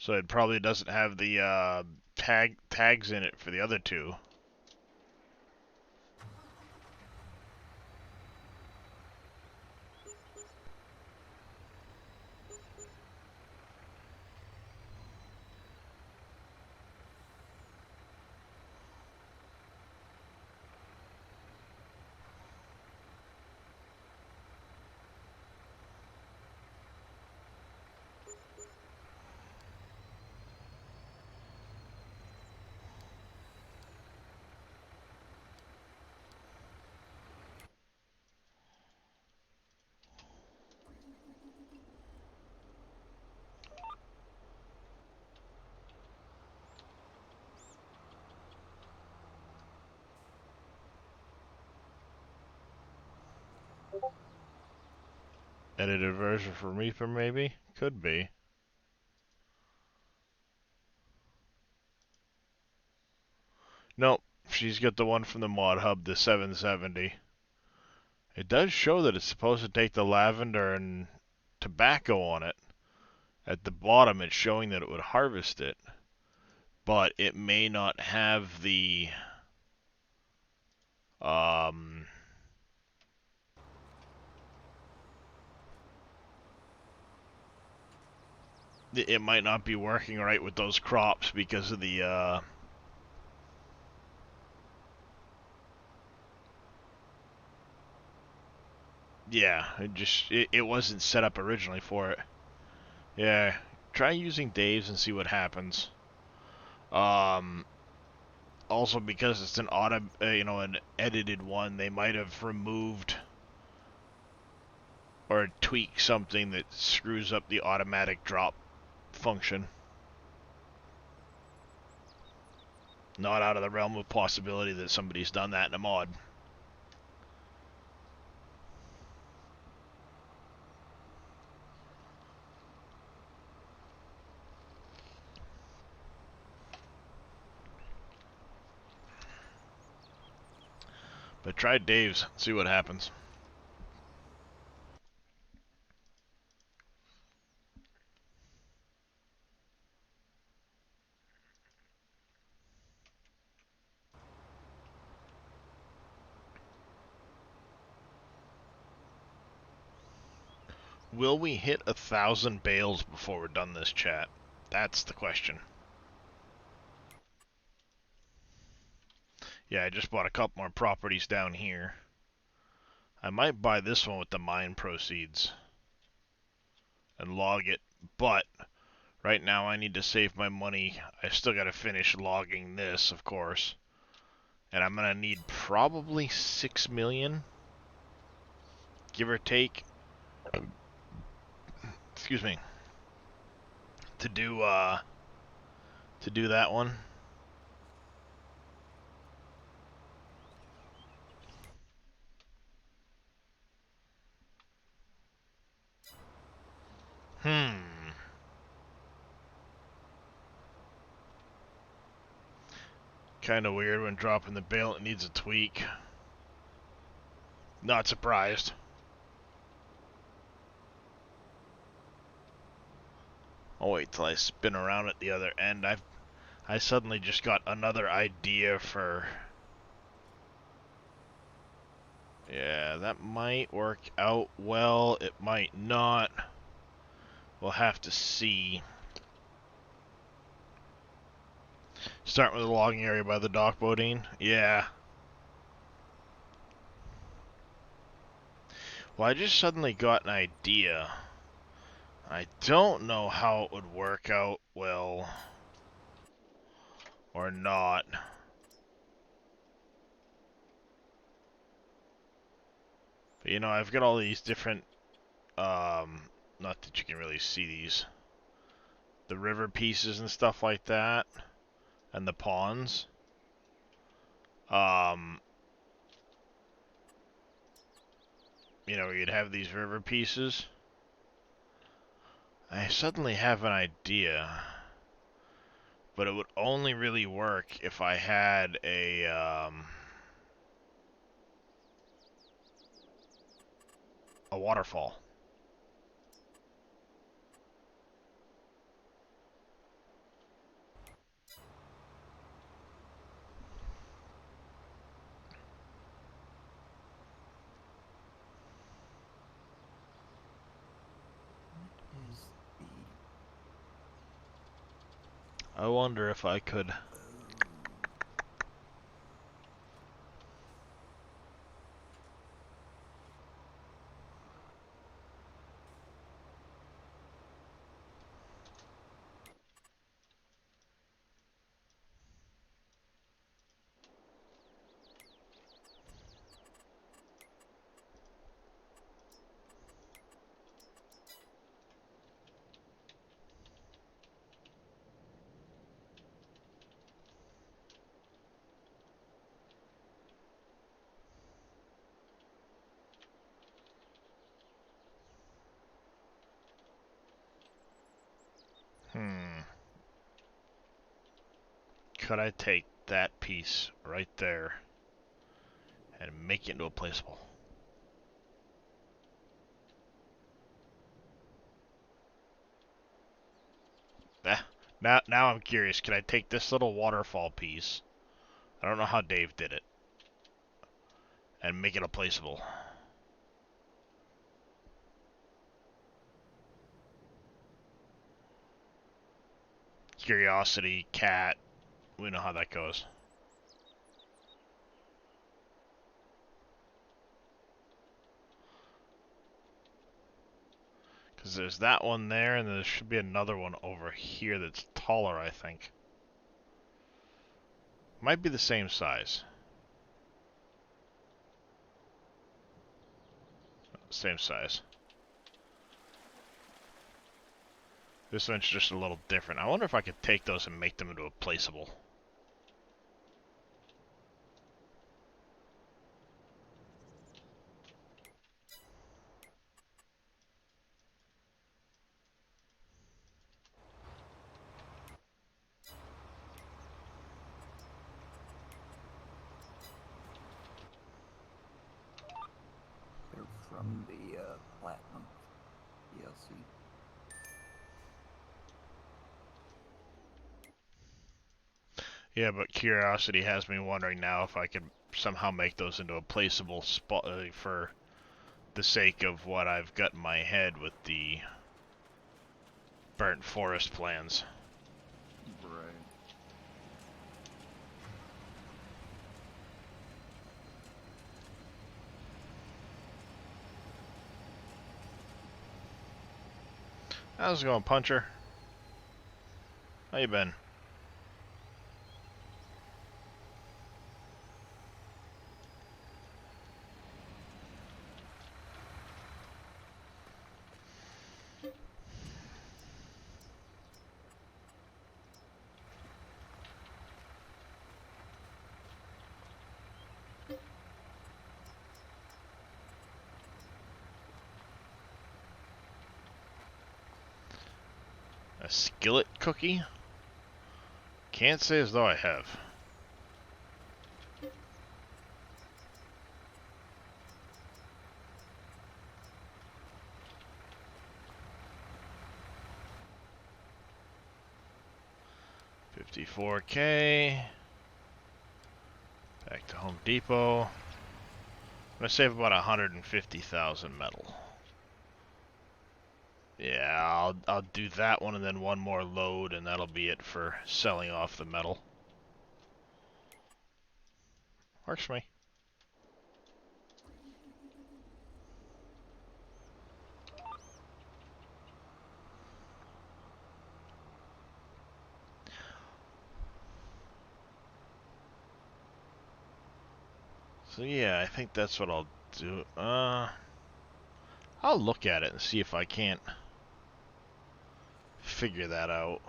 So it probably doesn't have the tags in it for the other two. Edited version for Reaper, maybe? Could be. Nope, she's got the one from the mod hub, the 770. It does show that it's supposed to take the lavender and tobacco on it. At the bottom, it's showing that it would harvest it, but it may not have the um, it might not be working right with those crops because of the yeah, it wasn't set up originally for it. Yeah, try using Dave's and see what happens. Um, Also because it's an an edited one, they might have removed or tweaked something that screws up the automatic drop function. Not out of the realm of possibility that somebody's done that in a mod. But try Dave's, see what happens. Will we hit 1,000 bales before we're done this chat? That's the question. Yeah, I just bought a couple more properties down here. I might buy this one with the mine proceeds and log it, but right now I need to save my money. I still gotta finish logging this, of course. And I'm gonna need probably 6 million, give or take, excuse me, to do that one. Hmm. Kinda weird when dropping the bale, it needs a tweak. Not surprised. I'll wait till I spin around at the other end. I suddenly just got another idea for... Yeah, that might work out well. It might not. We'll have to see. Start with the logging area by the dock boating. Yeah. Well, I just suddenly got an idea. I don't know how it would work out well or not. But, I've got all these different, not that you can really see these, the river pieces and stuff like that, and the ponds. Um, you'd have these river pieces. I suddenly have an idea, but it would only really work if I had a waterfall. I wonder if I could. Hmm. Could I take that piece right there and make it into a placeable? Eh. Now I'm curious. Can I take this little waterfall piece? I don't know how Dave did it, and make it a placeable. Curiosity, cat. We know how that goes. Because there's that one there, and there should be another one over here that's taller, I think. Might be the same size. Same size. This one's just a little different. I wonder if I could take those and make them into a placeable. They're from the Platinum DLC. Yeah, but curiosity has me wondering now if I could somehow make those into a placeable spot for the sake of what I've got in my head with the burnt forest plans. Right. How's it going, Puncher? How you been? A skillet cookie? Can't say as though I have. $54K. Back to Home Depot. I'm gonna save about 150,000 metal. Yeah, I'll do that one and then one more load, and that'll be it for selling off the metal. Works for me. So yeah, I think that's what I'll do. I'll look at it and see if I can't figure that out.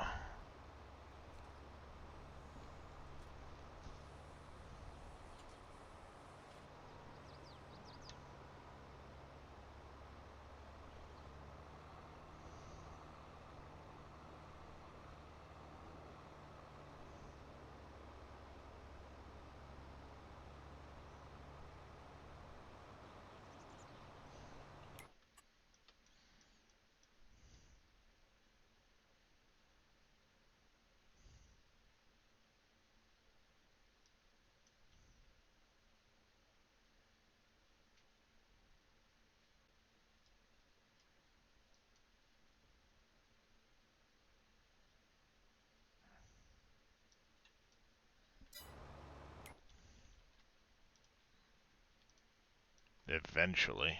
Eventually.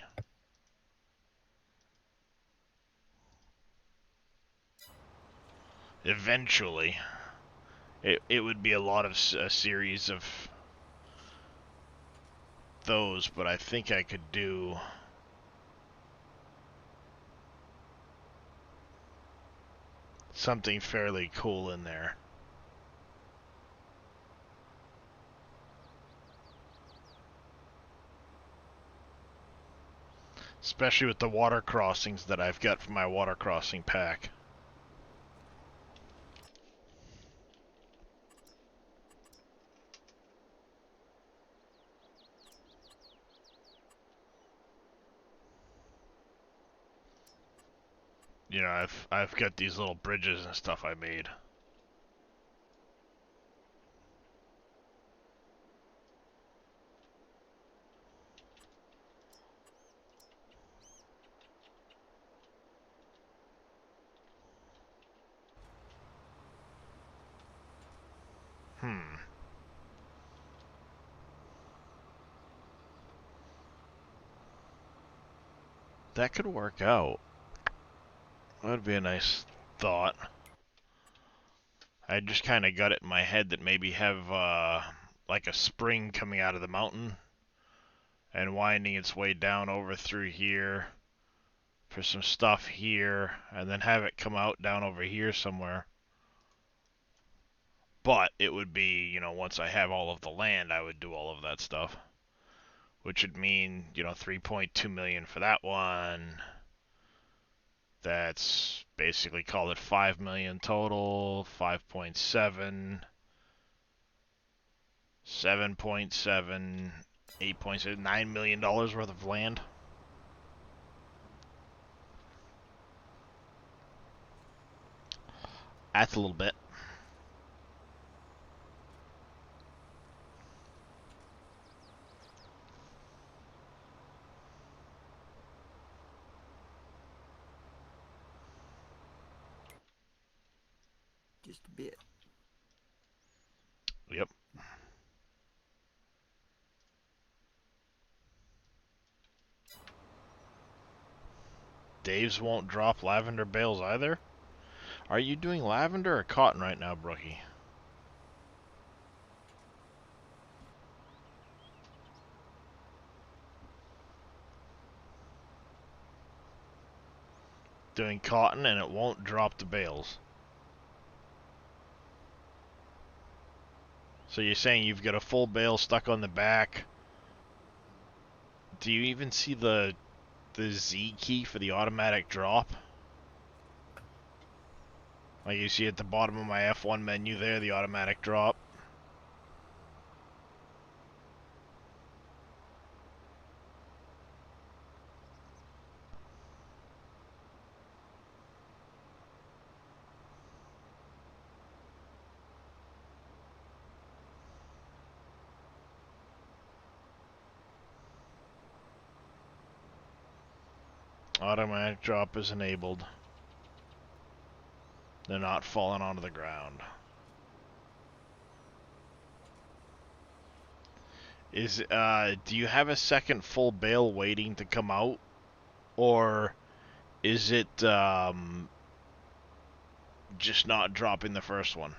Eventually. It would be a lot of a series of those, but I think I could do something fairly cool in there. Especially with the water crossings that I've got from my water crossing pack. You know, I've got these little bridges and stuff I made. Hmm. That could work out. That'd be a nice thought. I just kind of got it in my head that maybe have like a spring coming out of the mountain and winding its way down over through here for some stuff here, and then have it come out down over here somewhere. But it would be, you know, once I have all of the land, I would do all of that stuff. Which would mean, you know, 3.2 million for that one. That's basically call it 5 million total, 5.7, 7.7, 8.7, $9 million worth of land. That's a little bit. Just a bit. Yep. Dave's won't drop lavender bales either. Are you doing lavender or cotton right now, Brookie? Doing cotton and it won't drop the bales. So you're saying you've got a full bale stuck on the back. Do you even see the Z key for the automatic drop? Like you see at the bottom of my F1 menu there, the automatic drop. Automatic drop is enabled. They're not falling onto the ground. Do you have a second full bale waiting to come out? Or is it, just not dropping the first one?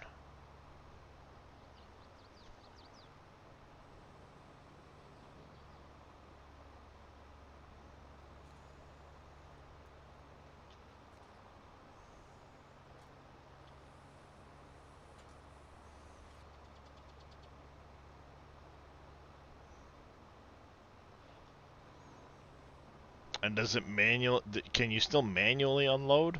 And does it can you still manually unload?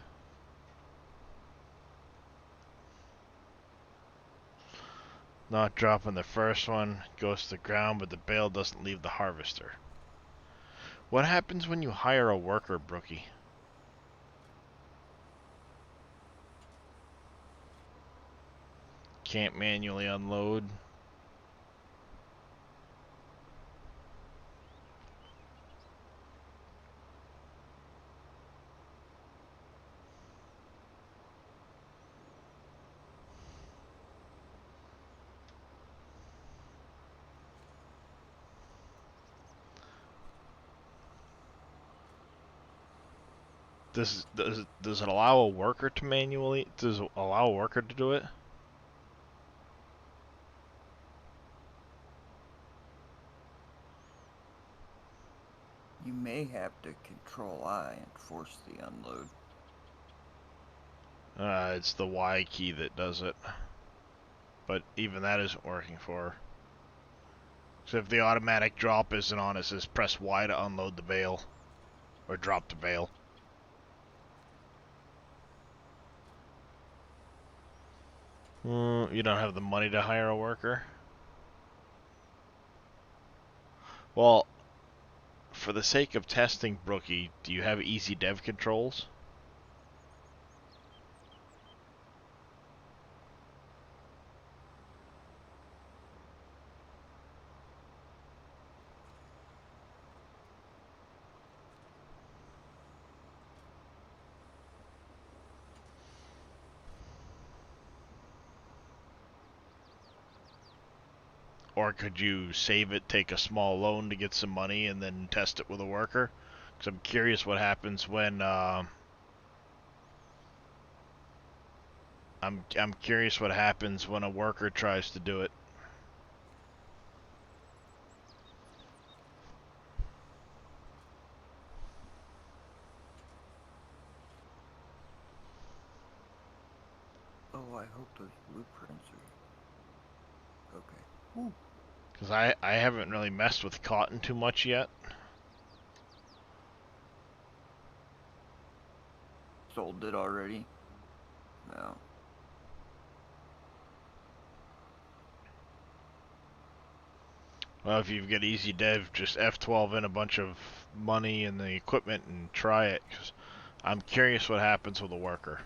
Not dropping the first one, goes to the ground, but the bale doesn't leave the harvester. What happens when you hire a worker, Brookie? Can't manually unload. Does it allow a worker to manually? Does it allow a worker to do it? You may have to control I and force the unload. It's the Y key that does it. But even that isn't working for her. So if the automatic drop isn't on, it says press Y to unload the bale. Or drop the bale. You don't have the money to hire a worker? Well, for the sake of testing, Brookie, do you have easy dev controls? Or could you save it, take a small loan to get some money, and then test it with a worker? Because I'm curious what happens when, I'm curious what happens when a worker tries to do it. Oh, I hope those blueprints are okay. Ooh. Because I haven't really messed with cotton too much yet. Sold it already? No. Well, if you've got easy dev, just F12 in a bunch of money and the equipment and try it. Because I'm curious what happens with a worker.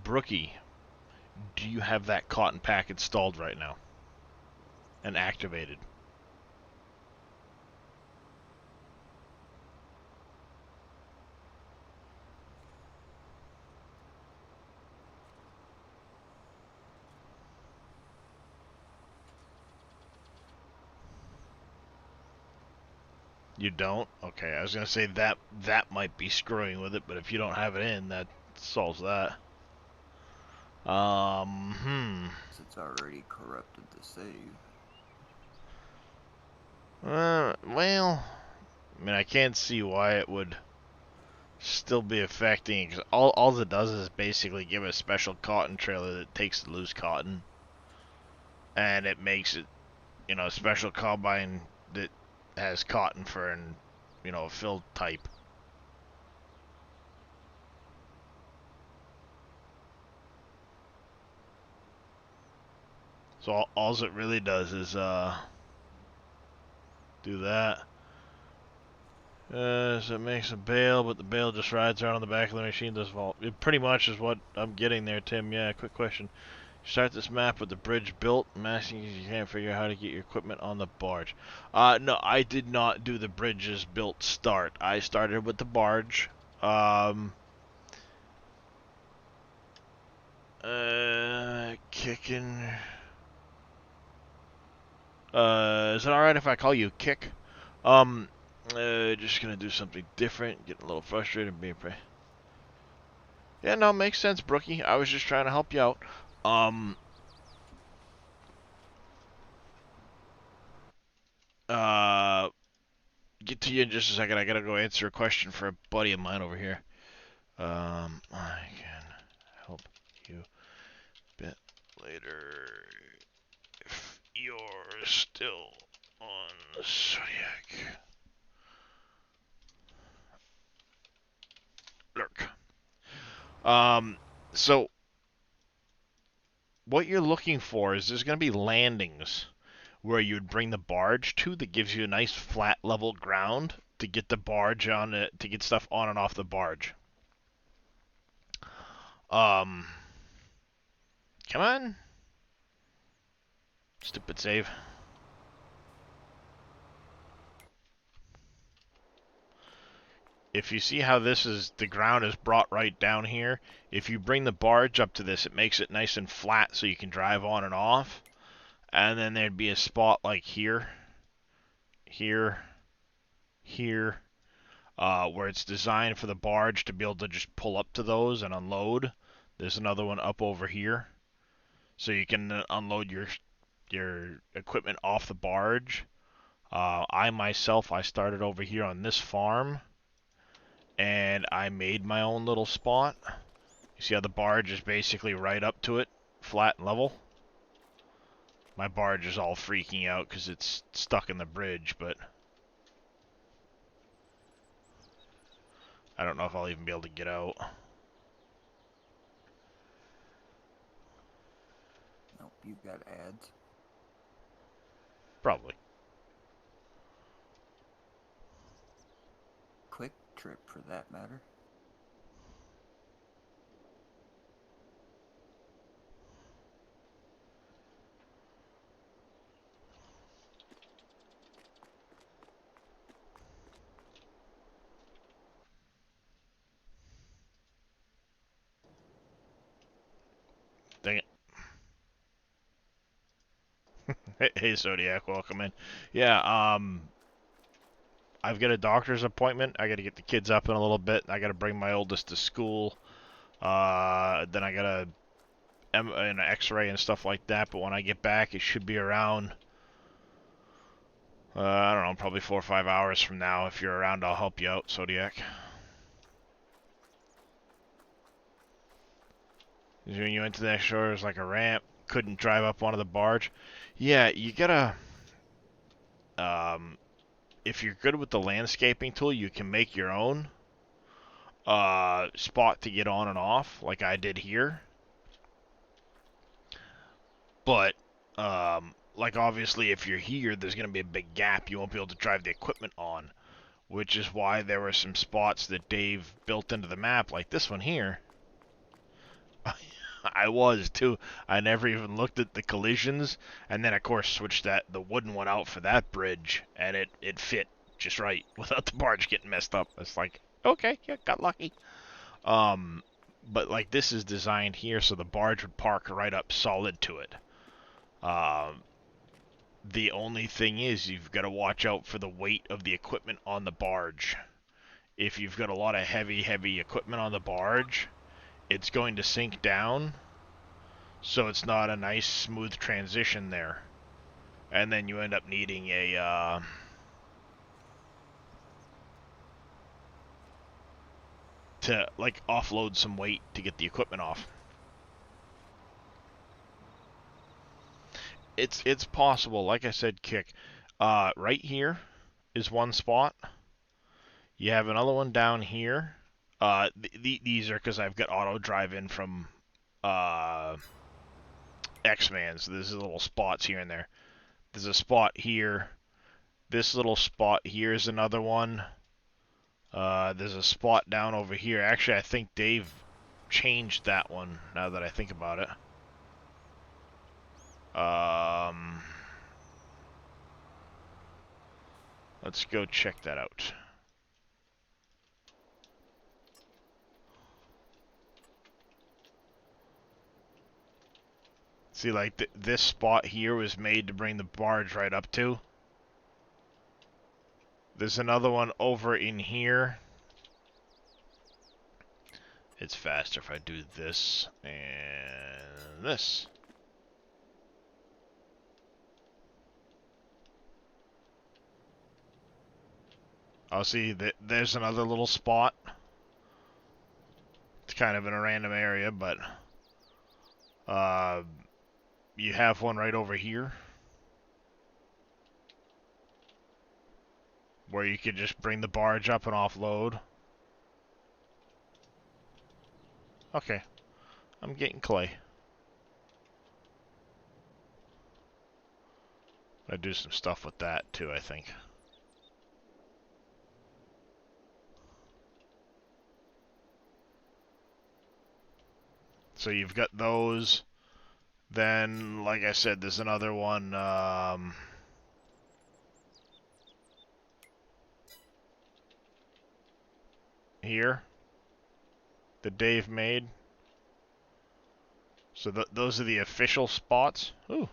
Brookie, do you have that cotton pack installed right now? And activated? You don't? Okay, I was gonna say that might be screwing with it, but if you don't have it in, that solves that. It's already corrupted the save. Well, I mean, I can't see why it would still be affecting, because all it does is basically give a special cotton trailer that takes the loose cotton, and it makes it, a special combine that has cotton for a fill type. So all it really does is do that. So it makes a bale, but the bale just rides around on the back of the machine, does vault. It pretty much is what I'm getting there, Tim. Yeah, quick question. Start this map with the bridge built. I'm asking you can't figure out how to get your equipment on the barge. No, I did not do the bridges built start. I started with the barge. Kicking. Is it alright if I call you Kick? Just gonna do something different. Getting a little frustrated being Yeah, no, makes sense, Brookie. I was just trying to help you out. Um, uh, get to you in just a second. I gotta go answer a question for a buddy of mine over here. I can help you a bit later if you're still on the Zodiac. Lurk. So what you're looking for is there's gonna be landings where you'd bring the barge to that gives you a nice flat level ground to get the barge on it, to get stuff on and off the barge. Um, Come on. Stupid save. If you see how this is, the ground is brought right down here. If you bring the barge up to this, it makes it nice and flat so you can drive on and off. And then there'd be a spot like here, here, here, where it's designed for the barge to be able to just pull up to those and unload. There's another one up over here, so you can unload your equipment off the barge. I started over here on this farm, and I made my own little spot. You see how the barge is basically right up to it, flat and level? My barge is all freaking out because it's stuck in the bridge, but I don't know if I'll even be able to get out. Nope, you've got ads. Probably. Quick trip for that matter. Dang it. Hey, Zodiac, welcome in. Yeah, I've got a doctor's appointment. I got to get the kids up in a little bit. I got to bring my oldest to school. Then I got an X-ray and stuff like that. But when I get back, it should be around. I don't know, probably 4 or 5 hours from now. If you're around, I'll help you out, Zodiac. When you went to the next door, there's like a ramp. Couldn't drive up onto the barge. Yeah, you gotta. Um, if you're good with the landscaping tool, you can make your own spot to get on and off, like I did here. But like obviously, if you're here, there's gonna be a big gap. You won't be able to drive the equipment on, which is why there were some spots that Dave built into the map, like this one here. I was too. I never even looked at the collisions, and then of course switched the wooden one out for that bridge, and it fit just right without the barge getting messed up. It's like, okay, yeah, got lucky. Um, but like this is designed here so the barge would park right up solid to it. Um, the only thing is you've got to watch out for the weight of the equipment on the barge. If you've got a lot of heavy equipment on the barge, it's going to sink down, so it's not a nice smooth transition there. And then you end up needing to like offload some weight to get the equipment off. It's possible. Like I said, Kick. Right here is one spot. You have another one down here. These are because I've got auto drive in from uh, X-Man, so there's little spots here and there. There's a spot here. This little spot here is another one. There's a spot down over here. Actually, I think Dave changed that one, now that I think about it. Let's go check that out. See, like, this spot here was made to bring the barge right up to. There's another one over in here. It's faster if I do this and this. I'll see that there's another little spot. It's kind of in a random area, but you have one right over here where you could just bring the barge up and offload. Okay, I'm getting clay. I do some stuff with that too, I think. So you've got those. Then, like I said, there's another one. Here that Dave made. So those are the official spots. Ooh.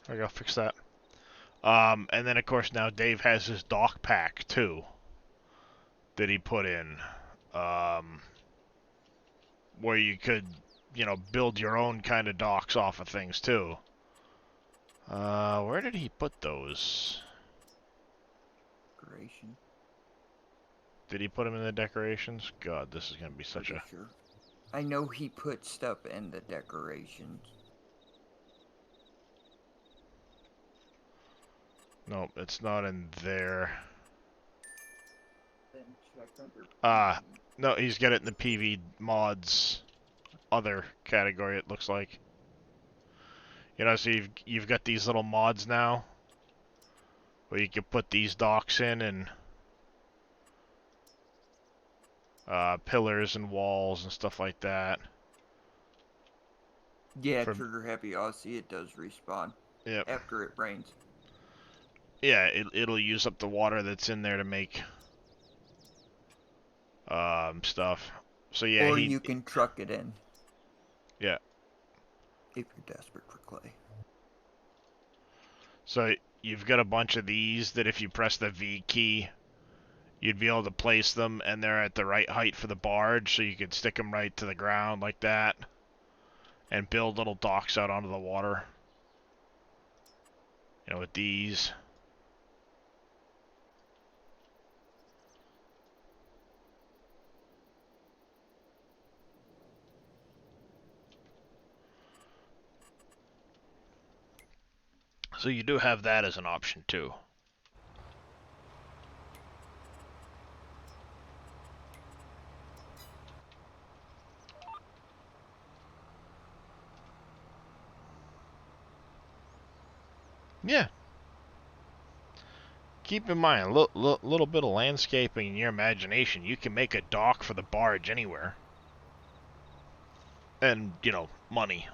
I gotta fix that. And then of course now Dave has his dock pack too that he put in, um, where you could, build your own kind of docks off of things too. Where did he put those? Decoration. Did he put them in the decorations? God, this is gonna be such Pretty a... sure. I know he put stuff in the decorations. Nope, it's not in there. Then check under Ah, PV. no, he's got it in the PV mods other category, it looks like. So you've got these little mods now where you can put these docks in and pillars and walls and stuff like that. Yeah, For trigger happy Aussie, it does respawn Yep. after it rains. Yeah, it'll use up the water that's in there to make stuff. So yeah, Or you can truck it in yeah. if you're desperate for clay. So you've got a bunch of these that if you press the V key, you'd be able to place them, and they're at the right height for the barge, so you could stick them right to the ground like that, and build little docks out onto the water. With these. So you do have that as an option too. Yeah. Keep in mind, a little bit of landscaping in your imagination. You can make a dock for the barge anywhere. And, money.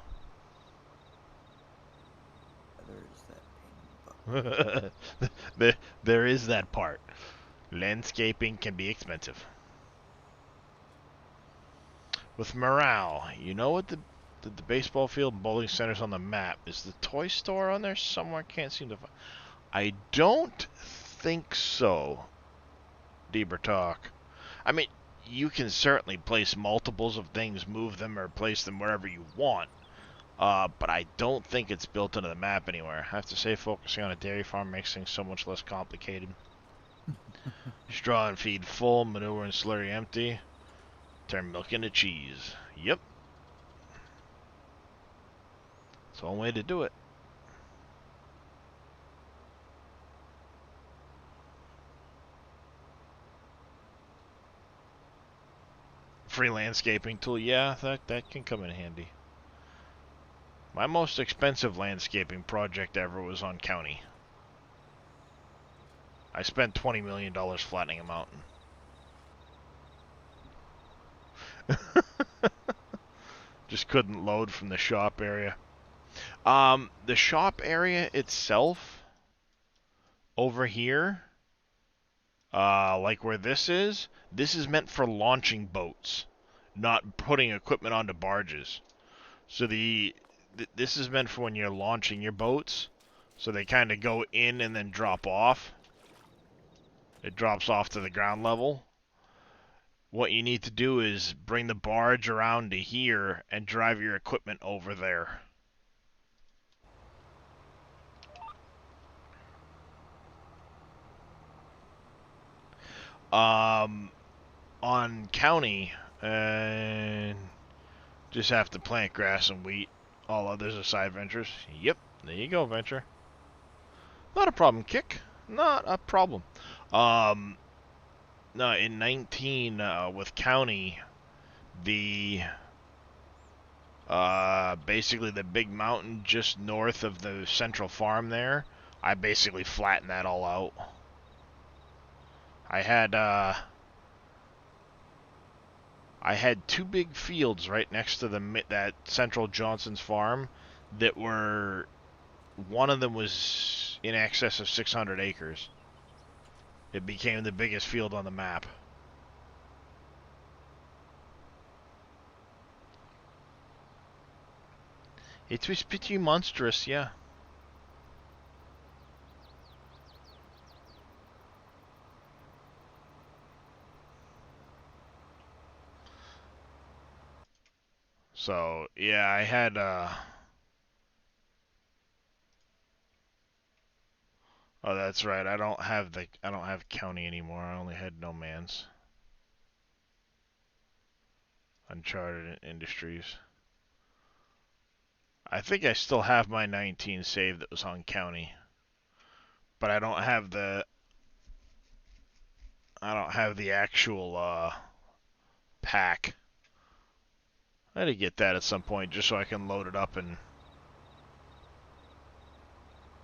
There is that pain in the butt. there is that part. Landscaping can be expensive. With morale, what the baseball field and bowling center's on the map. Is the toy store on there somewhere? Can't seem to find. I don't think so, Deeber Talk. I mean, you can certainly place multiples of things, move them, or place them wherever you want. But I don't think it's built into the map anywhere. I have to say, focusing on a dairy farm makes things so much less complicated. Straw and feed full, manure and slurry empty. Turn milk into cheese. Yep. It's one way to do it. Free landscaping tool, yeah, that can come in handy. My most expensive landscaping project ever was on county. I spent $20 million flattening a mountain. Just couldn't load from the shop area. The shop area itself, over here, like where this is meant for launching boats, not putting equipment onto barges. So this is meant for when you're launching your boats, so they kind of go in and then drop off. It drops off to the ground level. What you need to do is bring the barge around to here and drive your equipment over there. On county, and just have to plant grass and wheat. All others are side ventures. Yep, there you go, venture. Not a problem, Kick. Not a problem. Um, no, in 19, with county, the basically the big mountain just north of the central farm there, I basically flattened that all out. I had two big fields right next to that Central Johnson's farm that were, one of them was in excess of 600 acres. It became the biggest field on the map. It was pretty monstrous, yeah. So yeah, I had oh, that's right. I don't have county anymore. I only had no man's. Uncharted Industries. I think I still have my 19 saved that was on county, but I don't have the actual pack. I had to get that at some point just so I can load it up and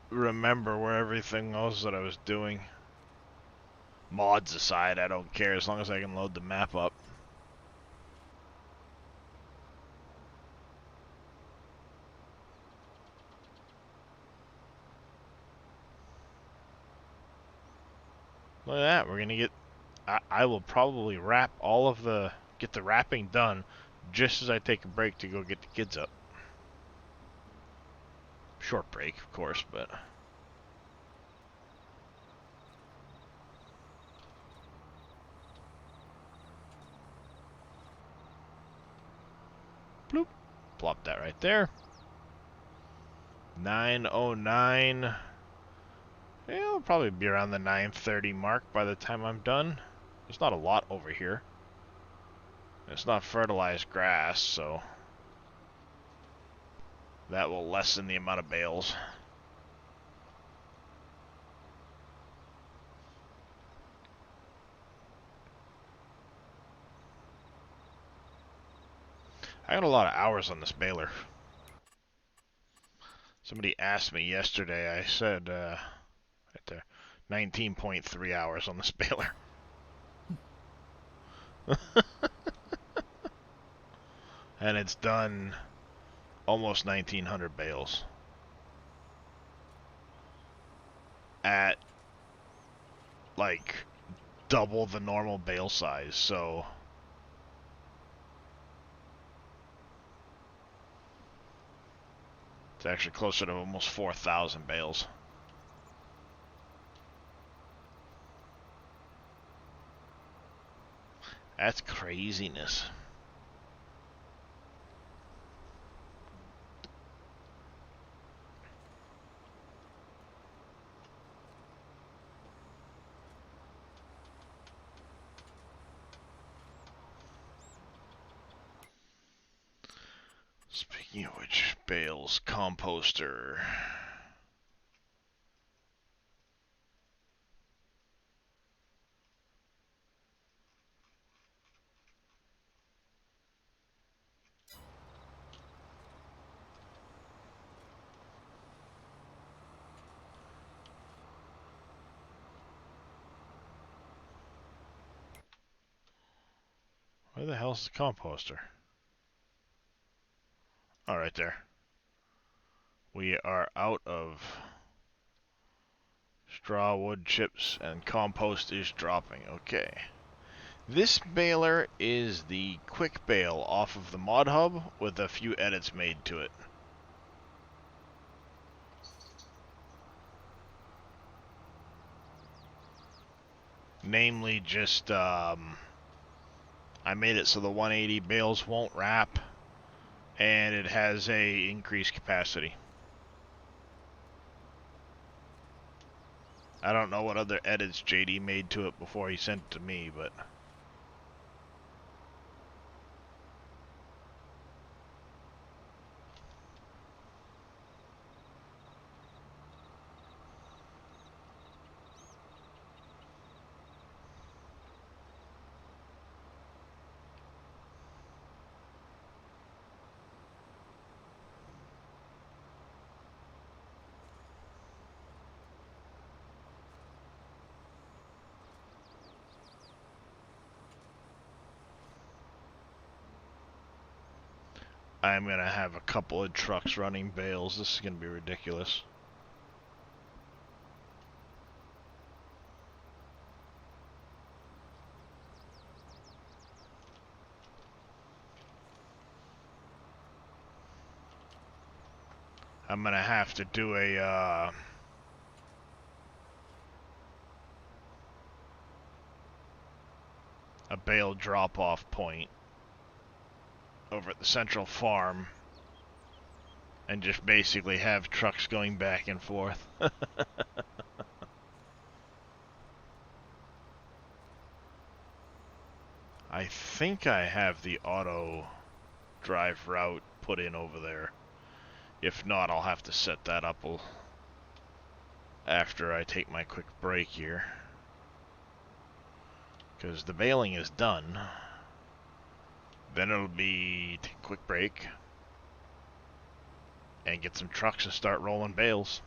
remember where everything was that I was doing. Mods aside, I don't care as long as I can load the map up. Look at that. We're gonna get. I will probably get the wrapping done just as I take a break to go get the kids up. Short break, of course, but. Bloop. Plop that right there. 9:09. Yeah, it'll probably be around the 9:30 mark by the time I'm done. There's not a lot over here. It's not fertilized grass, so that will lessen the amount of bales. I got a lot of hours on this baler. Somebody asked me yesterday, I said, right there, 19.3 hours on this baler. And it's done almost 1,900 bales. At, like, double the normal bale size, so... It's actually closer to almost 4,000 bales. That's craziness. Speaking of which, bales, composter. Where the hell's the composter? Oh, right there. We are out of straw, wood chips, and compost is dropping. Okay. This baler is the quick bale off of the mod hub with a few edits made to it. Namely, just I made it so the 180 bales won't wrap, and it has a increased capacity. I don't know what other edits JD made to it before he sent it to me, but I'm gonna have a couple of trucks running bales. This is gonna be ridiculous. I'm gonna have to do a bale drop-off point over at the central farm and just basically have trucks going back and forth. I think I have the auto drive route put in over there. If not, I'll have to set that up after I take my quick break here. Because the baling is done. Then it'll be take a quick break and get some trucks and start rolling bales.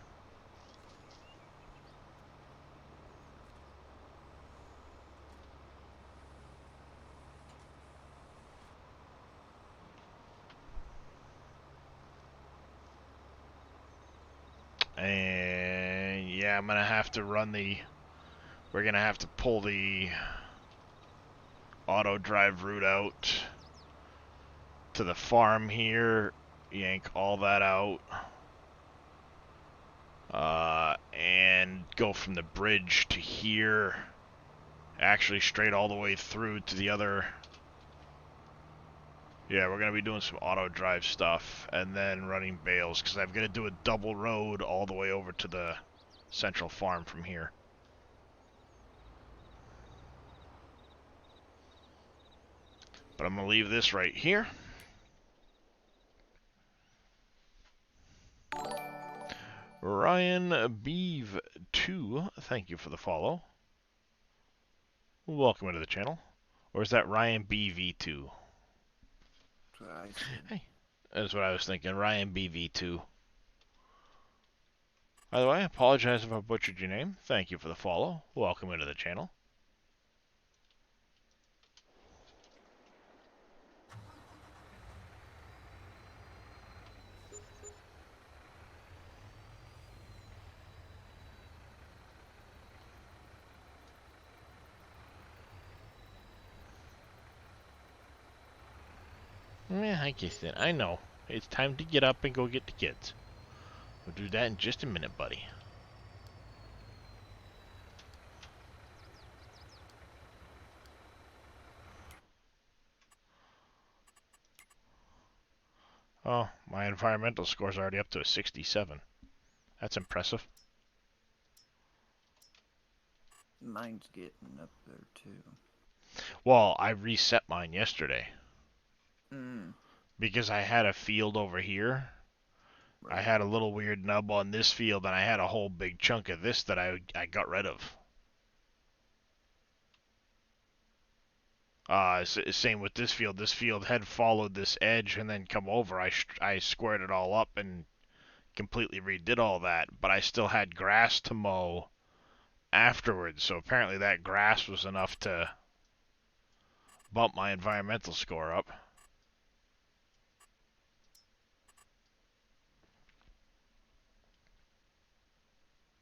And yeah, I'm gonna have to run the. We're gonna have to pull the auto drive route out to the farm here, yank all that out, and go from the bridge to here, actually straight all the way through to the other. Yeah, we're gonna be doing some auto drive stuff and then running bales because I'm gonna do a double road all the way over to the central farm from here. But I'm gonna leave this right here. Ryan Beeve2, thank you for the follow. Welcome into the channel. Or is that Ryan BV2? That's what I said. Hey, that's what I was thinking. Ryan BV2. By the way, I apologize if I butchered your name. Thank you for the follow. Welcome into the channel. Yeah, I guess that. I know. It's time to get up and go get the kids. We'll do that in just a minute, buddy. Oh, my environmental score's already up to a 67. That's impressive. Mine's getting up there too. Well, I reset mine yesterday Mm, because I had a field over here. I right. had a little weird nub on this field, and I had a whole big chunk of this that I got rid of. Same with this field. This field had followed this edge and then come over. I squared it all up and completely redid all that, but I still had grass to mow afterwards. So apparently that grass was enough to bump my environmental score up.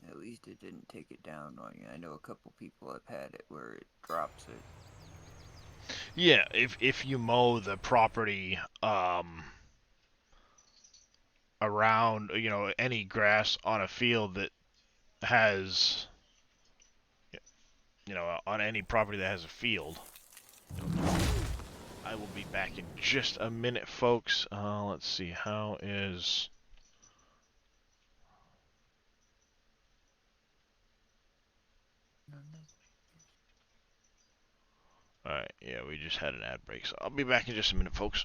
At least it didn't take it down on you. I know a couple people have had it where it drops it. Yeah, if you mow the property around, any grass on a field that has, on any property that has a field. I will be back in just a minute, folks. Let's see, how is... Alright, yeah, we just had an ad break, so I'll be back in just a minute, folks.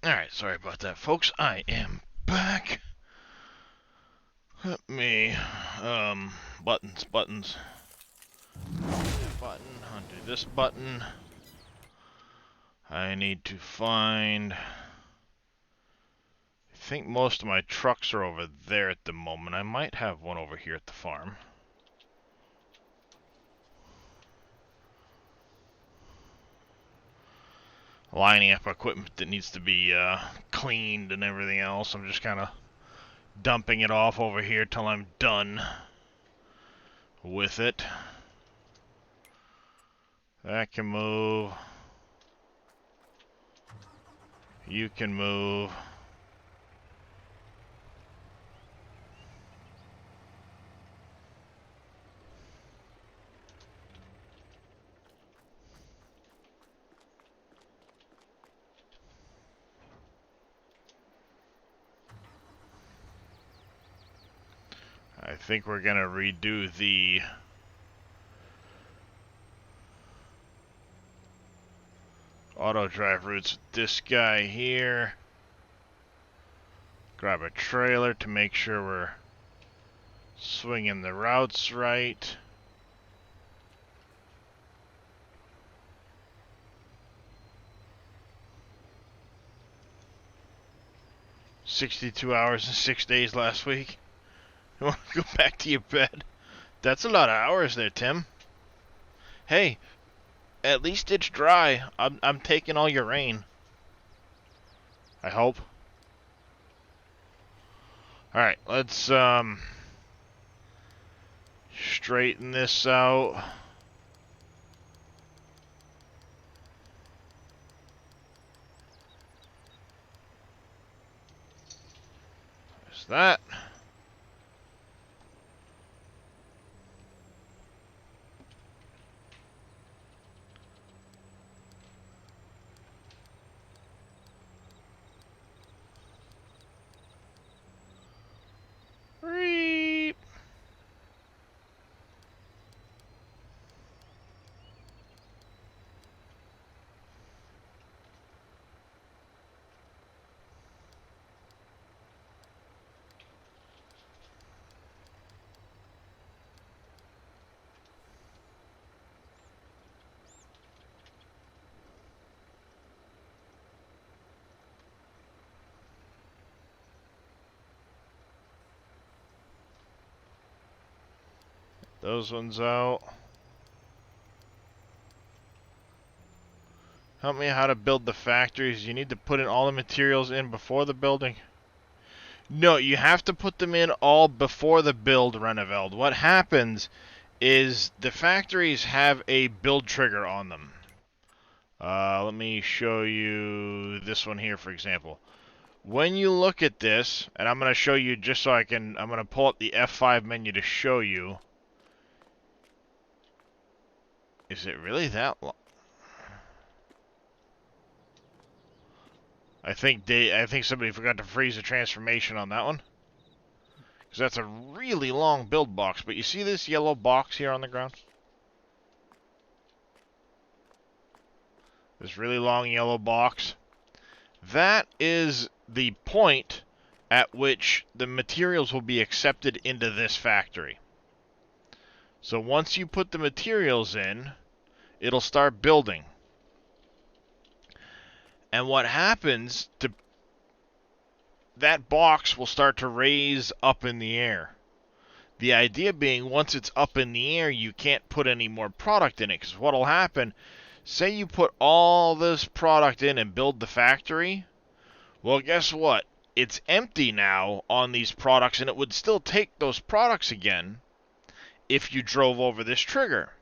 Alright, sorry about that, folks. I am back. Let me, buttons. Button, undo this button. I need to find... I think most of my trucks are over there at the moment. I might have one over here at the farm. Lining up equipment that needs to be cleaned and everything else. I'm just kind of dumping it off over here till I'm done with it. That can move. You can move. I think we're gonna redo the auto drive routes with this guy here. Grab a trailer to make sure we're swinging the routes right. "62 hours and 6 days last week. You want to go back to your bed?" That's a lot of hours there, Tim. Hey, at least it's dry. I'm taking all your rain. I hope. Alright, let's straighten this out. There's that. Reap. Those ones out. Help me how to build the factories. You need to put in all the materials in before the building. No, you have to put them in all before the build, Reneveld. What happens is the factories have a build trigger on them. Let me show you this one here, for example. When you look at this, and I'm going to show you just so I'm going to pull up the F5 menu to show you. Is it really that long? I think somebody forgot to freeze the transformation on that one. Because that's a really long build box. But you see this yellow box here on the ground? This really long yellow box. That is the point at which the materials will be accepted into this factory. So once you put the materials in, it'll start building. And what happens, that box will start to raise up in the air. The idea being, once it's up in the air, you can't put any more product in it. Because what will happen, say you put all this product in and build the factory. Well, guess what? It's empty now on these products, and it would still take those products again if you drove over this trigger.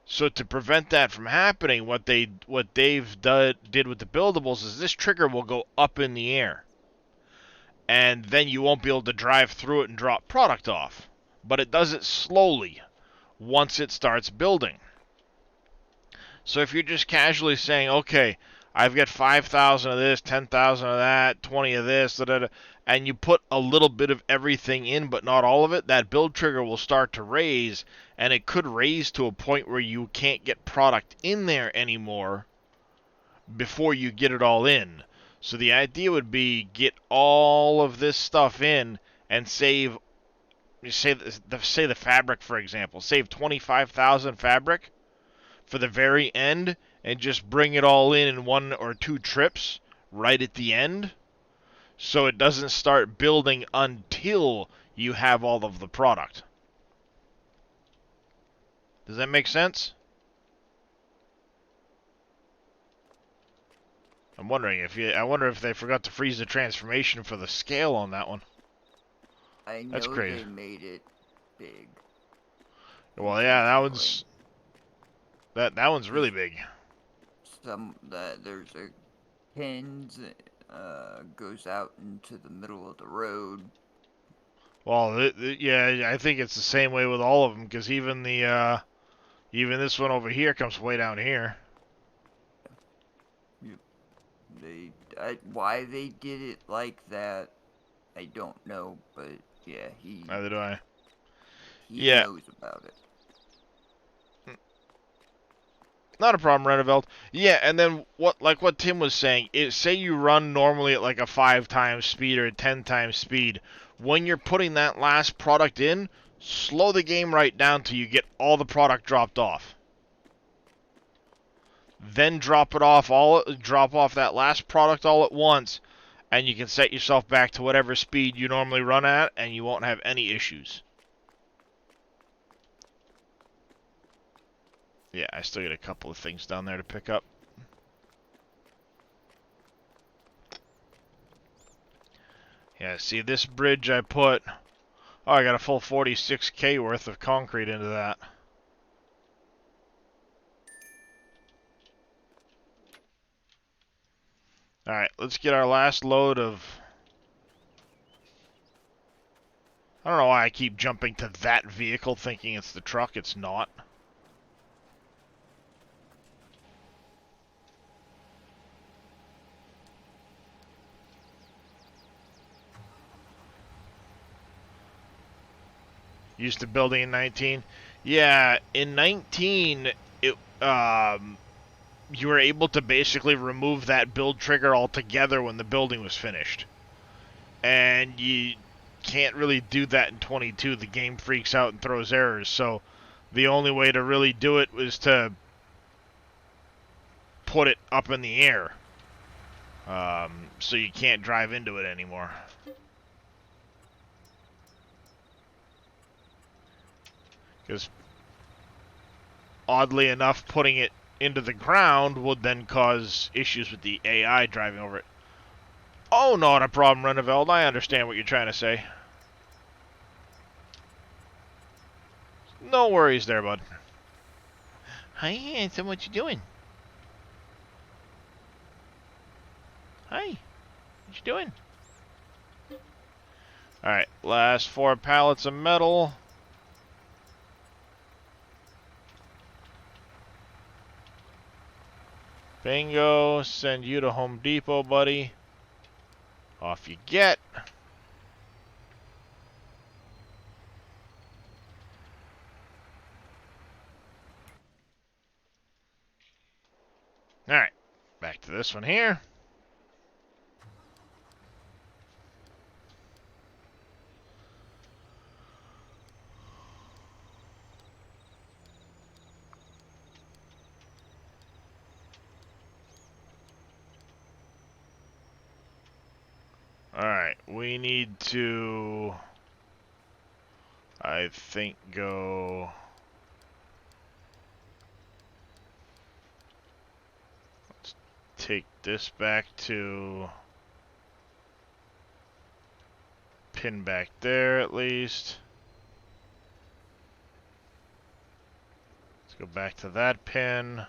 So to prevent that from happening, what Dave did with the buildables is this trigger will go up in the air. And then you won't be able to drive through it and drop product off. But it does it slowly once it starts building. So if you're just casually saying, okay, I've got 5,000 of this, 10,000 of that, 20 of this, and you put a little bit of everything in but not all of it, that build trigger will start to raise, and it could raise to a point where you can't get product in there anymore before you get it all in. So the idea would be get all of this stuff in and save, say the fabric, for example, save 25,000 fabric for the very end and just bring it all in one or two trips right at the end, so it doesn't start building until you have all of the product. Does that make sense? I wonder if they forgot to freeze the transformation for the scale on that one. I That's know crazy. they made it big Well, yeah, that intentionally. one's that one's really Cause big. there's a pins goes out into the middle of the road. Well, yeah, I think it's the same way with all of them, because even this one over here comes way down here. Why they did it like that, I don't know, but yeah, Neither do I. he Yeah, knows about it. not a problem, Reneveld. Yeah, and then what Tim was saying is, say you run normally at like a 5 times speed or a 10 times speed. When you're putting that last product in, slow the game right down till you get all the product dropped off. Then drop off that last product all at once, and you can set yourself back to whatever speed you normally run at, and you won't have any issues. Yeah, I still got a couple of things down there to pick up. Yeah, see this bridge I put... Oh, I got a full 46k worth of concrete into that. Alright, let's get our last load of... I don't know why I keep jumping to that vehicle thinking it's the truck. It's not. Used to building in 19. Yeah, in 19, you were able to basically remove that build trigger altogether when the building was finished. And you can't really do that in 22. The game freaks out and throws errors. So the only way to really do it was to put it up in the air. So you can't drive into it anymore. Because oddly enough, putting it into the ground would then cause issues with the AI driving over it. Oh, not a problem, Reneveld. I understand what you're trying to say. No worries there, bud. Hi, handsome. What you doing? Hi. What you doing? Alright, last 4 pallets of metal. Bingo. Send you to Home Depot, buddy. Off you get. Alright, back to this one here. Alright, we need to... I think go... Let's take this back to... Pin back there at least. Let's go back to that pin.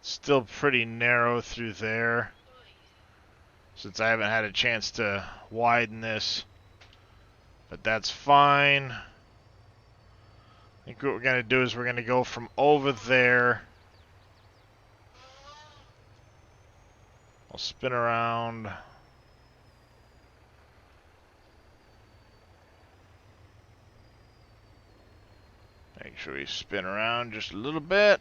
Still pretty narrow through there, since I haven't had a chance to widen this. But that's fine. I think what we're going to do is we're going to go from over there. I'll spin around. Make sure we spin around just a little bit.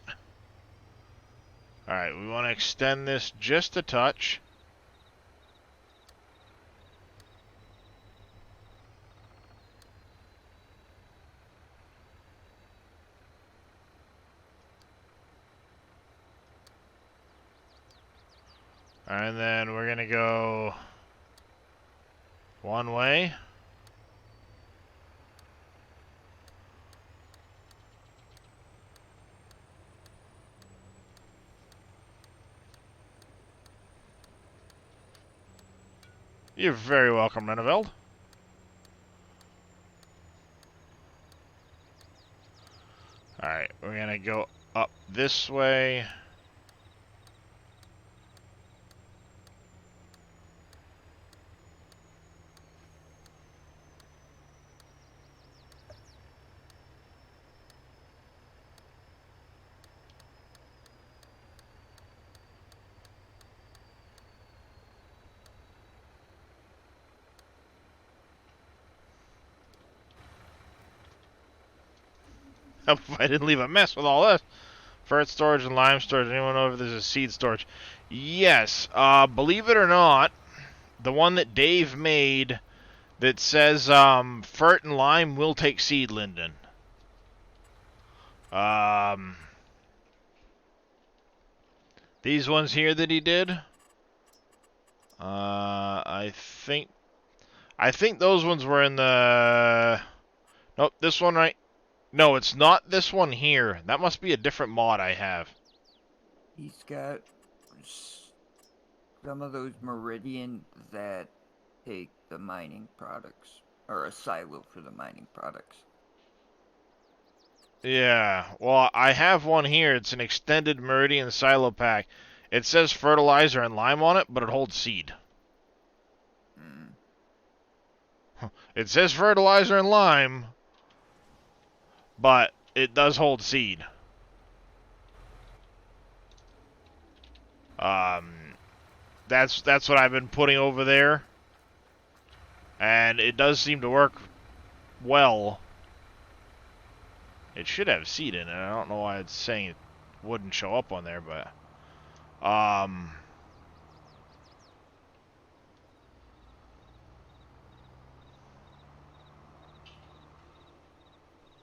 Alright, we want to extend this just a touch. And then we're going to go one way. You're very welcome, Reneveld. Alright, we're going to go up this way. Hope I didn't leave a mess with all this. Ferret storage and lime storage. Anyone know if there's a seed storage? Yes. Believe it or not, the one that Dave made that says ferret and lime will take seed, Lyndon. These ones here that he did. I think those ones were in the. Nope, this one right. No, it's not this one here. That must be a different mod I have. He's got some of those Meridian that take the mining products, or a silo for the mining products. Yeah, well, I have one here. It's an extended Meridian silo pack. It says fertilizer and lime on it, but it holds seed. It says fertilizer and lime, but it does hold seed. That's what I've been putting over there, and it does seem to work well. It should have seed in it. I don't know why it's saying it wouldn't show up on there, but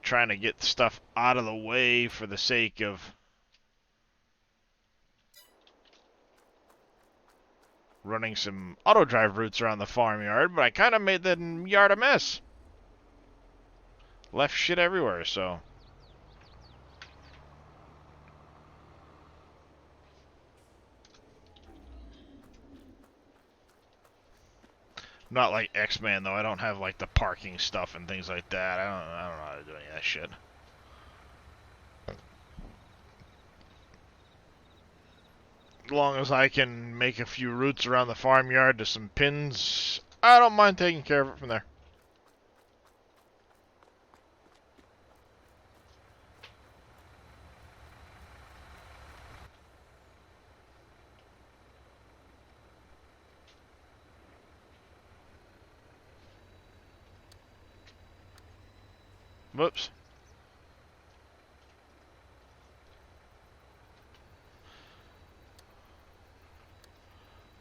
trying to get stuff out of the way for the sake of running some auto drive routes around the farmyard, but I kind of made the yard a mess. Left shit everywhere, so. Not like X-Man, though. I don't have, like, the parking stuff and things like that. I don't know how to do any of that shit. As long as I can make a few routes around the farmyard to some pins, I don't mind taking care of it from there. Whoops.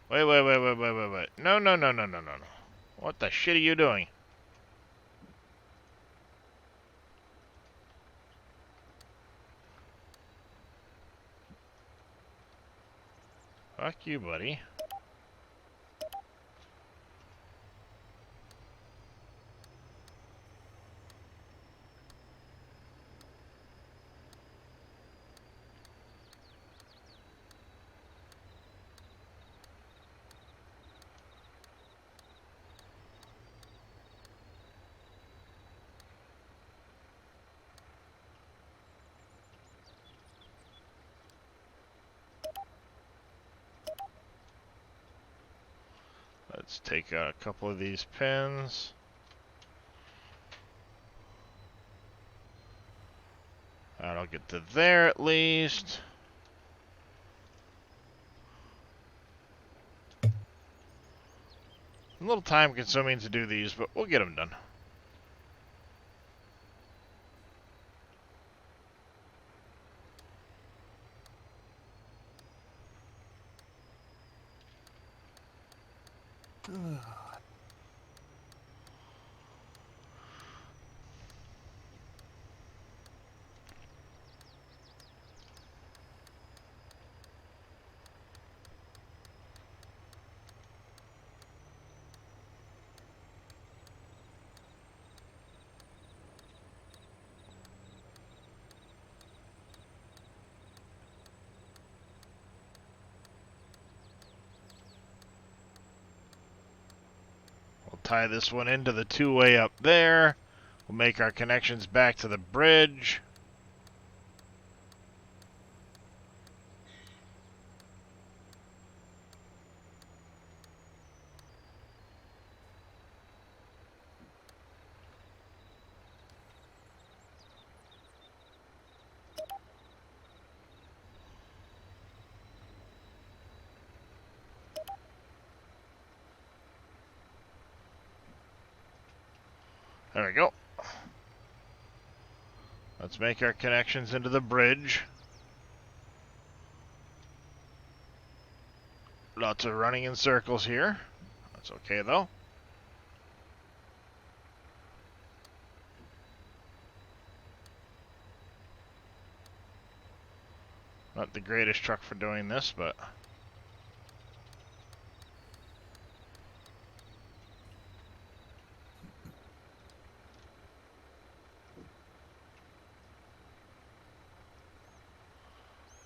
Wait. No. What the shit are you doing? Fuck you, buddy. Let's take out a couple of these pins. That'll get to there at least. A little time consuming to do these, but we'll get them done. We'll tie this one into the two-way up there. We'll make our connections back to the bridge. There we go. Let's make our connections into the bridge. Lots of running in circles here. That's okay, though. Not the greatest truck for doing this, but...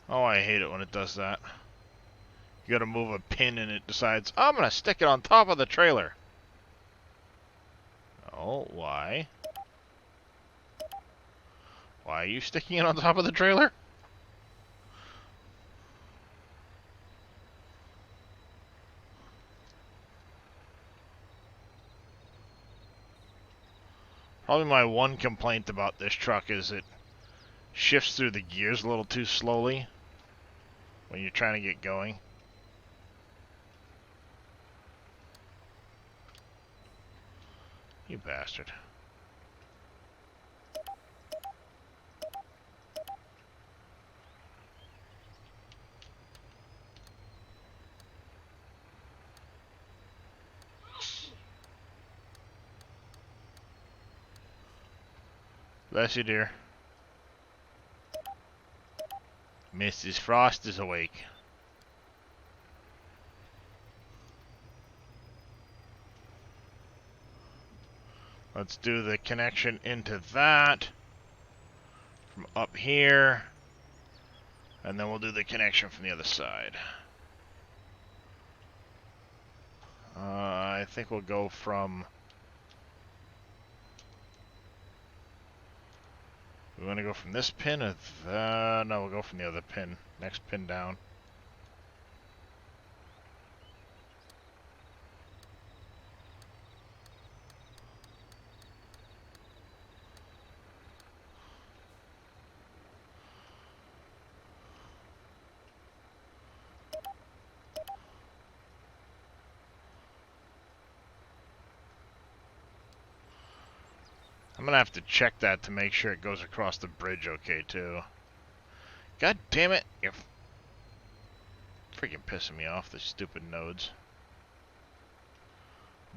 Oh, I hate it when it does that. You gotta move a pin and it decides, oh, I'm gonna stick it on top of the trailer. Oh, why? Why are you sticking it on top of the trailer? Probably my one complaint about this truck is it shifts through the gears a little too slowly when you're trying to get going. You bastard. Bless you, dear. Mrs. Frost is awake. Let's do the connection into that from up here, and then we'll do the connection from the other side. I think we'll go from... We want to go from this pin or no, we'll go from the other pin. Next pin down. I'm gonna have to check that to make sure it goes across the bridge okay, too. God damn it! You're freaking pissing me off, the stupid nodes.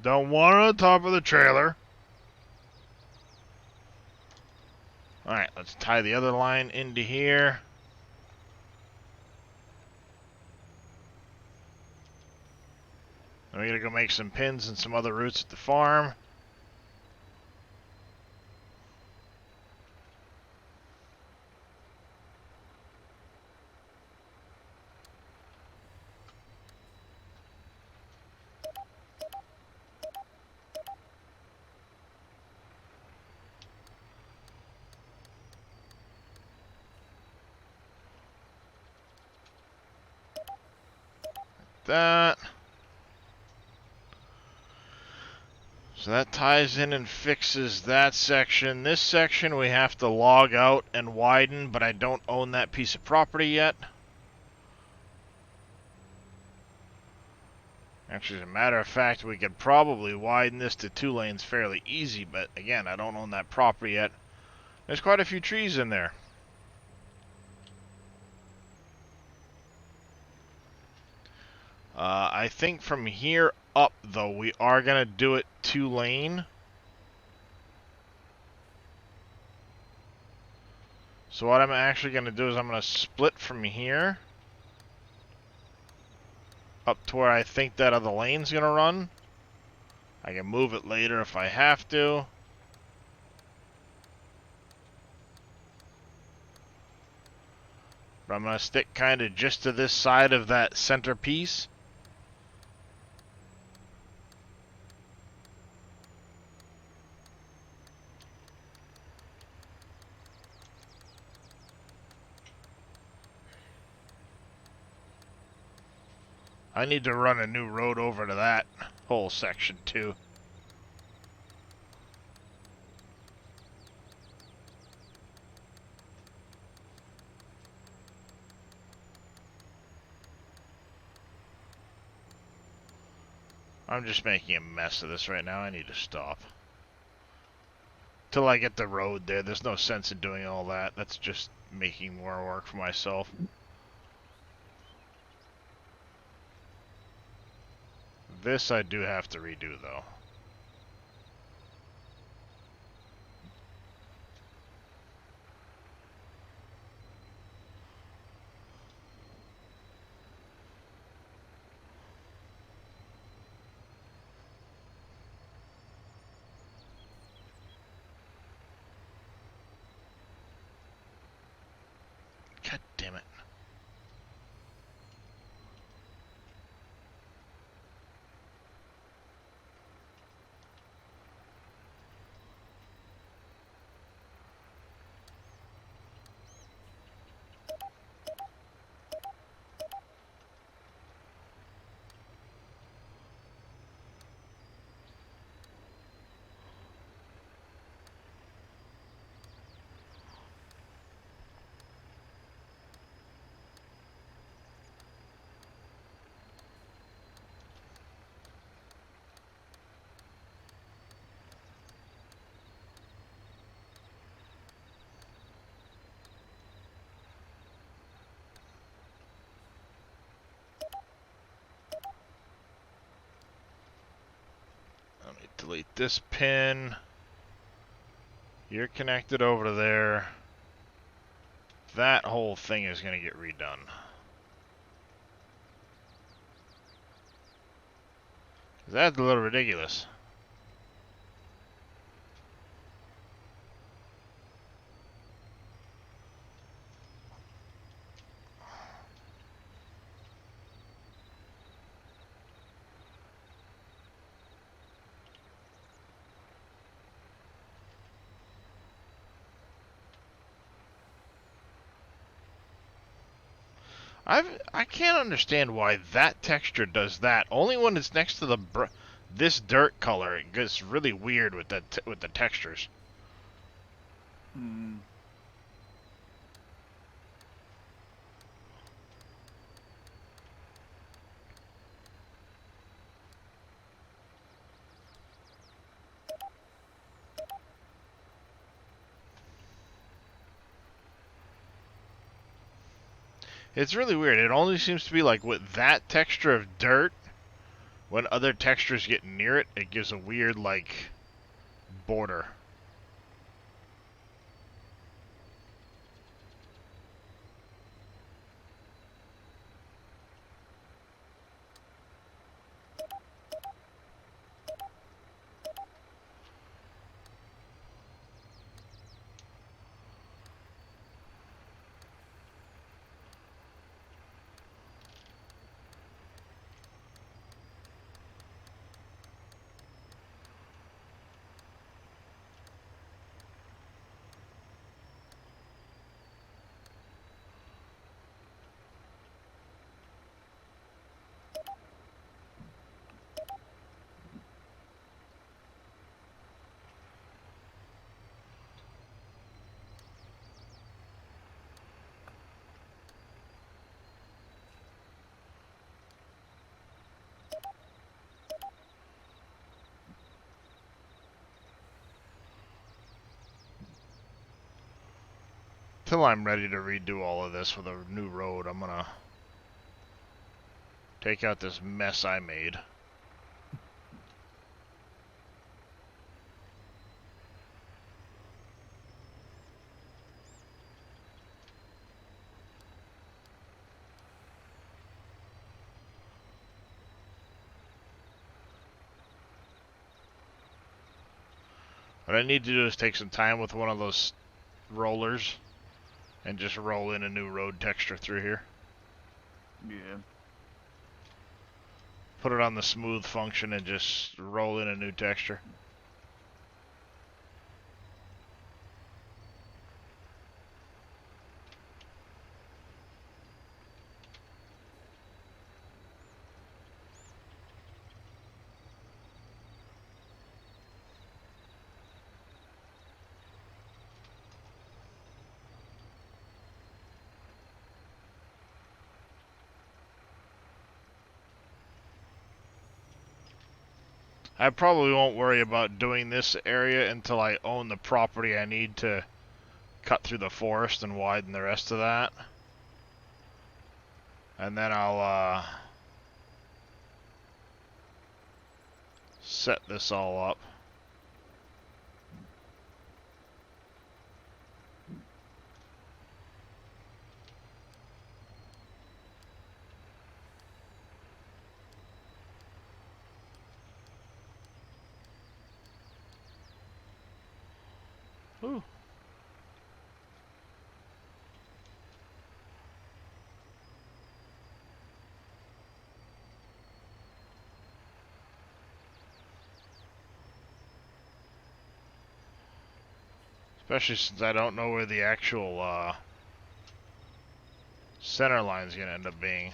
Don't want it on top of the trailer. Alright, let's tie the other line into here. Then we gotta go make some pins and some other routes at the farm. That. So that ties in and fixes that section. This section we have to log out and widen, but I don't own that piece of property yet. Actually, as a matter of fact, we could probably widen this to 2 lanes fairly easy, but again, I don't own that property yet. There's quite a few trees in there. I think from here up, though. We are going to do it 2-lane. So what I'm actually going to do is I'm going to split from here up to where I think that other lane's going to run. I can move it later if I have to. But I'm going to stick kind of just to this side of that center piece. I need to run a new road over to that whole section too. I'm just making a mess of this right now. I need to stop. Till I get the road there, there's no sense in doing all that. That's just making more work for myself. This I do have to redo though. God damn it. Let me delete this pin. You're connected over to there. That whole thing is going to get redone. That's a little ridiculous. I can't understand why that texture does that. Only when it's next to the this dirt color, it gets really weird with with the textures. Hmm. It's really weird. It only seems to be like with that texture of dirt. When other textures get near it, it gives a weird like border. Till I'm ready to redo all of this with a new road, I'm gonna take out this mess I made. What I need to do is take some time with one of those rollers and just roll in a new road texture through here. Yeah. Put it on the smooth function and just roll in a new texture. I probably won't worry about doing this area until I own the property I need to cut through the forest and widen the rest of that. And then I'll set this all up. Ooh. Especially since I don't know where the actual center line's gonna end up being.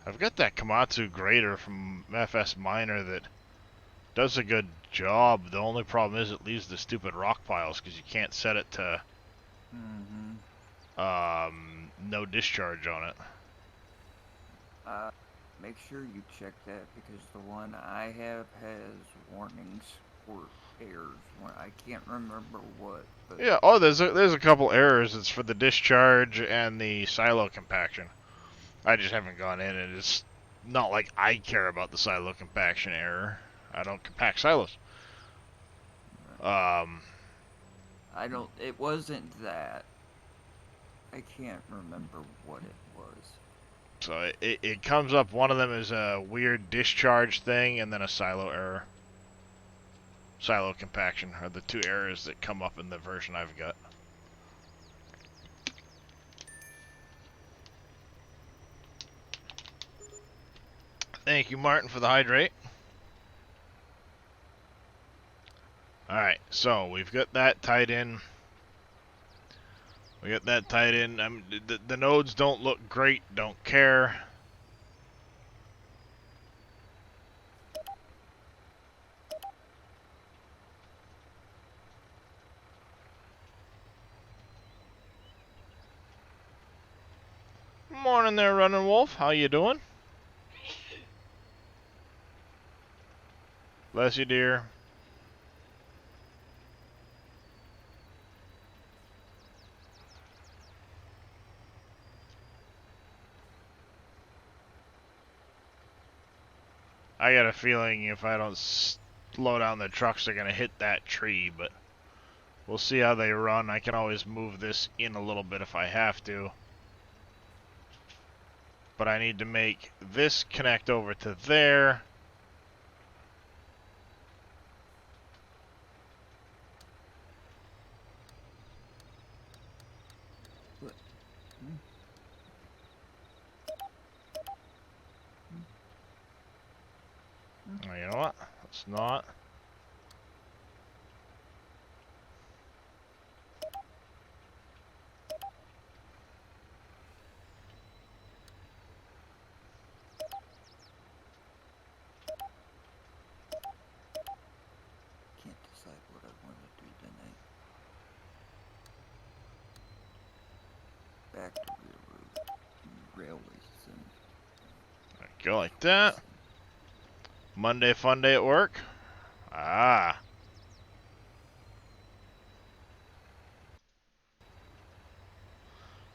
I've got that Komatsu grader from FS Miner that does a good job. The only problem is it leaves the stupid rock piles because you can't set it to no discharge on it. Make sure you check that because the one I have has warnings for errors. I can't remember what. But Yeah. Oh, there's a couple errors. It's for the discharge and the silo compaction. I just haven't gone in, and it's not like I care about the silo compaction error. I don't compact silos. I don't. It wasn't that. I can't remember what it was. So it comes up. One of them is a weird discharge thing, and then a silo error. Silo compaction are the two errors that come up in the version I've got. Thank you, Martin, for the hydrate. Alright, so we've got that tied in. We got that tied in. The nodes don't look great, don't care. Morning there, Running Wolf. How you doing? Bless you, dear. I got a feeling if I don't slow down the trucks, they're going to hit that tree, but we'll see how they run. I can always move this in a little bit if I have to. But I need to make this connect over to there. Oh, you know what? It's not. Can't decide what I want to do tonight. Back to railways and There we go, like that. Monday fun day at work. Ah.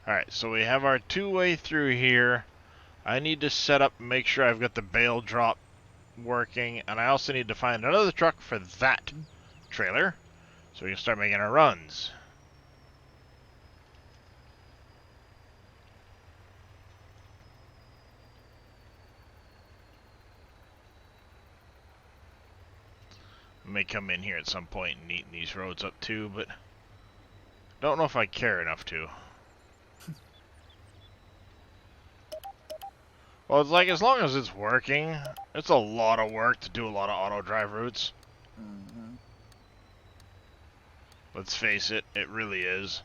Alright, so we have our two-way through here. I need to set up and make sure I've got the bale drop working, and I also need to find another truck for that trailer so we can start making our runs. I may come in here at some point and neaten these roads up too, but don't know if I care enough to. Well, it's like, as long as it's working, it's a lot of work to do a lot of auto drive routes. Mm-hmm. Let's face it, it really is.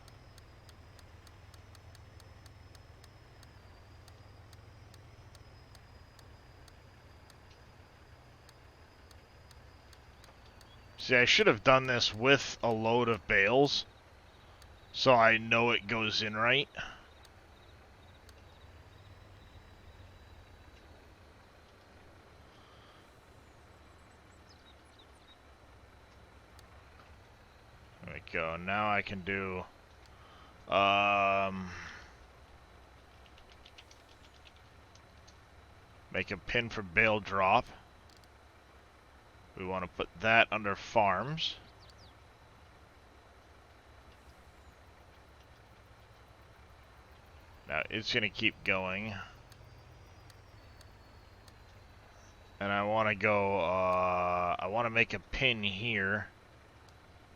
See, I should have done this with a load of bales, so I know it goes in right. There we go. Now I can do... make a pin for bale drop. We want to put that under farms. Now it's going to keep going. And I want to go, I want to make a pin here.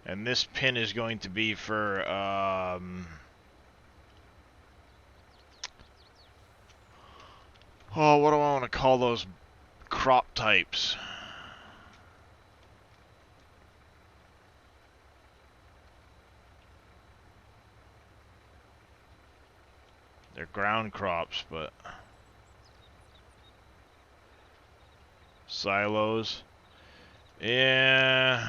And this pin is going to be for, oh, what do I want to call those crop types? They're ground crops, but silos. Yeah.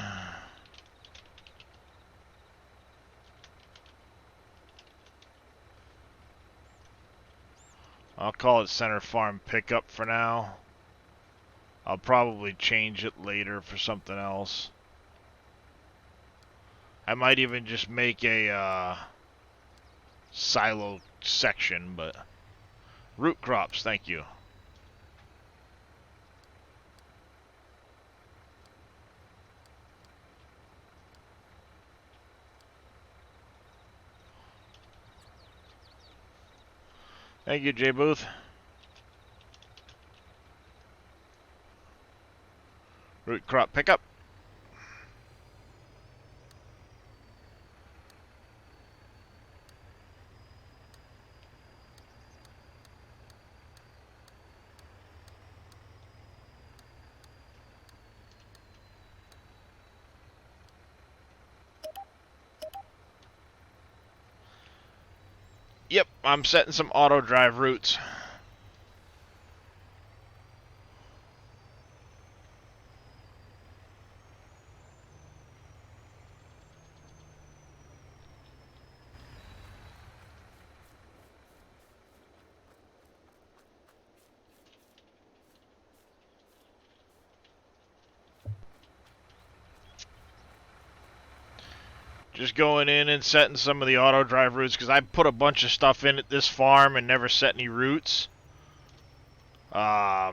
I'll call it center farm pickup for now. I'll probably change it later for something else. I might even just make a silo section, but root crops, thank you. Thank you, J Booth. Root crop pickup. Yep, I'm setting some auto drive routes. Just going in and setting some of the auto drive routes because I put a bunch of stuff in at this farm and never set any routes. I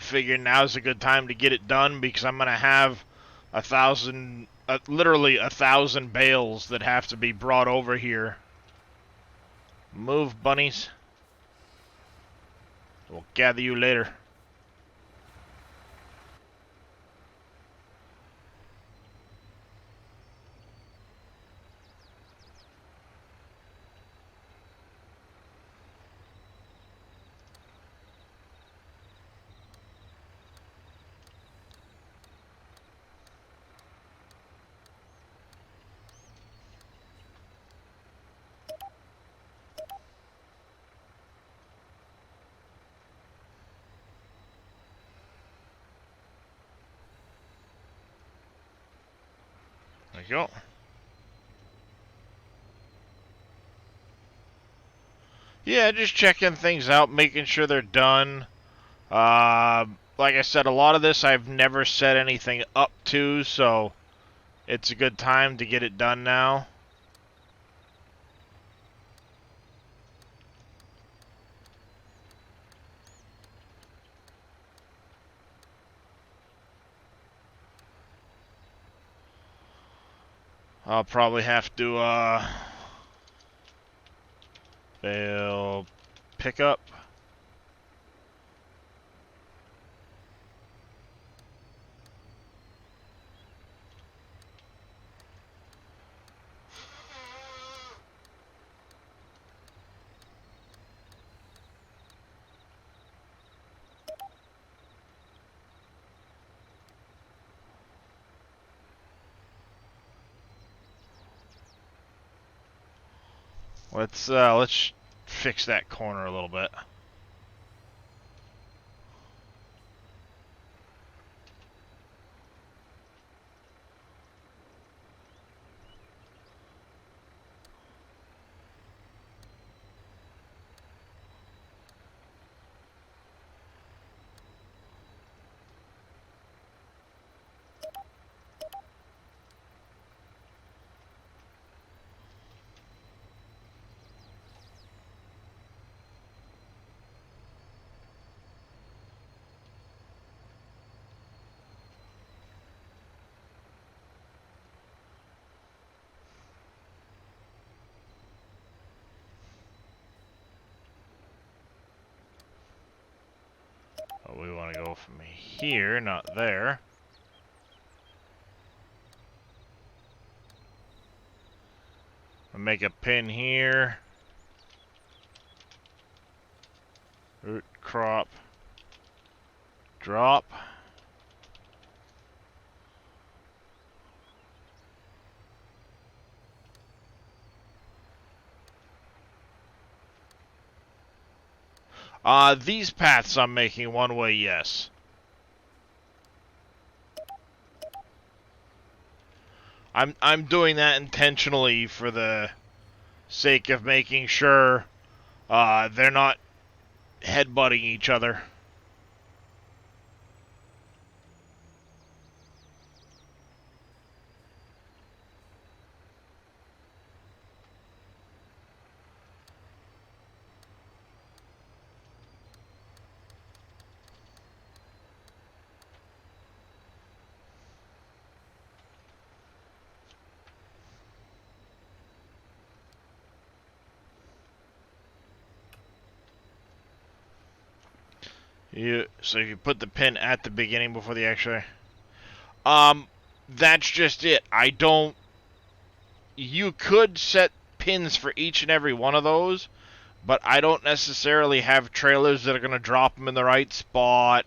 figured now's a good time to get it done because I'm gonna have literally 1,000 bales that have to be brought over here. Move, bunnies. We'll gather you later. There you go. Yeah, just checking things out, making sure they're done. Like I said, a lot of this I've never set anything up to, so it's a good time to get it done now. I'll probably have to, they'll pick up. Let's fix that corner a little bit. Oh, we want to go from here, not there. I'll make a pin here. Root, crop, drop. These paths I'm making one way, yes. I'm doing that intentionally for the sake of making sure they're not headbutting each other. So if you put the pin at the beginning before the X-ray, that's just it. I don't. You could set pins for each and every one of those, but I don't necessarily have trailers that are going to drop them in the right spot.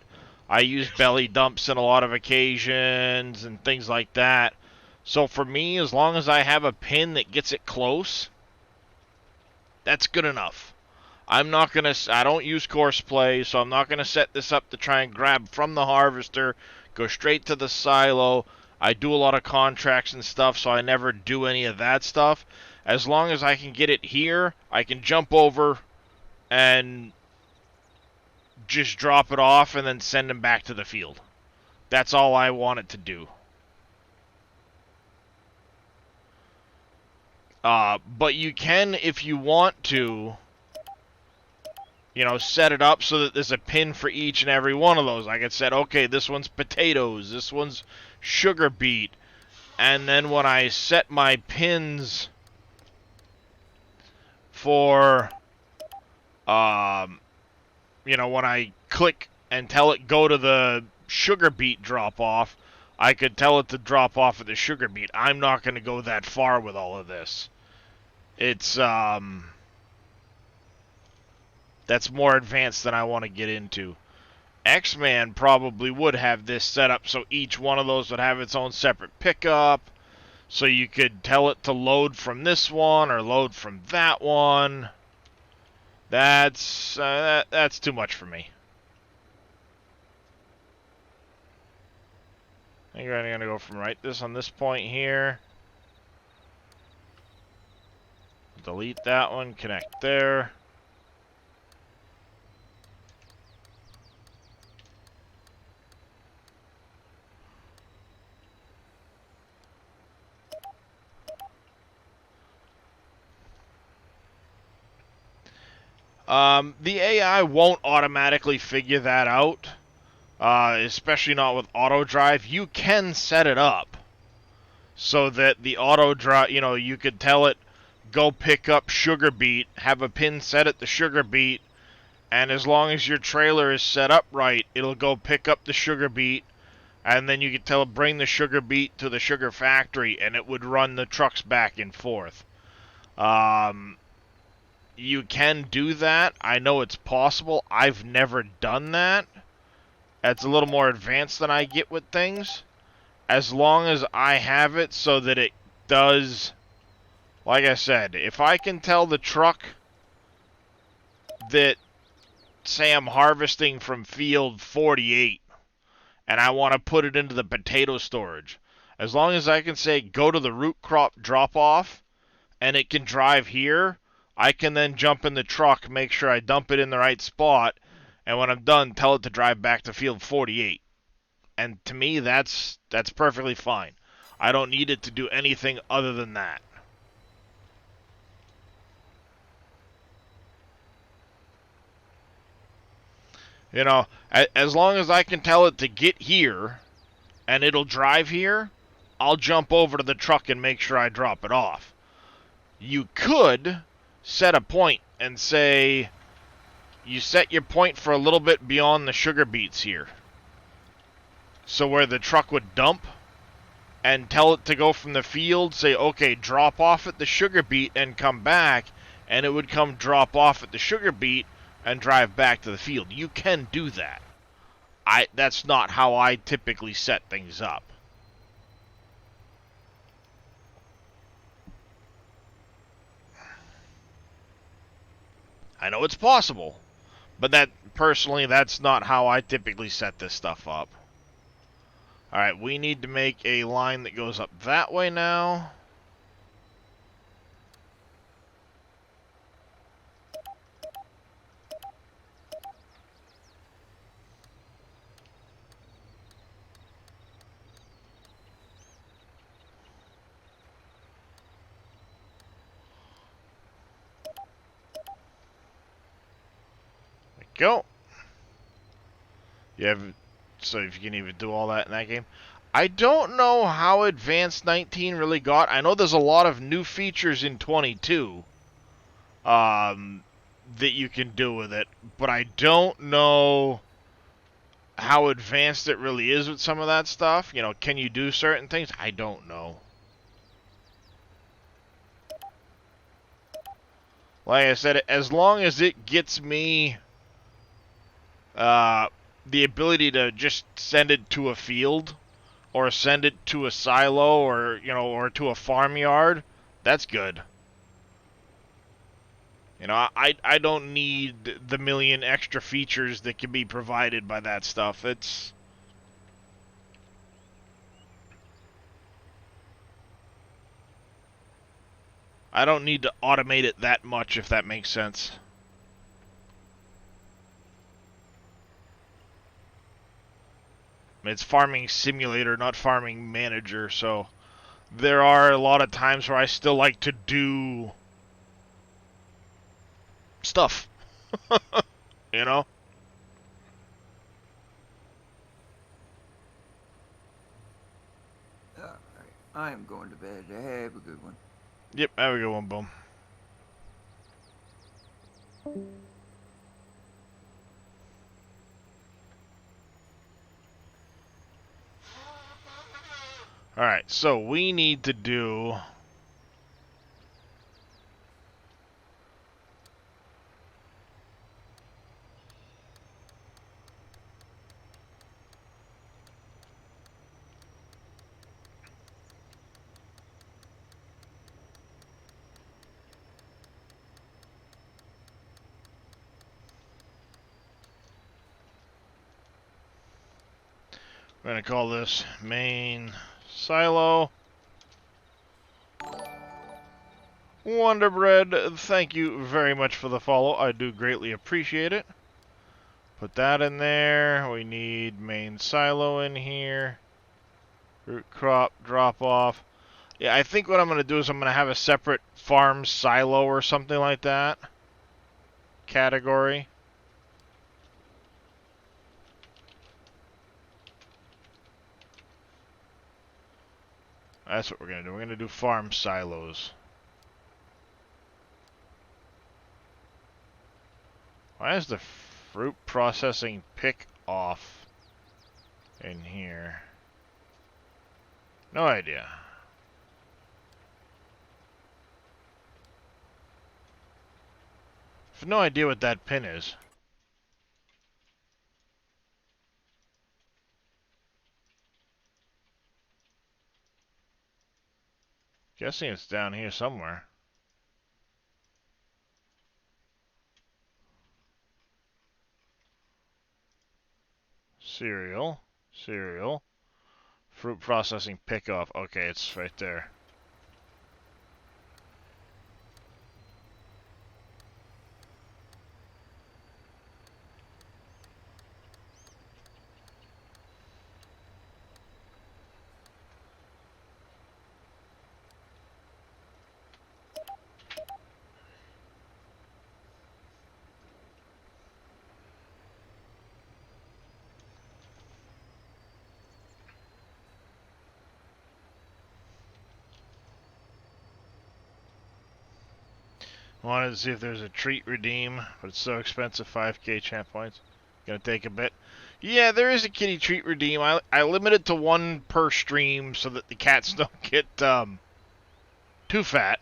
I use belly dumps in a lot of occasions and things like that. So for me, as long as I have a pin that gets it close, that's good enough. I don't use course play, so I'm not going to set this up to try and grab from the harvester, go straight to the silo. I do a lot of contracts and stuff, so I never do any of that stuff. As long as I can get it here, I can jump over and just drop it off and then send them back to the field. That's all I want it to do. But you can, if you want to, set it up so that there's a pin for each and every one of those. I could set, okay, this one's potatoes, this one's sugar beet, and then when I set my pins for, when I click and tell it go to the sugar beet drop off, I could tell it to drop off at the sugar beet. I'm not going to go that far with all of this. It's, that's more advanced than I want to get into. X-Man probably would have this set up so each one of those would have its own separate pickup. So you could tell it to load from this one or load from that one. That's too much for me. I think I'm going to go from this on this point here. Delete that one, connect there. The AI won't automatically figure that out, especially not with auto drive. You can set it up so that the auto drive, you could tell it, go pick up sugar beet, have a pin set at the sugar beet, and as long as your trailer is set up right, it'll go pick up the sugar beet, and then you could tell it bring the sugar beet to the sugar factory, and it would run the trucks back and forth. You can do that. I know it's possible. I've never done that. It's a little more advanced than I get with things. As long as I have it so that it does Like I said, if I can tell the truck that, say I'm harvesting from field 48 and I want to put it into the potato storage, as long as I can say go to the root crop drop off and it can drive here, I can then jump in the truck, make sure I dump it in the right spot, and when I'm done, tell it to drive back to field 48. And to me, that's perfectly fine. I don't need it to do anything other than that. You know, as long as I can tell it to get here and it'll drive here, I'll jump over to the truck and make sure I drop it off. You could set a point and say you set your point for a little bit beyond the sugar beets here. So where the truck would dump and tell it to go from the field, say, okay, drop off at the sugar beet and come back, and it would come drop off at the sugar beet and drive back to the field. You can do that. That's not how I typically set things up. I know it's possible, but that's not how I typically set this stuff up. Alright, we need to make a line that goes up that way now. There we go. You have, so if you can even do all that in that game. I don't know how advanced 19 really got. I know there's a lot of new features in 22 that you can do with it, but I don't know how advanced it really is with some of that stuff. You know, can you do certain things? I don't know. Like I said, as long as it gets me uh, the ability to just send it to a field or send it to a silo or, you know, or to a farmyard, that's good. You know, I don't need the million extra features that can be provided by that stuff. I don't need to automate it that much, if that makes sense. It's farming simulator, not farming manager, so there are a lot of times where I still like to do stuff, you know? Alright, I am going to bed. Have a good one. Yep, have a good one, Boom. Alright, so we need to do... We're going to call this main silo. Wonder Bread, thank you very much for the follow. I do greatly appreciate it. Put that in there. We need main silo in here. Root crop drop off. Yeah, I think what I'm going to do is I'm going to have a separate farm silo or something like that. Category. That's what we're going to do. We're going to do farm silos. Why is the fruit processing pick off in here? No idea. I have no idea what that pin is. Guessing it's down here somewhere. cereal, fruit processing pickoff. Okay, it's right there. Wanted to see if there's a treat redeem, but it's so expensive, 5k champ points. Gonna take a bit. Yeah, there is a kitty treat redeem. I limit it to one per stream so that the cats don't get too fat.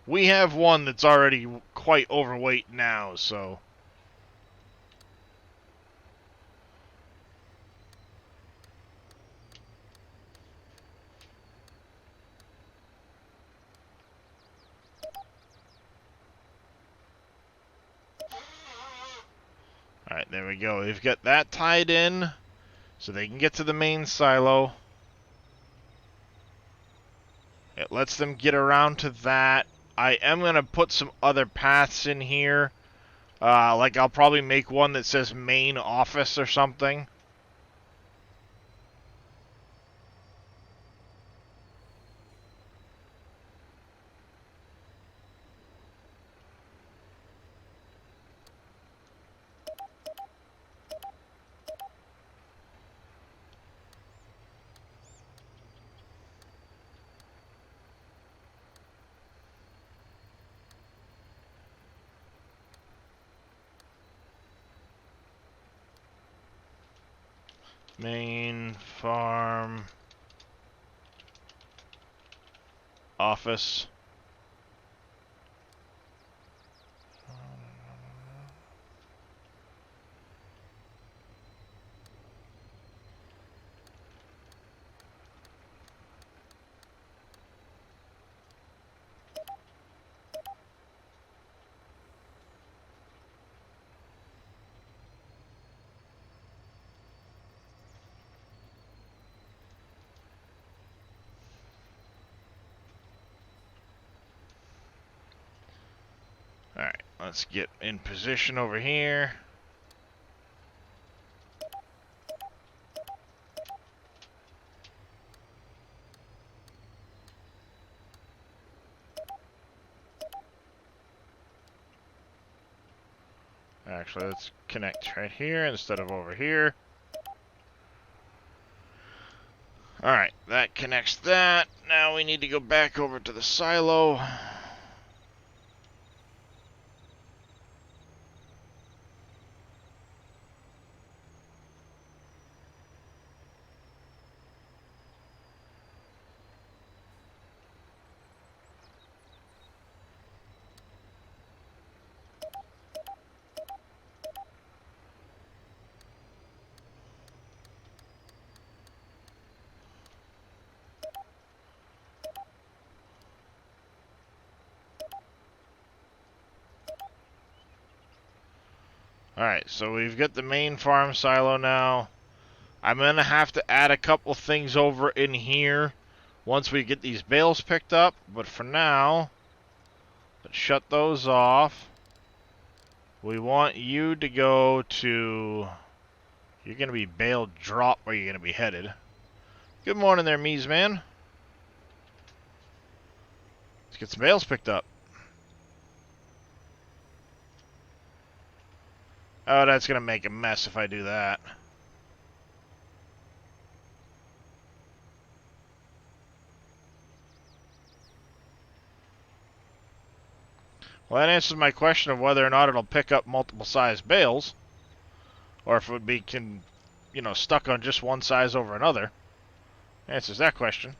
We have one that's already quite overweight now, so... Alright, there we go. We've got that tied in so they can get to the main silo. It lets them get around to that. I am going to put some other paths in here. Like I'll probably make one that says main office or something. Main farm office. Alright, let's get in position over here. Actually, let's connect right here instead of over here. Alright, that connects that. Now we need to go back over to the silo. Alright, so we've got the main farm silo now. I'm going to have to add a couple things over in here once we get these bales picked up. But for now, let's shut those off. We want you to go to... You're going to be bale drop where you're going to be headed. Good morning there, Mies man. Let's get some bales picked up. Oh, that's going to make a mess if I do that. Well, that answers my question of whether or not it'll pick up multiple size bales. Or if it would be, stuck on just one size over another. Answers that question.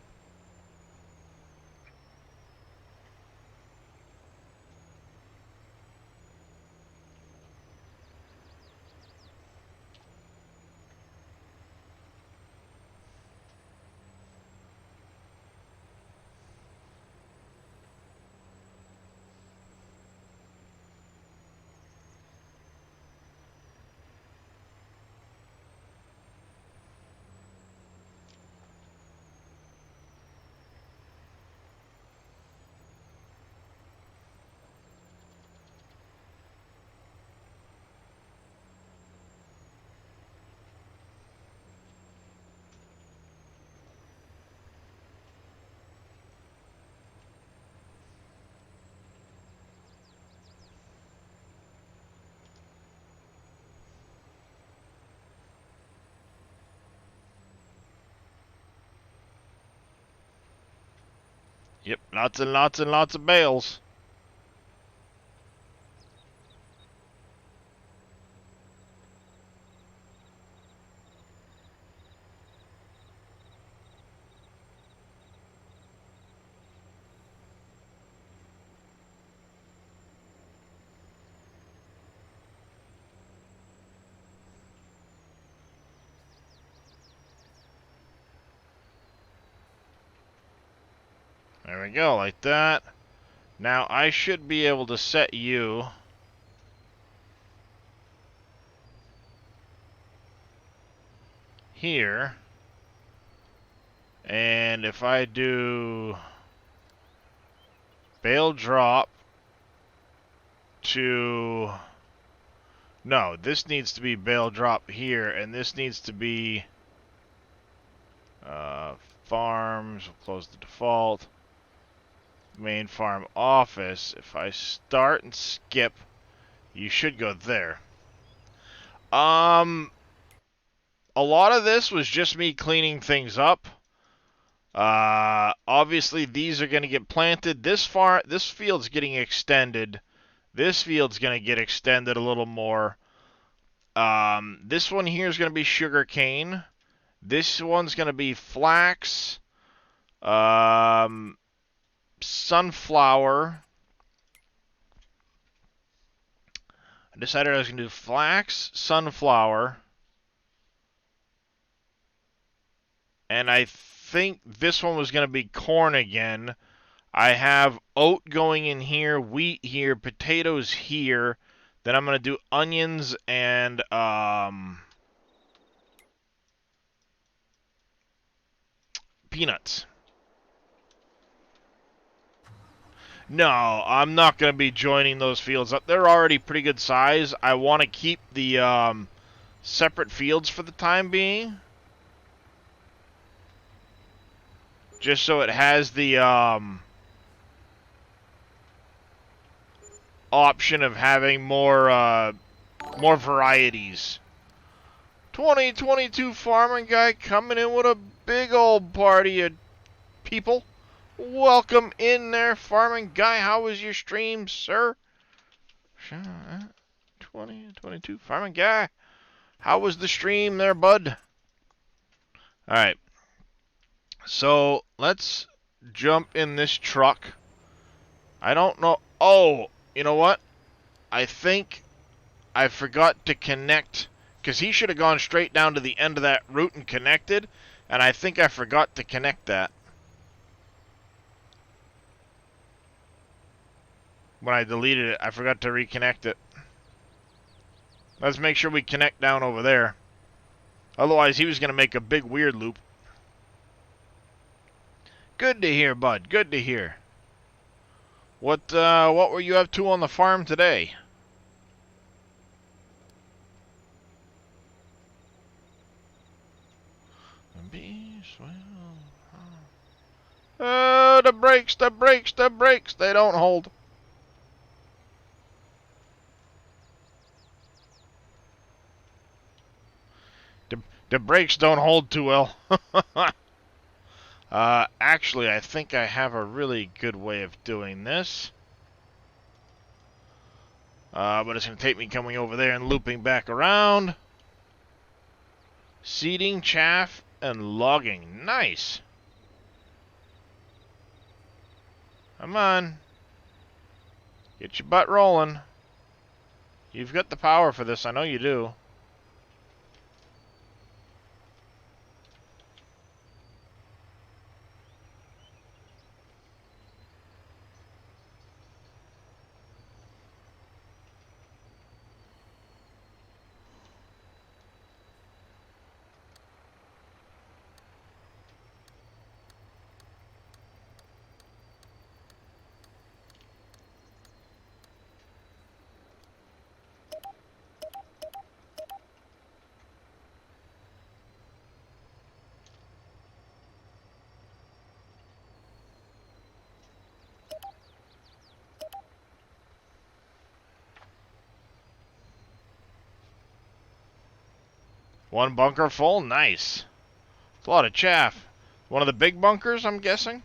Yep, lots and lots and lots of bales. There we go, like that. Now I should be able to set you here. And if I do bale drop to... No, this needs to be bale drop here, and this needs to be farms. We'll close the default. Main farm office. If I start and skip, you should go there. A lot of this was just me cleaning things up. Obviously these are going to get planted. This field's getting extended. This field's going to get extended a little more. This one here is going to be sugar cane. This one's going to be flax. Sunflower. I decided I was going to do flax, sunflower. And I think this one was going to be corn again. I have oat going in here, wheat here, potatoes here. Then I'm going to do onions and peanuts. No, I'm not going to be joining those fields up. They're already pretty good size. I want to keep the separate fields for the time being. Just so it has the option of having more varieties. 2022 farming guy coming in with a big old party of people. Welcome in there, farming guy. How was your stream, sir? 2022 farming guy. How was the stream there, bud? Alright. So, let's jump in this truck. I don't know. Oh, you know what? I think I forgot to connect, because he should have gone straight down to the end of that route and connected, and I think I forgot to connect that. When I deleted it, I forgot to reconnect it. Let's make sure we connect down over there. Otherwise, he was going to make a big weird loop. Good to hear, bud. Good to hear. What were you up to on the farm today? The brakes, the brakes, the brakes. They don't hold. The brakes don't hold too well. Actually, I think I have a really good way of doing this. But it's going to take me coming over there and looping back around. Seeding, chaff, and logging. Nice. Come on. Get your butt rolling. You've got the power for this. I know you do. One bunker full? Nice. It's a lot of chaff. One of the big bunkers, I'm guessing?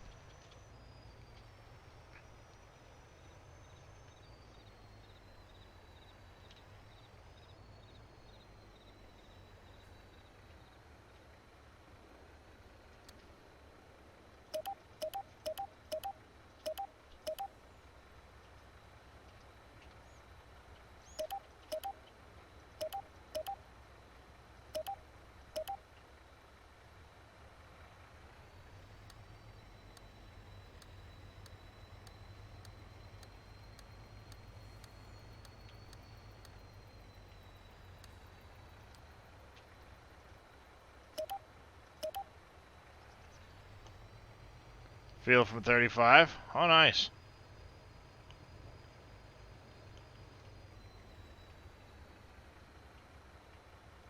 Field from 35. Oh, nice.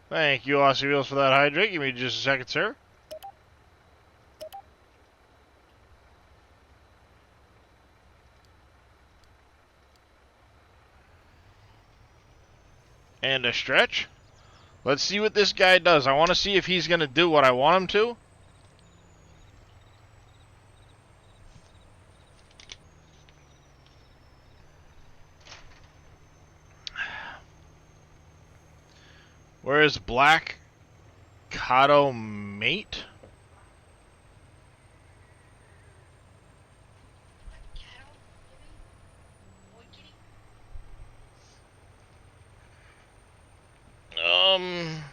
Thank you, Aussie Wheels, for that hydrate. Give me just a second, sir. And a stretch. Let's see what this guy does. I want to see if he's going to do what I want him to. Where is Black Kato Mate? Um,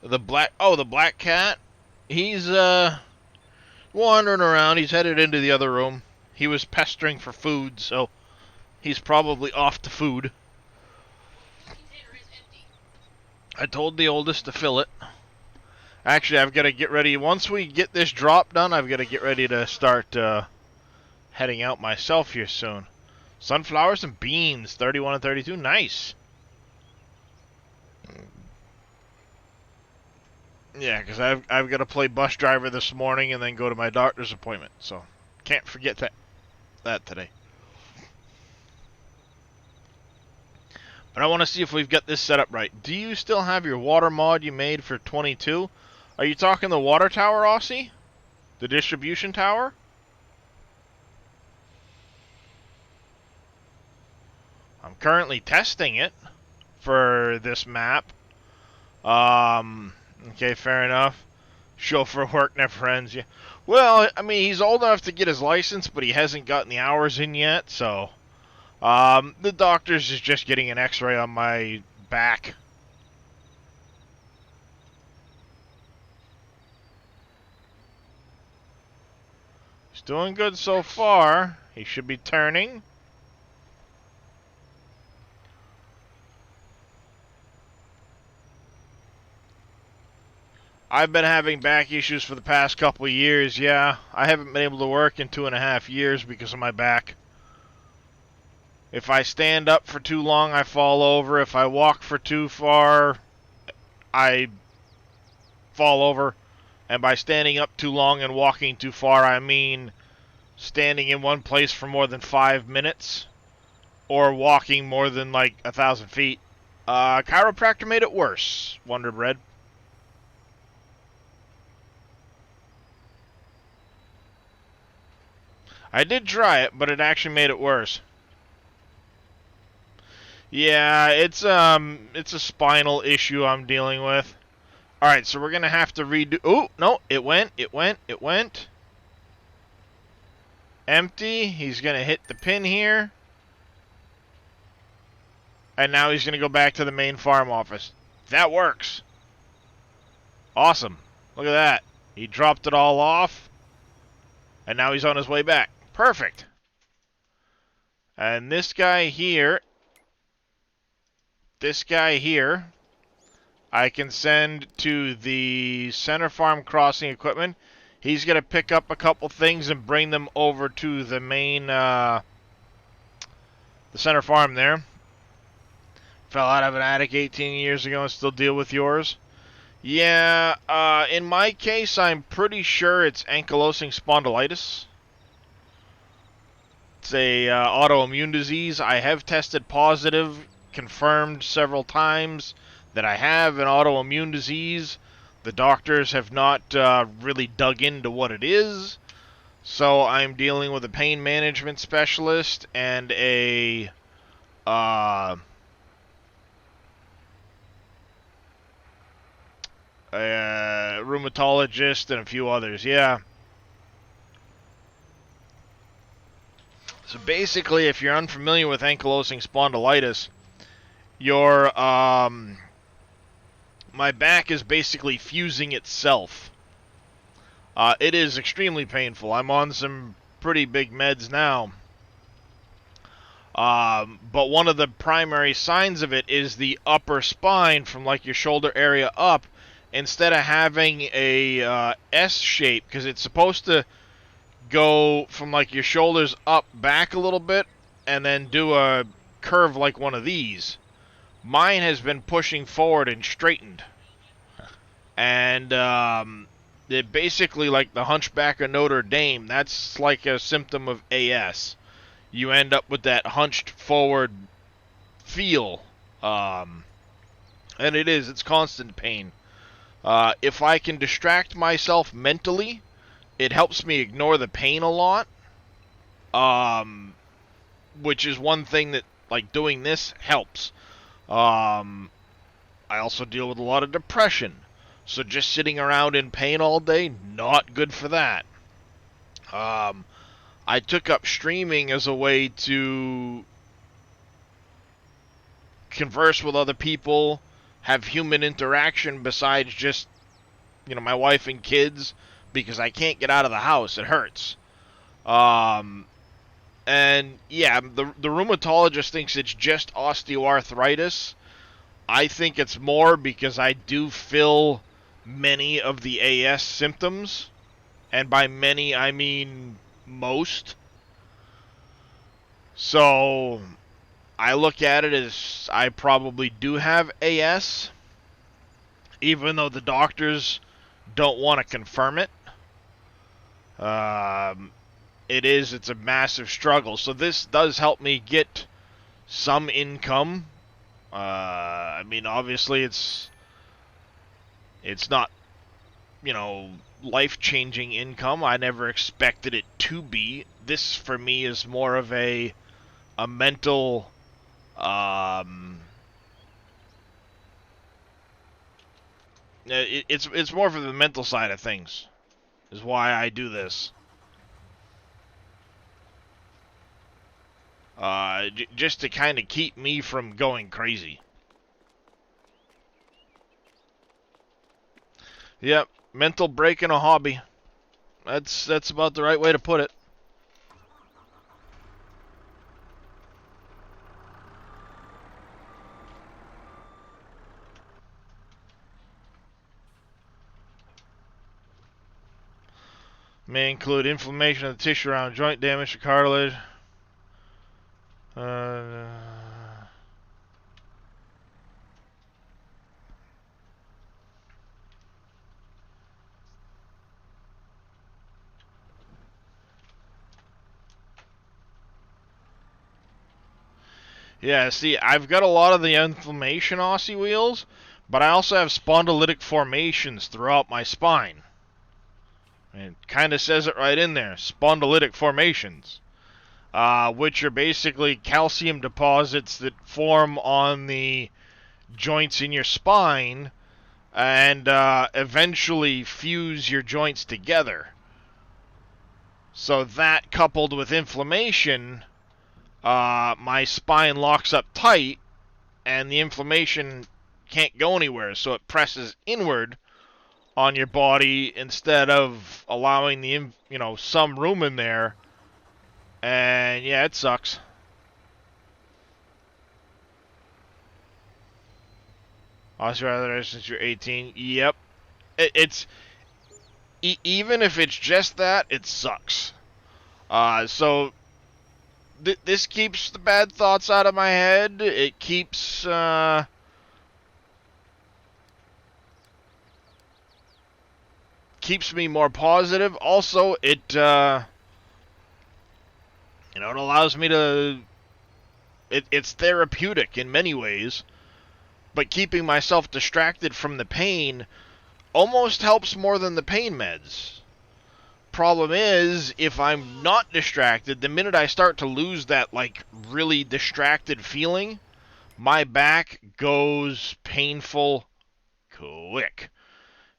the black cat. He's wandering around. He's headed into the other room. He was pestering for food, so he's probably off to food. I told the oldest to fill it. Actually, I've got to get ready. Once we get this drop done, I've got to get ready to start heading out myself here soon. Sunflowers and beans, 31 and 32. Nice. Yeah, because I've got to play bus driver this morning and then go to my doctor's appointment. So can't forget that today. But I want to see if we've got this set up right. Do you still have your water mod you made for 22? Are you talking the water tower, Aussie? The distribution tower? I'm currently testing it for this map. Okay, fair enough. Chauffeur work never ends. Yeah. Well, I mean, he's old enough to get his license, but he hasn't gotten the hours in yet, so... the doctor's is just getting an x-ray on my back. He's doing good so far. He should be turning. I've been having back issues for the past couple of years, yeah. I haven't been able to work in 2.5 years because of my back. If I stand up for too long, I fall over. If I walk for too far, I fall over. And by standing up too long and walking too far, I mean standing in one place for more than 5 minutes. Or walking more than like 1,000 feet. Chiropractor made it worse, Wonder Bread. I did try it, but it actually made it worse. Yeah, it's a spinal issue I'm dealing with. Alright, so we're gonna have to redo... Oh, no, it went. Empty. He's gonna hit the pin here. And now he's gonna go back to the main farm office. That works. Awesome. Look at that. He dropped it all off. And now he's on his way back. Perfect. And this guy here, I can send to the center farm crossing equipment. He's going to pick up a couple things and bring them over to the main, the center farm there. Fell out of an attic 18 years ago and still deal with yours. Yeah, in my case, I'm pretty sure it's ankylosing spondylitis. It's a autoimmune disease. I have tested positive, confirmed several times that I have an autoimmune disease. The doctors have not really dug into what it is. So I'm dealing with a pain management specialist and a rheumatologist and a few others. Yeah. So basically, if you're unfamiliar with ankylosing spondylitis, your my back is basically fusing itself. It is extremely painful. I'm on some pretty big meds now. But one of the primary signs of it is the upper spine from like your shoulder area up. Instead of having a S shape, because it's supposed to go from like your shoulders up back a little bit and then do a curve like one of these. Mine has been pushing forward and straightened. And it basically, like the Hunchback of Notre Dame, that's like a symptom of AS. You end up with that hunched forward feel. Um, and it's constant pain. If I can distract myself mentally, it helps me ignore the pain a lot. Um, which is one thing that, like, doing this helps. Um, I also deal with a lot of depression. So just sitting around in pain all day, not good for that. Um, I took up streaming as a way to converse with other people, have human interaction besides just, my wife and kids, because I can't get out of the house. It hurts. Um, and yeah, the rheumatologist thinks it's just osteoarthritis. I think it's more because I do feel many of the AS symptoms, and by many I mean most. So I look at it as I probably do have AS, even though the doctors don't want to confirm it. Um, it's a massive struggle. So this does help me get some income. I mean, obviously it's not, life-changing income. I never expected it to be. This for me is more of a mental it's more for the mental side of things is why I do this. Just to kind of keep me from going crazy. Yep, mental break in a hobby. That's about the right way to put it. May include inflammation of the tissue around joint damage to cartilage. Uh, yeah, see, I've got a lot of the inflammation Aussie wheels, but I also have spondylitic formations throughout my spine. It kind of says it right in there, spondylitic formations, which are basically calcium deposits that form on the joints in your spine and eventually fuse your joints together. So that coupled with inflammation, my spine locks up tight and the inflammation can't go anywhere, so it presses inward on your body instead of allowing some room in there. And yeah, it sucks. Osteoarthritis since you're 18. Yep. It's even if it's just that, it sucks. So this keeps the bad thoughts out of my head. It keeps me more positive. Also, it allows me to. It's therapeutic in many ways, but keeping myself distracted from the pain almost helps more than the pain meds. Problem is, if I'm not distracted, the minute I start to lose that, like, really distracted feeling, my back goes painful quick.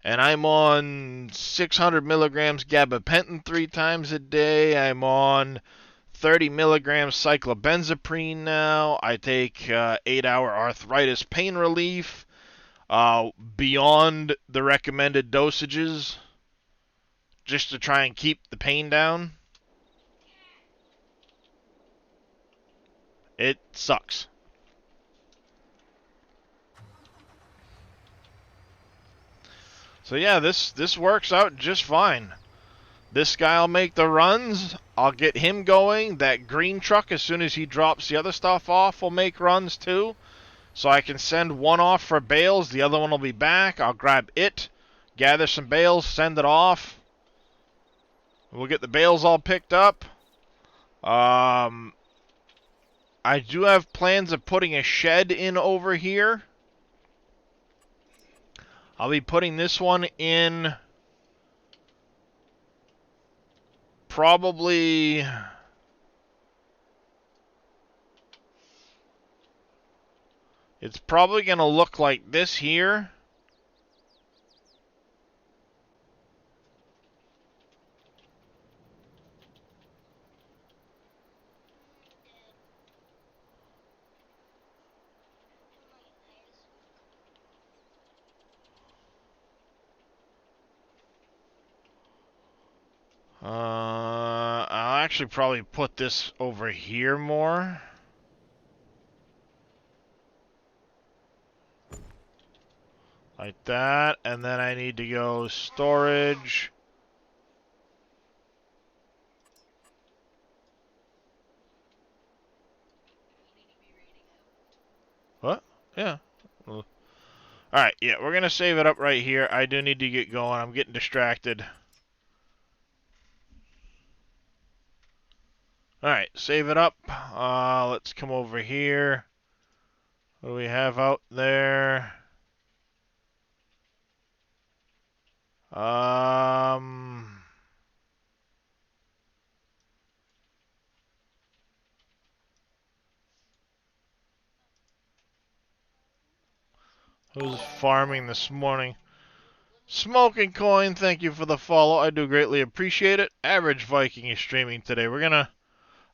And I'm on 600 milligrams gabapentin 3 times a day. I'm on 30 milligrams cyclobenzaprine now. I take 8-hour arthritis pain relief beyond the recommended dosages just to try and keep the pain down. It sucks. So yeah, this works out just fine. This guy'll make the runs. I'll get him going. That green truck, as soon as he drops the other stuff off, will make runs too. So I can send one off for bales. The other one will be back. I'll grab it, gather some bales, send it off. We'll get the bales all picked up. I do have plans of putting a shed in over here. I'll be putting this one in probably... It's probably going to look like this here. I'll actually probably put this over here more. Like that. And then I need to go storage. What? Yeah. Alright, yeah, we're going to save it up right here. I do need to get going. I'm getting distracted. Alright, save it up. Let's come over here. What do we have out there? Who's farming this morning? Smoking Coin, thank you for the follow. I do greatly appreciate it. Average Viking is streaming today. We're gonna,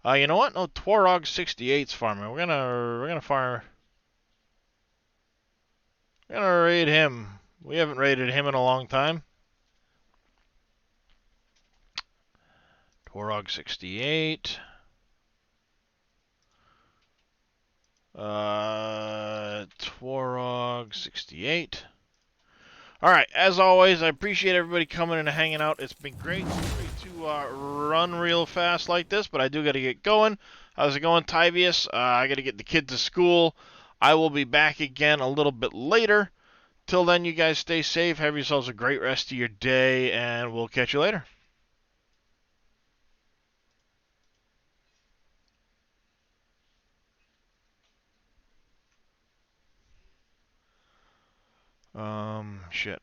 you know what? No, Twarog 68's farming. We're gonna raid him. We haven't raided him in a long time. Twarog 68. Twarog 68. Alright, as always, I appreciate everybody coming and hanging out. It's been great to run real fast like this, but I do got to get going. How's it going, Tyvius? I got to get the kids to school. I will be back again a little bit later. Till then, you guys stay safe. Have yourselves a great rest of your day, and we'll catch you later. Shit.